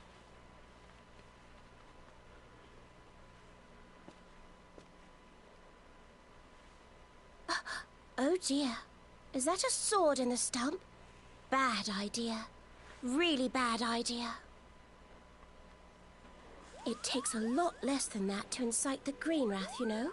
Oh dear. Is that a sword in the stump? Bad idea. Really bad idea. It takes a lot less than that to incite the Green Wrath, you know.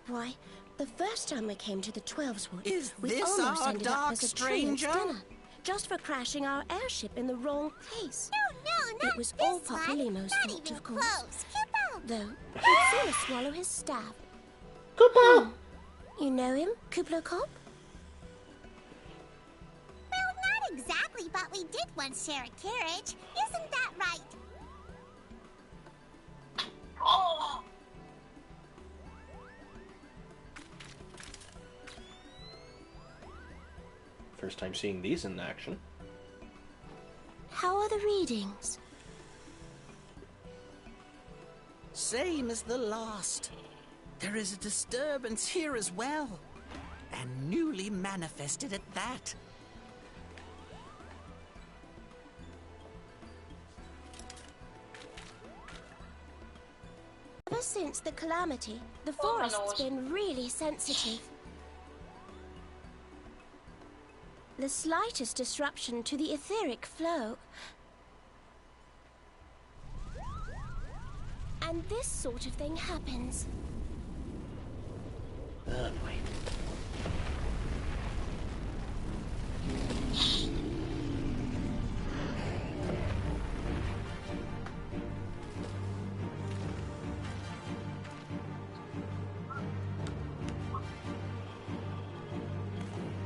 Why, the first time we came to the Twelveswood, we almost ended up as a tree at dinner, just for crashing our airship in the wrong place. No, it was all Papalimo's fault, of course. Close. Kupo. Though, he'd sooner swallow his staff. Kupo! You know him, Kuplo Cop? Well, not exactly, but we did once share a carriage. Isn't that right? Oh! First time seeing these in action. How are the readings? Same as the last. There is a disturbance here as well. And newly manifested at that. Ever since the calamity, the Oh, my forest's nose. been really sensitive. The slightest disruption to the etheric flow. And this sort of thing happens. Oh, boy.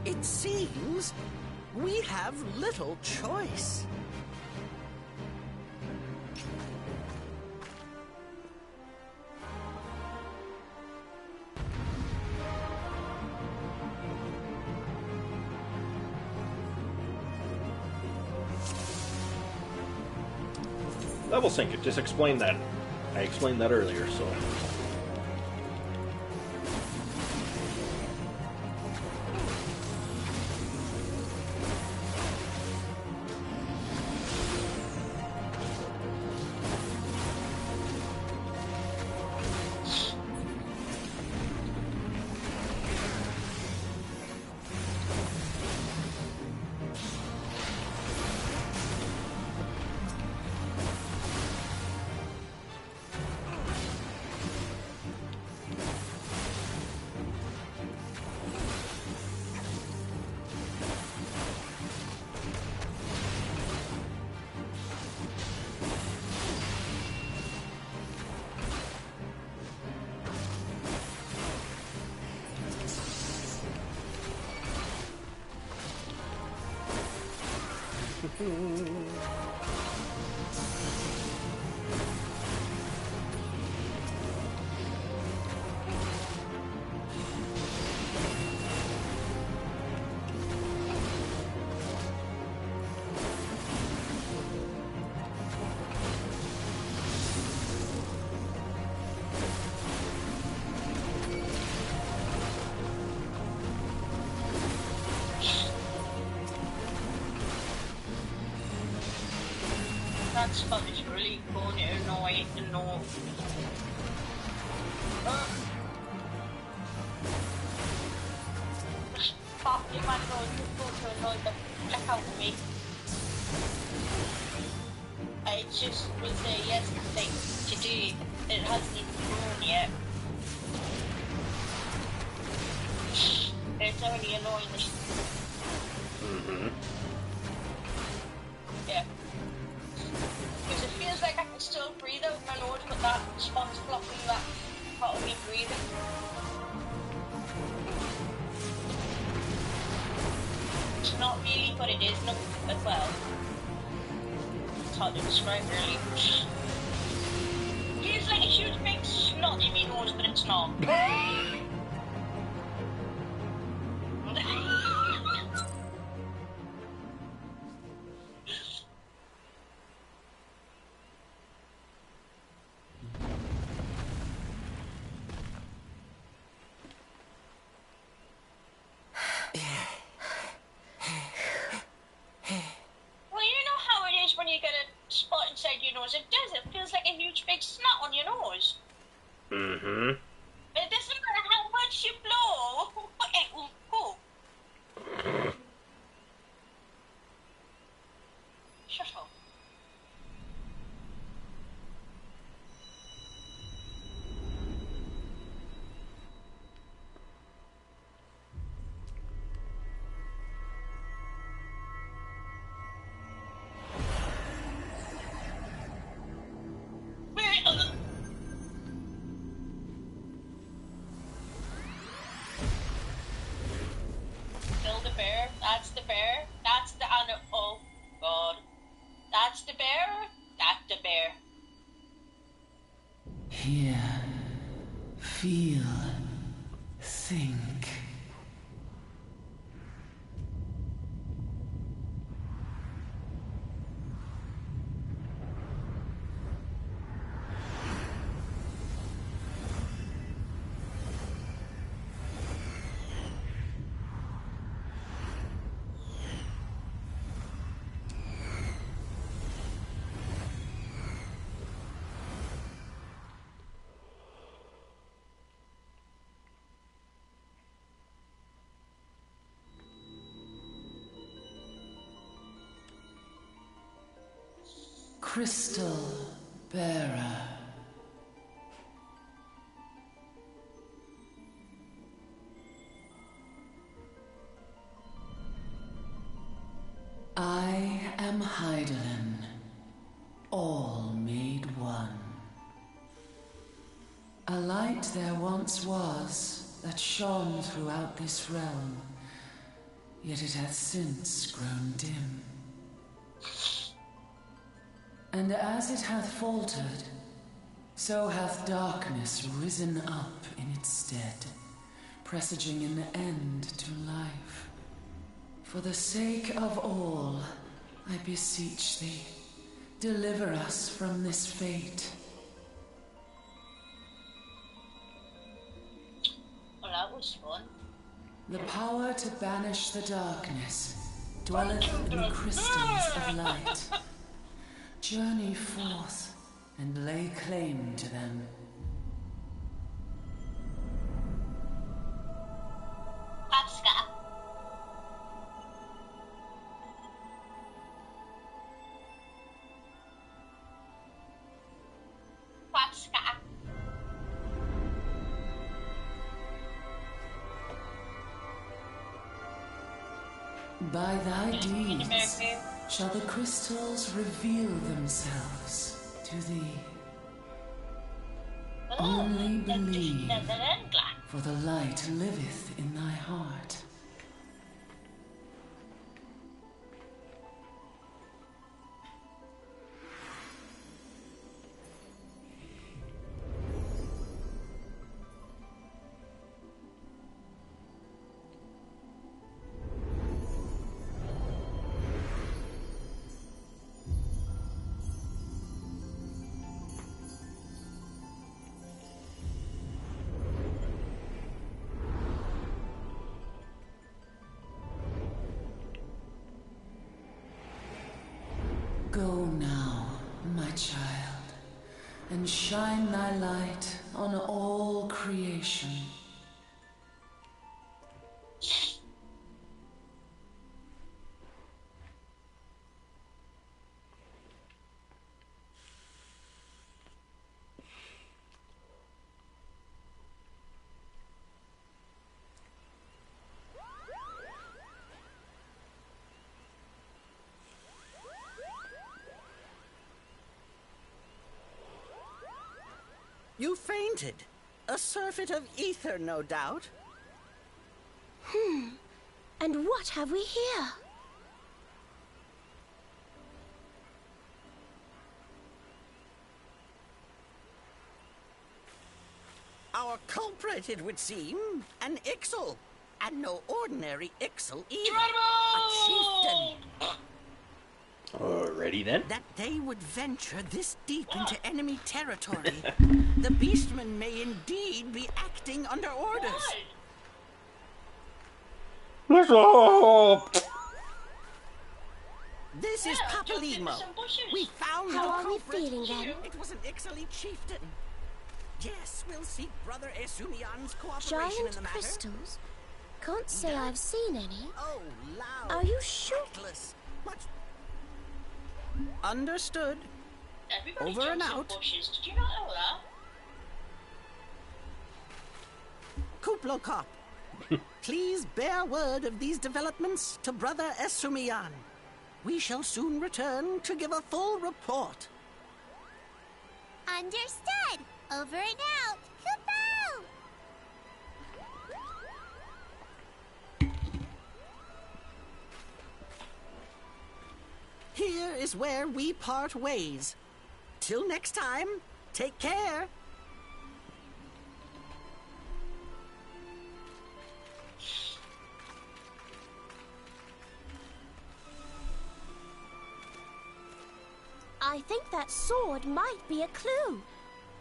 It seems we have little choice. Level sync it. Just explain that. I explained that earlier, so. That spot is really going to annoy the north. Fuck, if I go to annoy the heck out of me. I just was there yesterday to do. It hasn't even grown yet. It's already annoying the Yeah. Because it feels like I can still breathe out my nose, but that spot's blocking that part of me breathing. It's not really, but it is not as well. It's hard to describe, really. Feels like a huge big snot in my nose, but it's not. Feel. Think. Crystal Bearer. I am Heidelin, all made one. A light there once was that shone throughout this realm, yet it hath since grown dim. And as it hath faltered, so hath darkness risen up in its stead, presaging an end to life. For the sake of all, I beseech thee, deliver us from this fate. Well, that was fun. The power to banish the darkness dwelleth in the crystals of light. Journey forth and lay claim to them. Pasca. Pasca. By thy deeds shall the crystals reveal themselves to thee. Only believe, for the light liveth in thy heart. Go now, my child, and shine thy light on all creation. You fainted. A surfeit of ether, no doubt. And what have we here? Our culprit, it would seem, an Ixal. And no ordinary Ixal either. A chieftain. Alrighty then. That they would venture this deep into enemy territory. The beastmen may indeed be acting under orders. This is Papalimo. We found How the are we culprit. feeling then? It was an Ixali chieftain. Yes, we'll seek Brother Esumian's cooperation in Giant the matter. crystals? Can't say I've seen any. Oh, loud. Are you sure? Reckless. Much. Understood. Everybody Over and jumps in out. bushes. Did you not know that? Kuplo Cop, please bear word of these developments to Brother Esumian. We shall soon return to give a full report. Understood. Over and out. Kupo! Here is where we part ways. Till next time, take care. I think that sword might be a clue.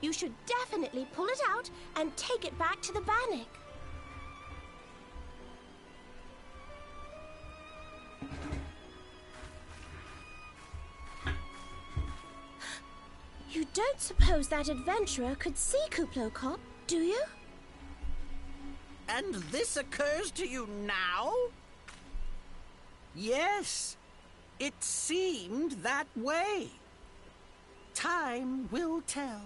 You should definitely pull it out and take it back to the Bannock. You don't suppose that adventurer could see Kuplokop, do you? And this occurs to you now? Yes, it seemed that way. Time will tell.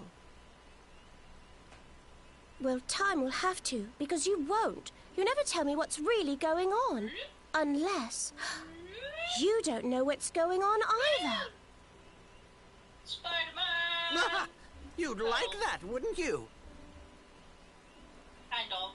Well, time will have to, because you won't. You never tell me what's really going on. Unless you don't know what's going on either. Spider-Man! You'd like that, wouldn't you? Kind of.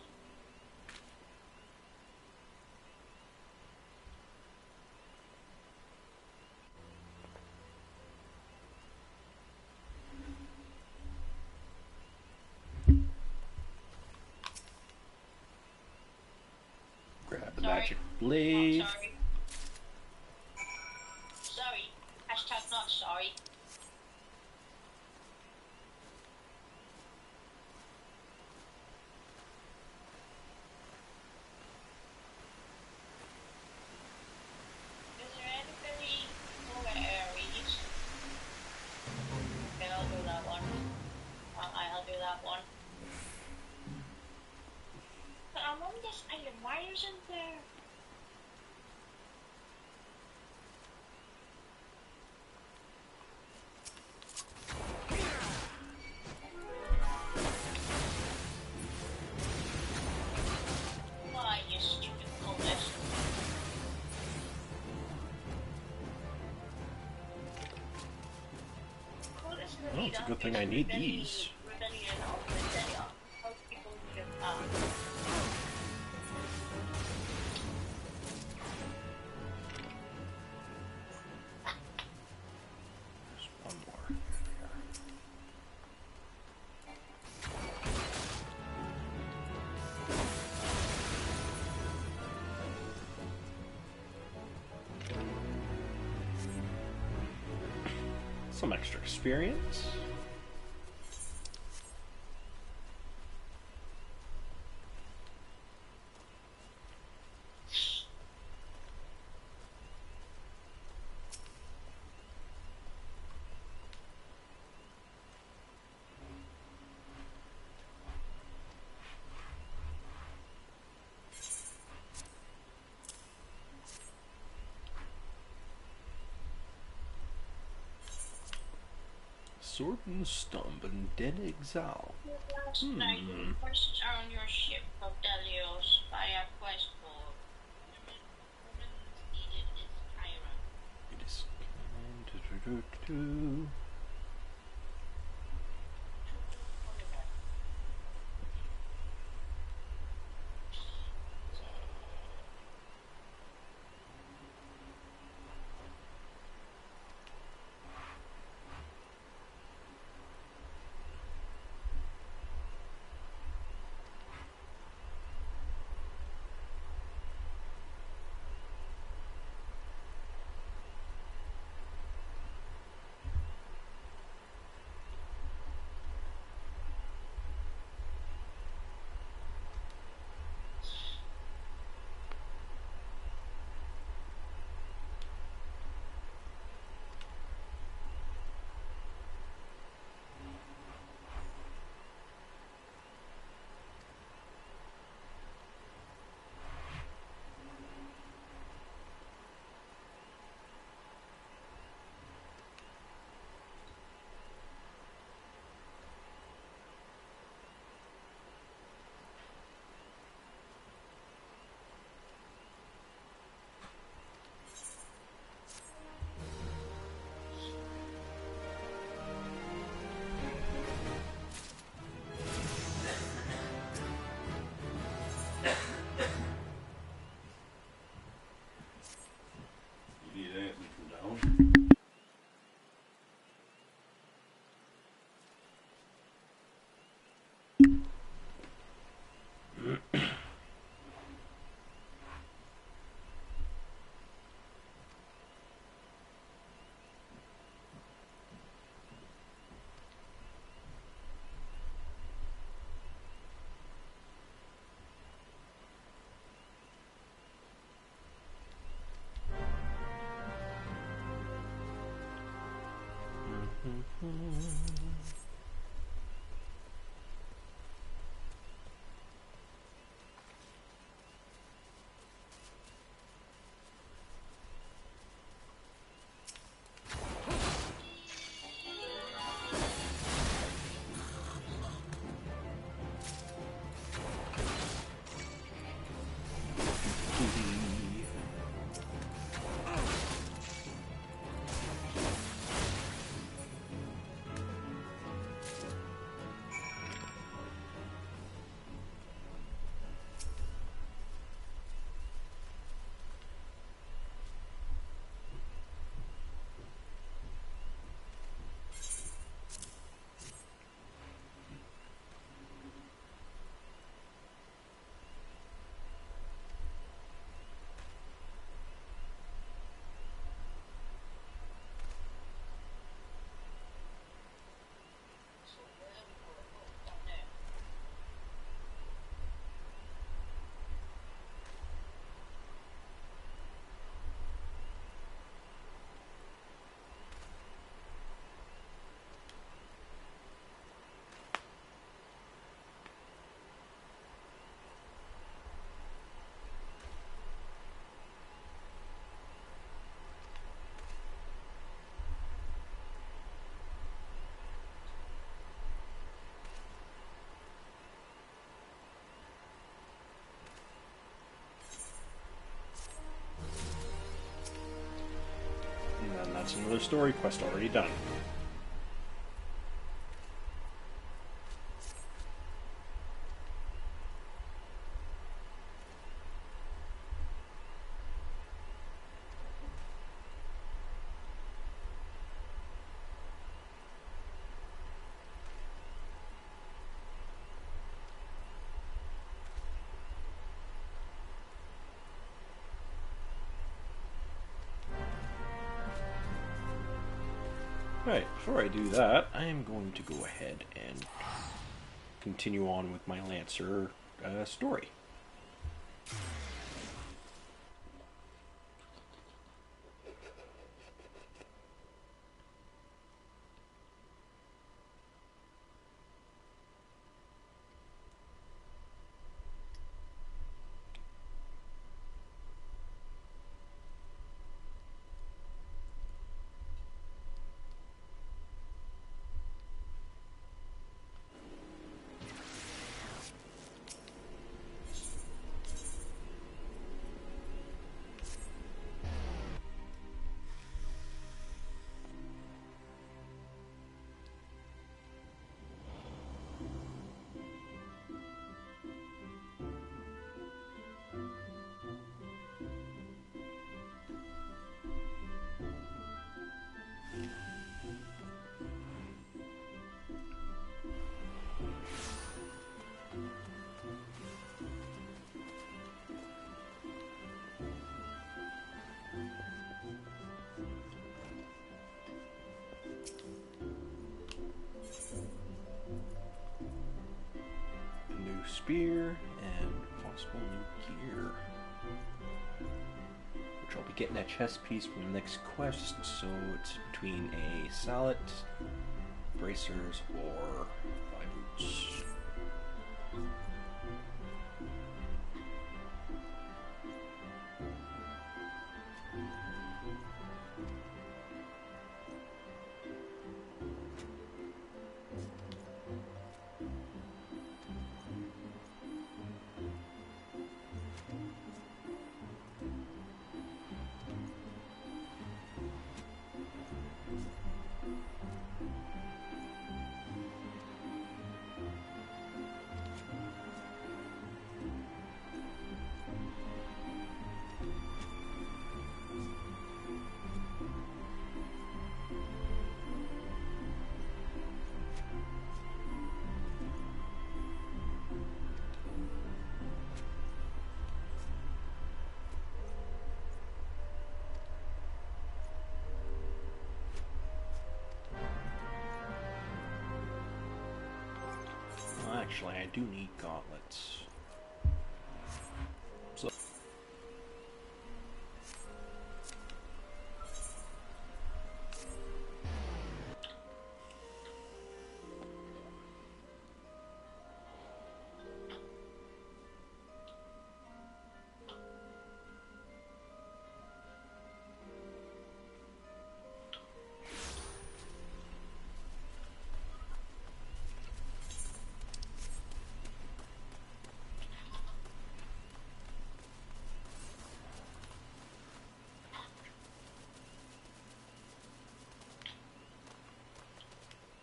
Grab the magic blade. Oh, sorry. Sorry. Hashtag not sorry. Is there anybody over Aries? Okay, I'll do that one. I'll do that one. But I'm on this item. Why isn't there? Why, you stupid cultist? Oh, it's a good thing I need these. There's one more. Some extra experience. Sword and Stump and Dead Exile. Last night, questions are on your ship of Delios via quest board. Women's needed is Tyrant. It is. that's another story quest already done. Alright, before I do that, I am going to go ahead and continue on with my Lancer story. Spear and possible new gear, which I'll be getting a chest piece from the next quest, so it's between a sallet, bracers, or 5 boots. Actually, I do need gauntlets. So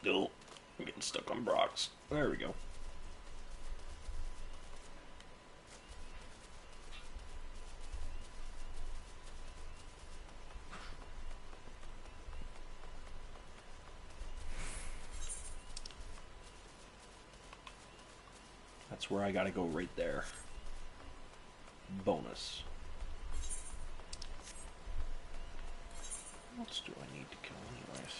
no, I'm getting stuck on Brock's. There we go. That's where I gotta go right there. Bonus. What else do I need to kill anyways?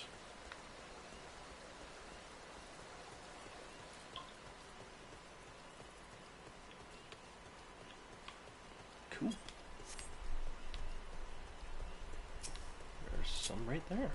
Cool. There's some right there.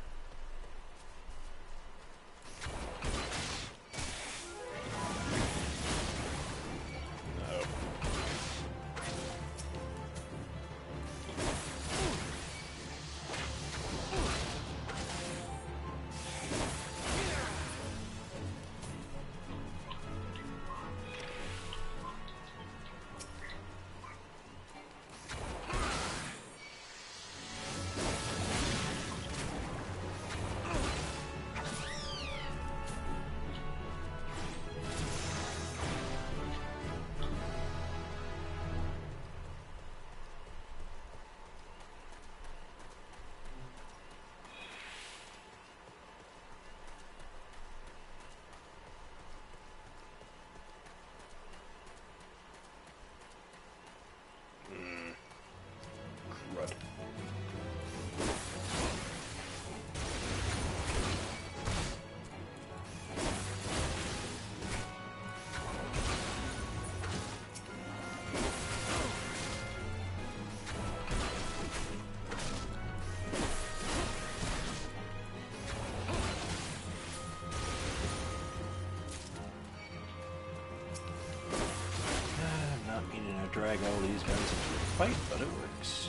to drag all these guys into a fight, but it works.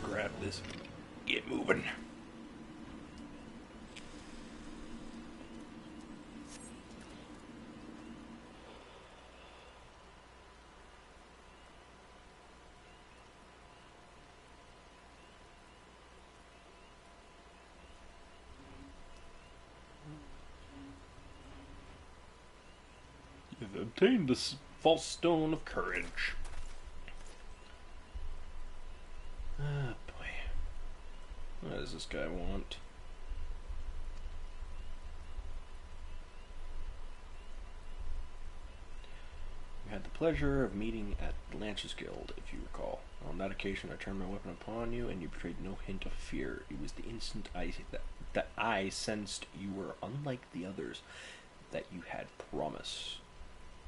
Grab this. Get moving. You've obtained this false stone of courage. What does this guy want? We had the pleasure of meeting at the Lancers Guild, if you recall. On that occasion, I turned my weapon upon you, and you betrayed no hint of fear. It was the instant that I sensed you were unlike the others, that you had promise.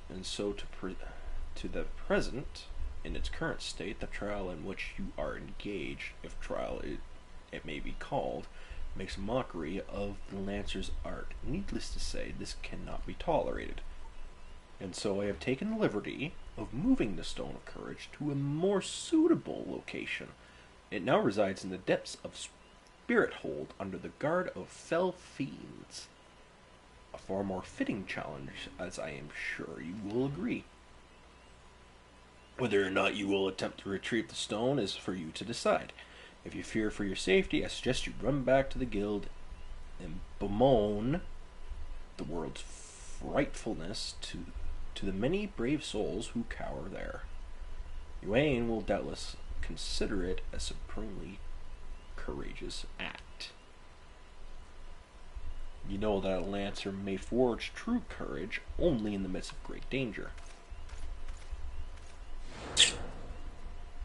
And so to the present, in its current state, the trial in which you are engaged, if trial it may be called, makes mockery of the Lancer's art. Needless to say, this cannot be tolerated. And so I have taken the liberty of moving the Stone of Courage to a more suitable location. It now resides in the depths of Spirit Hold under the guard of fell fiends. A far more fitting challenge, as I am sure you will agree. Whether or not you will attempt to retrieve the stone is for you to decide. If you fear for your safety, I suggest you run back to the guild and bemoan the world's frightfulness to the many brave souls who cower there. Yuan will doubtless consider it a supremely courageous act. You know that a Lancer may forge true courage only in the midst of great danger.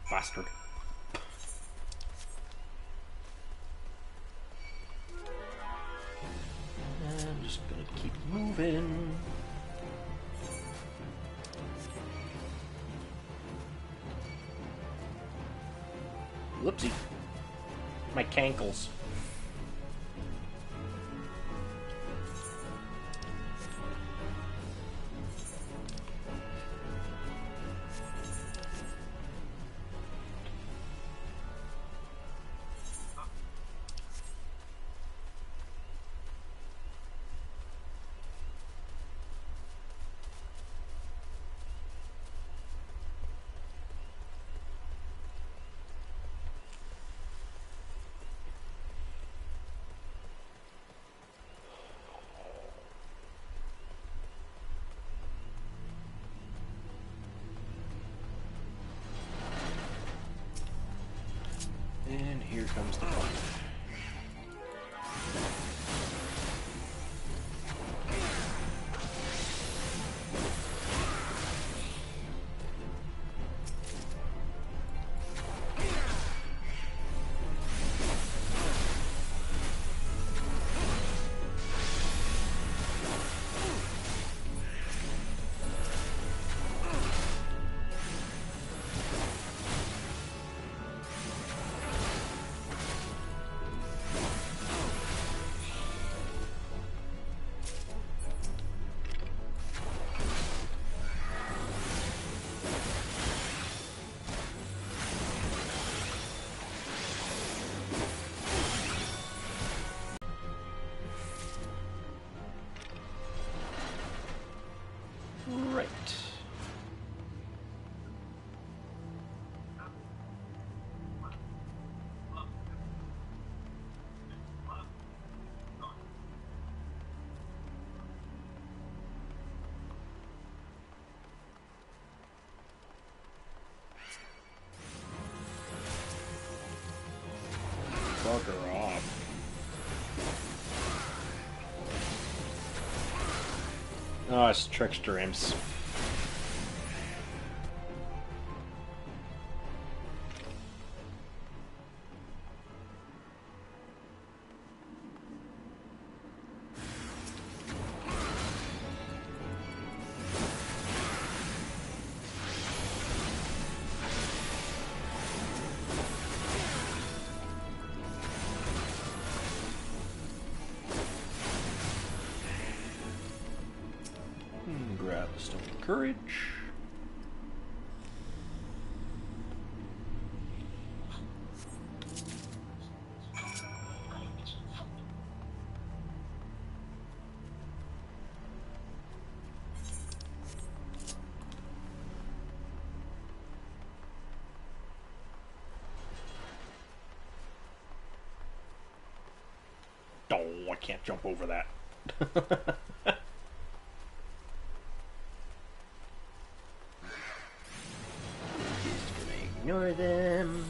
Bastard. I'm just gonna keep moving. Whoopsie. My cankles. And here comes the fun. Right. Bugger off. Oh, it's Trickster Imps. Grab the Stone of Courage. Oh, I can't jump over that. Ignore them.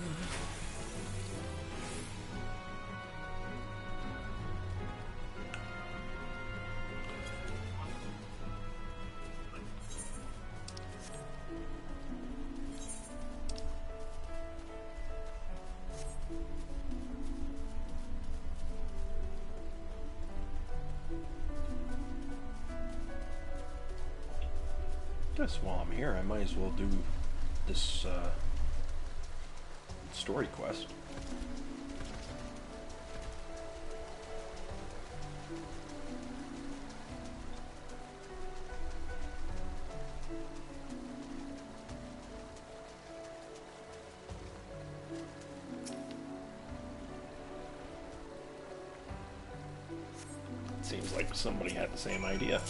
Guess while I'm here, I might as well do this story quest. Seems like somebody had the same idea.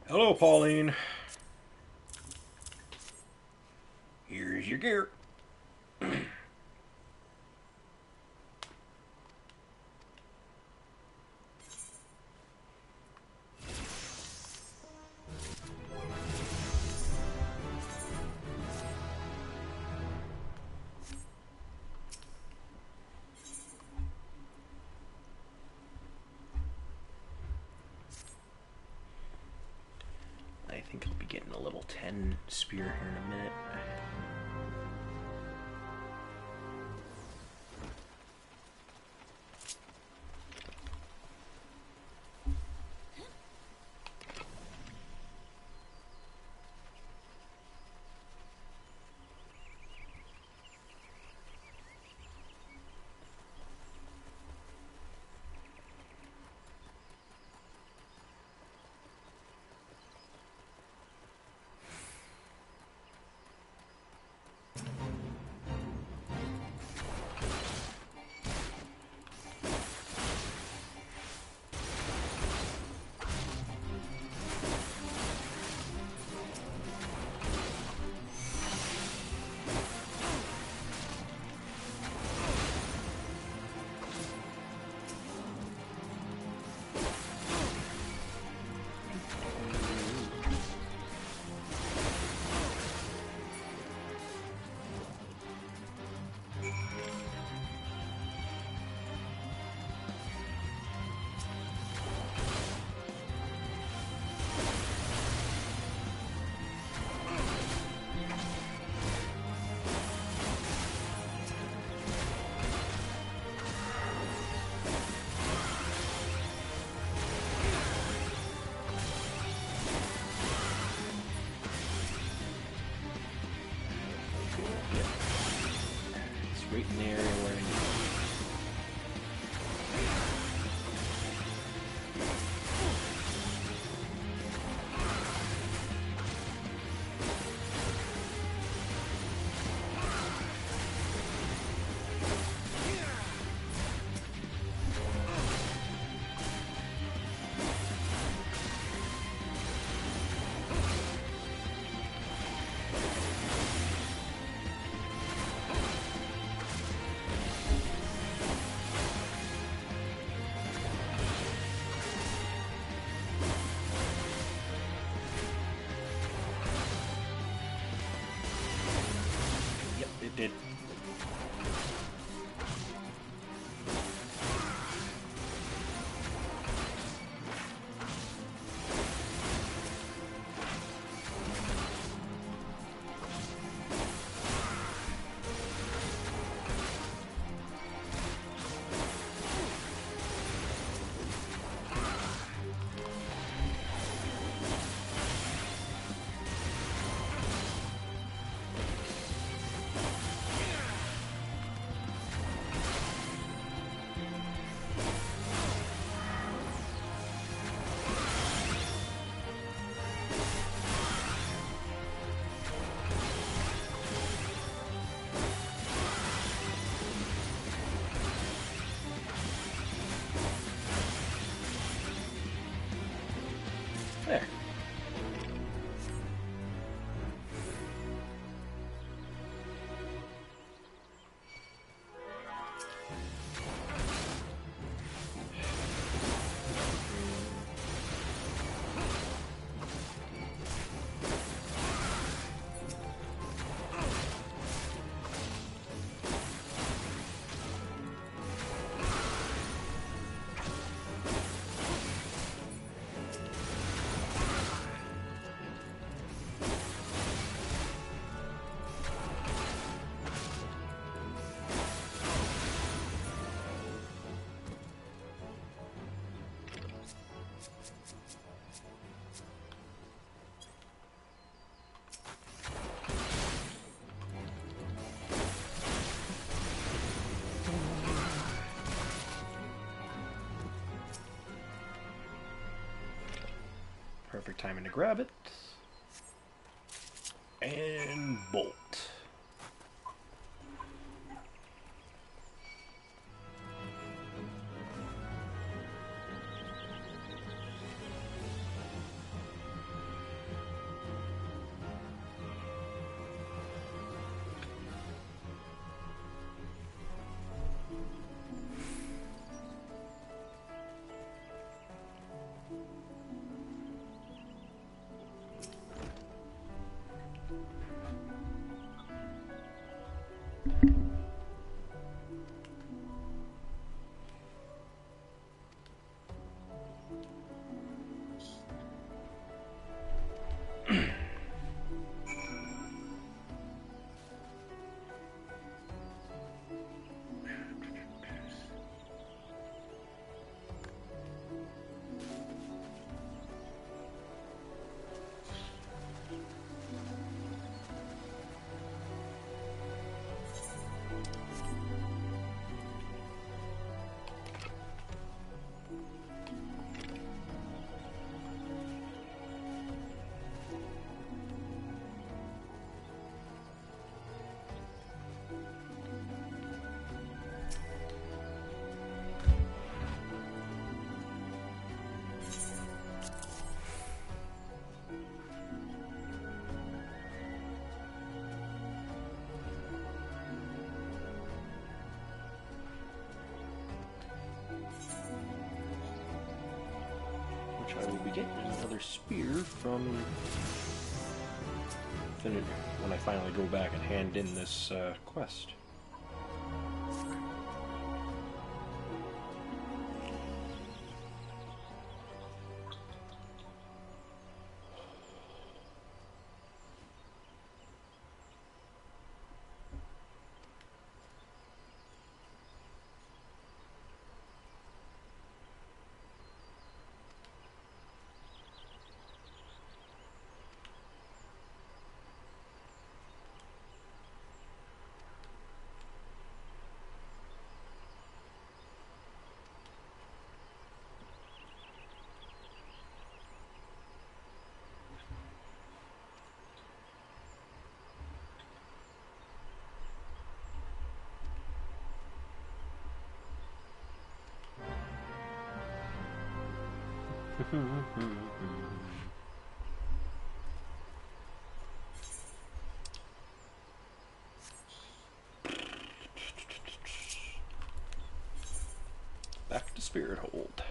Hello, Pauline. Here's your gear. I think I'll be getting a level 10 spear here in a minute. right in the area where I need it. Yep, it did. There. Perfect timing to grab it. And bolt. I will be getting another spear from Phene when I finally go back and hand in this quest. Back to Spirit Hold.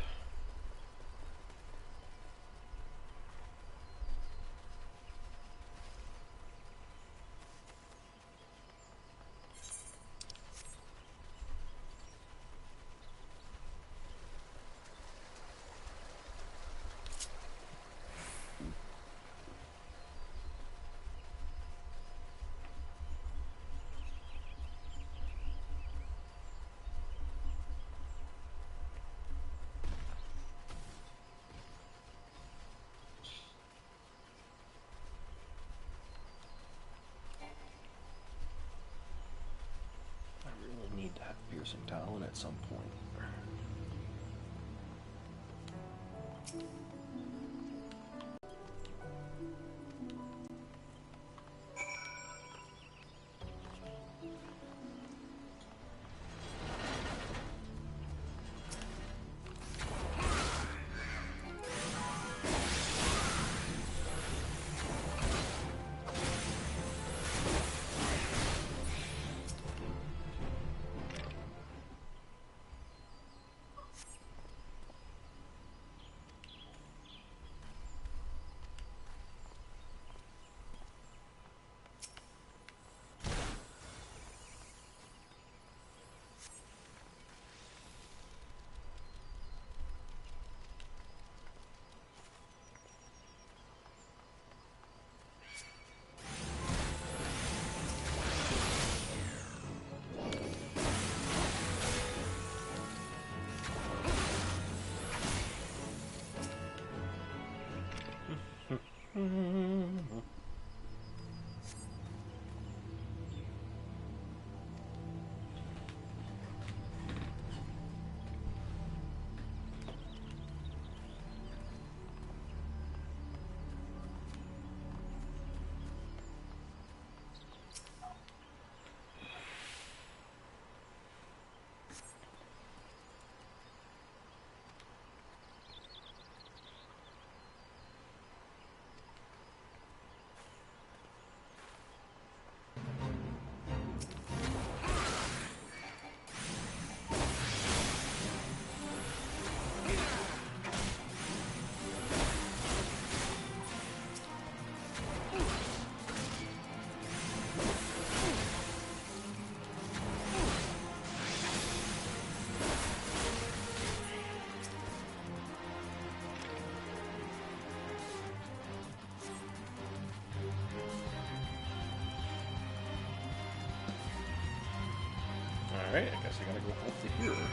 Need to have piercing talent at some point. Alright, I guess I gotta go up to here.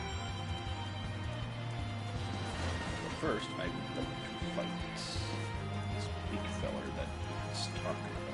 But first, I would like to fight this big feller that is talking about.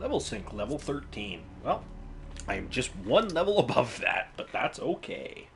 Level sync, level 13. Well, I'm just one level above that, but that's okay.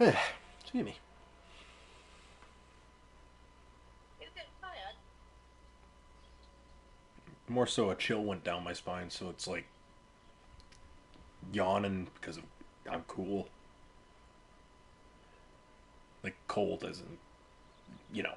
Excuse me. You get tired? More so a chill went down my spine, so it's like yawning because I'm cool. Like cold as in, you know.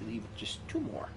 Leave just 2 more.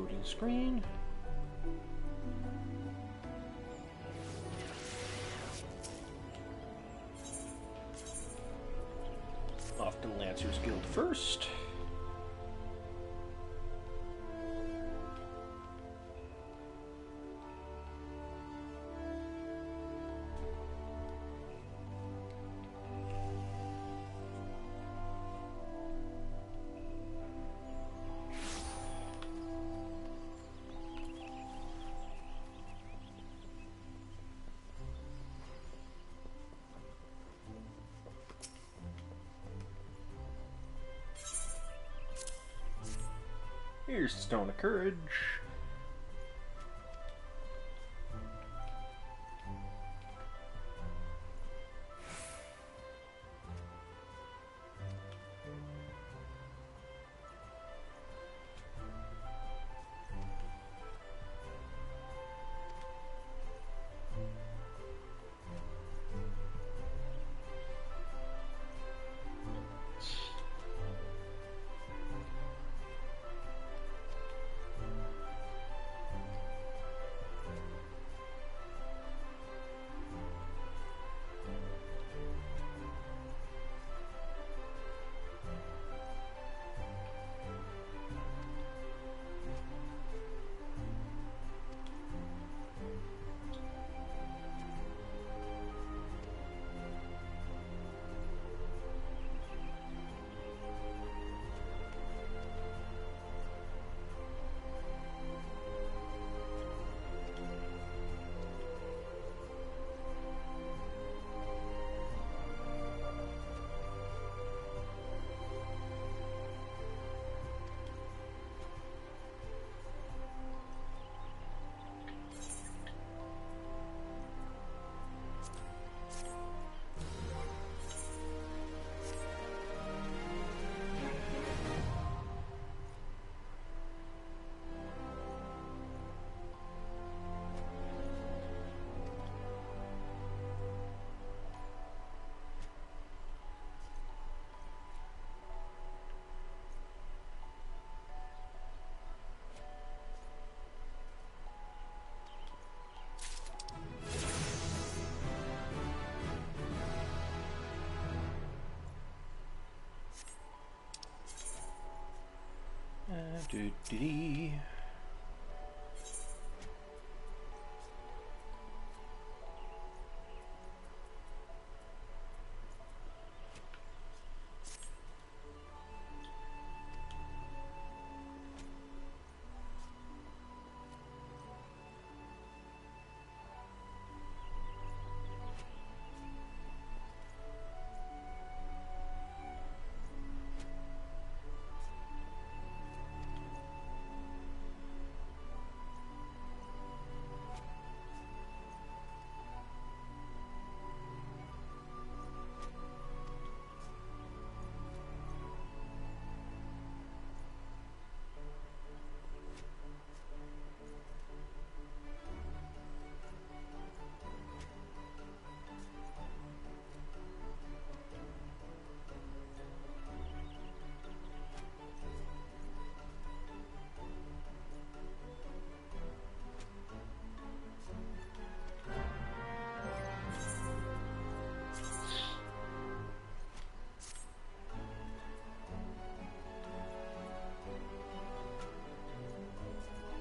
Loading screen. Off to Lancer's Guild first. Here's the Stone of Courage. Doo-dee.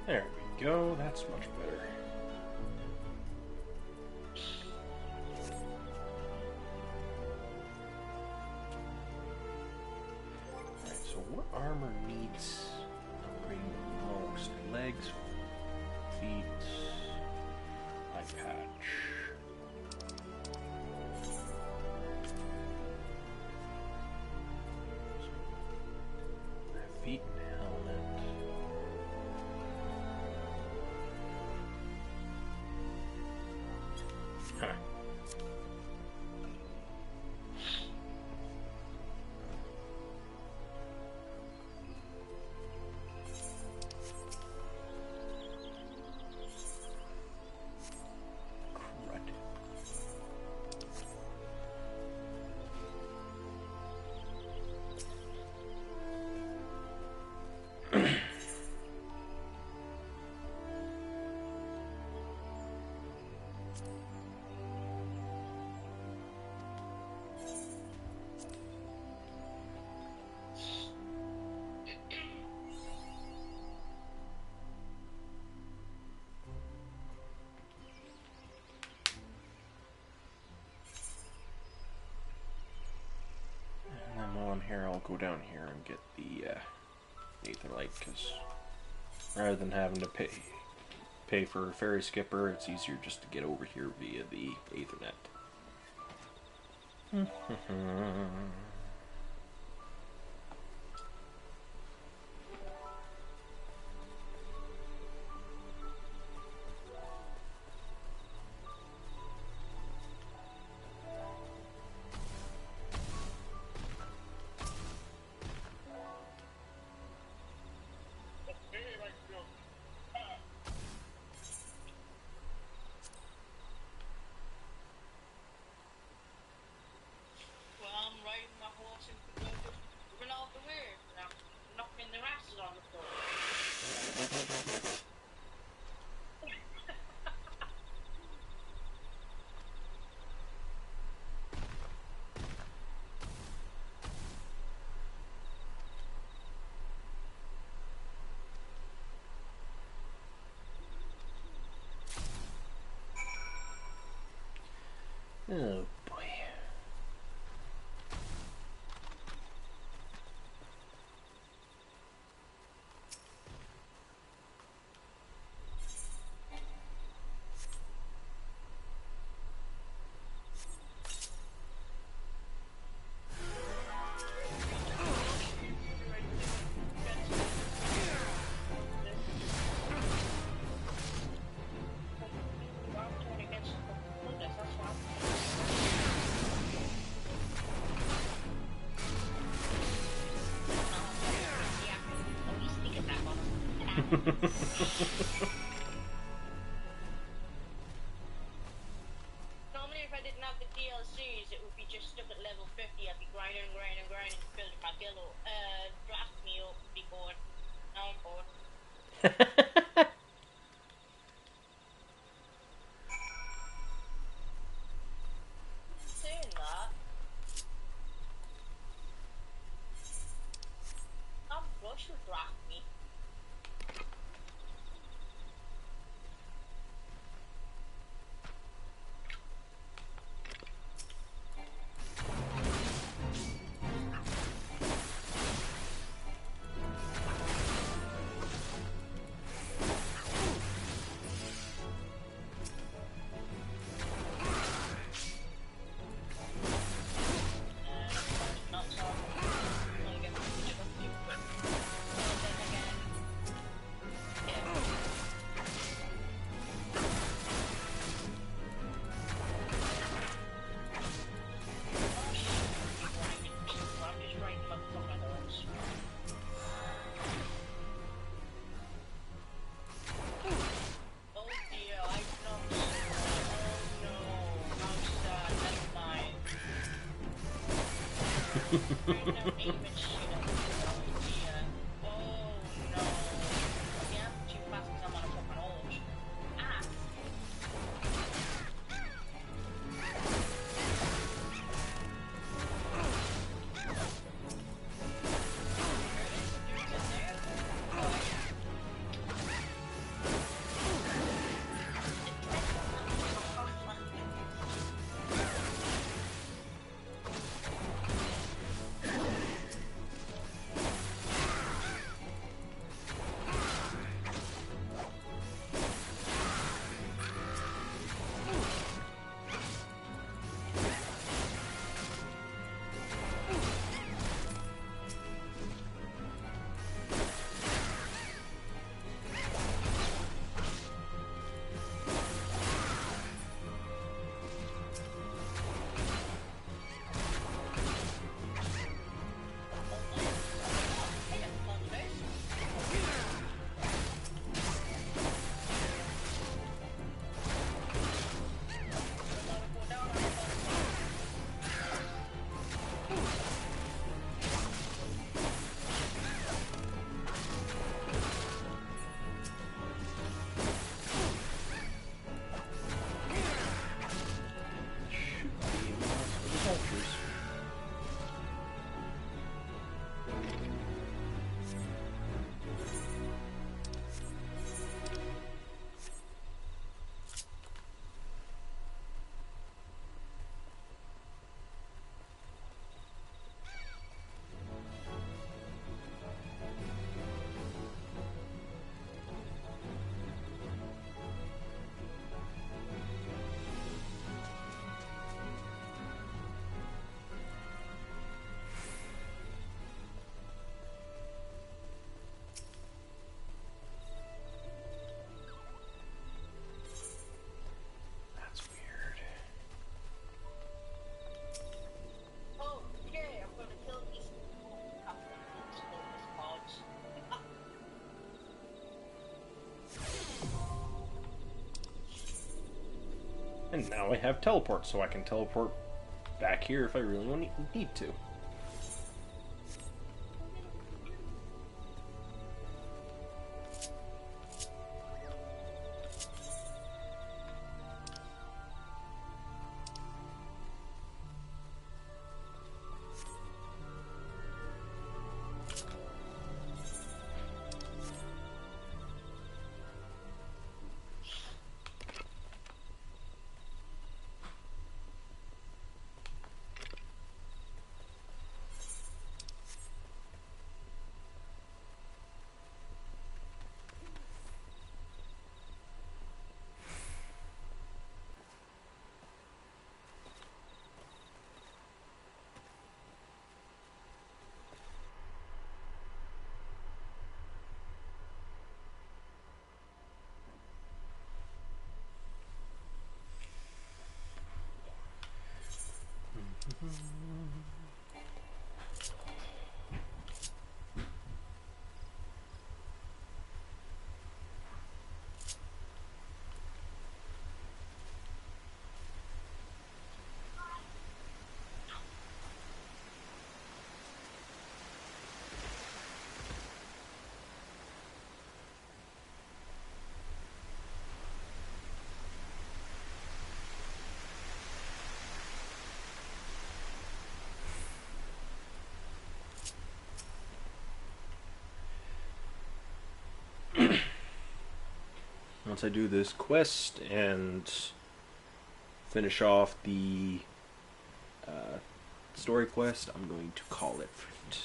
There we go, that's much better. Alright, so what armor needs upgrading the most? Legs, feet, eye patch. Feet and helmet. Huh. here, I'll go down here and get the Aetherlight, because rather than having to pay for a ferry skipper, it's easier just to get over here via the Aethernet. Oh boy. Normally, if I didn't have the DLCs, it would be just stuck at level 50. I'd be grinding to build my guild up, draft me up, and be bored. Now I'm bored. Saying that, I'm Rush would draft me. And now I have teleport, so I can teleport back here if I really need to. Once I do this quest and finish off the story quest, I'm going to call it for it.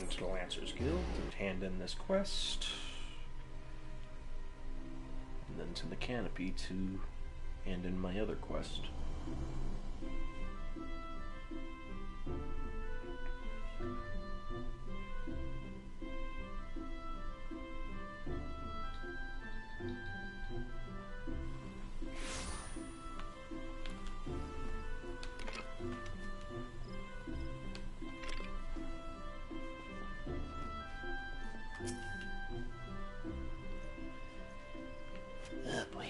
to the Lancers Guild and hand in this quest. And then to the Canopy to hand in my other quest. Oh boy.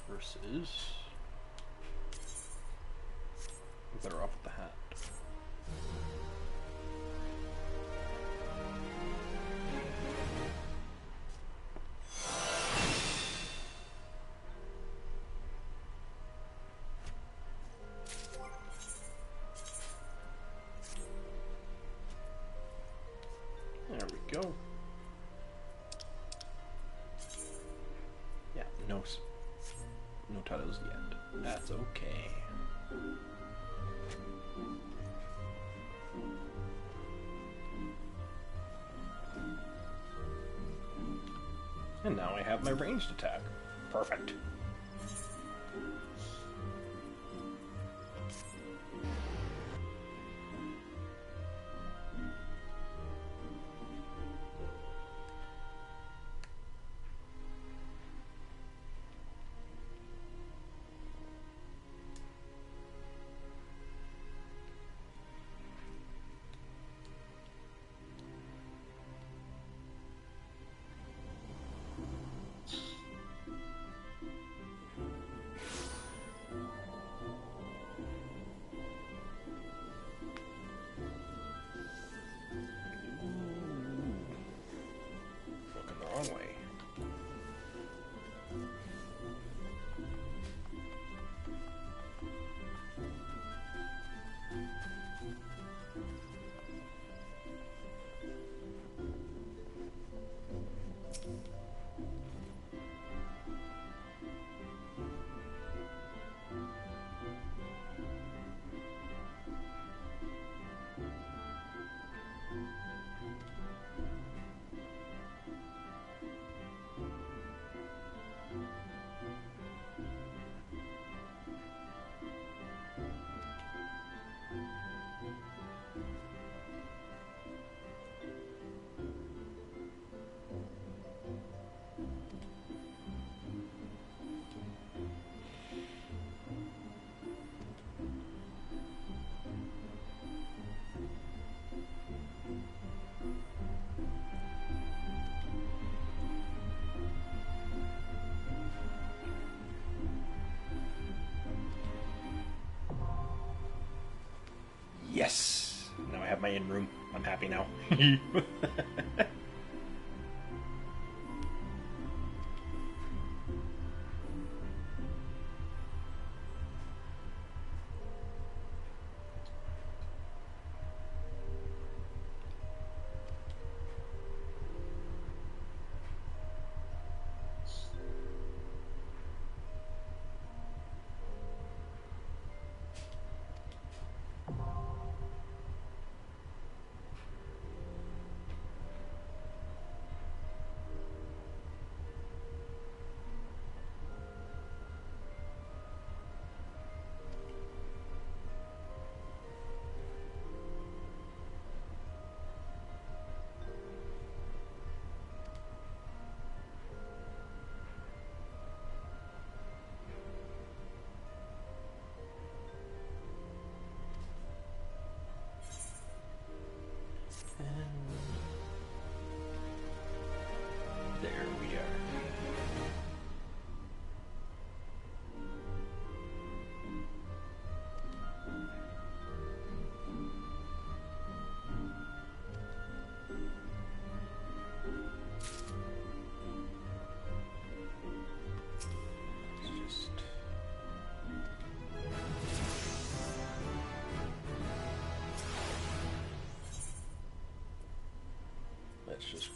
Versus better off with the hat. There we go. Yeah, no titles yet. That's okay. And now I have my ranged attack. Perfect. Way. Yes! Now I have my in-room. I'm happy now.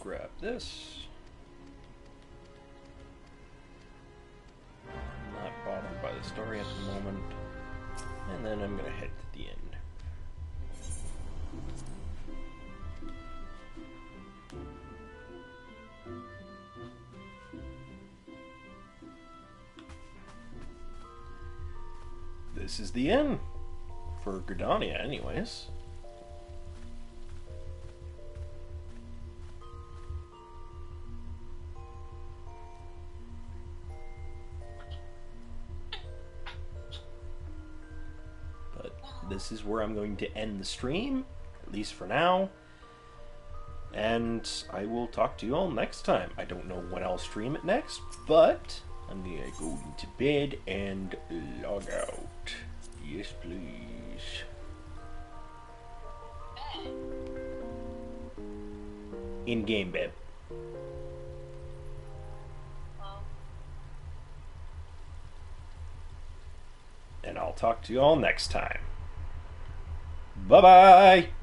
grab this. I'm not bothered by the story at the moment. And then I'm going to head to the end. This is the end. For Gridania, anyways. But this is where I'm going to end the stream, at least for now. And I will talk to you all next time. I don't know when I'll stream it next, but I'm gonna go to bed and log out. Yes, please. In-game bed. And I'll talk to you all next time. Bye-bye!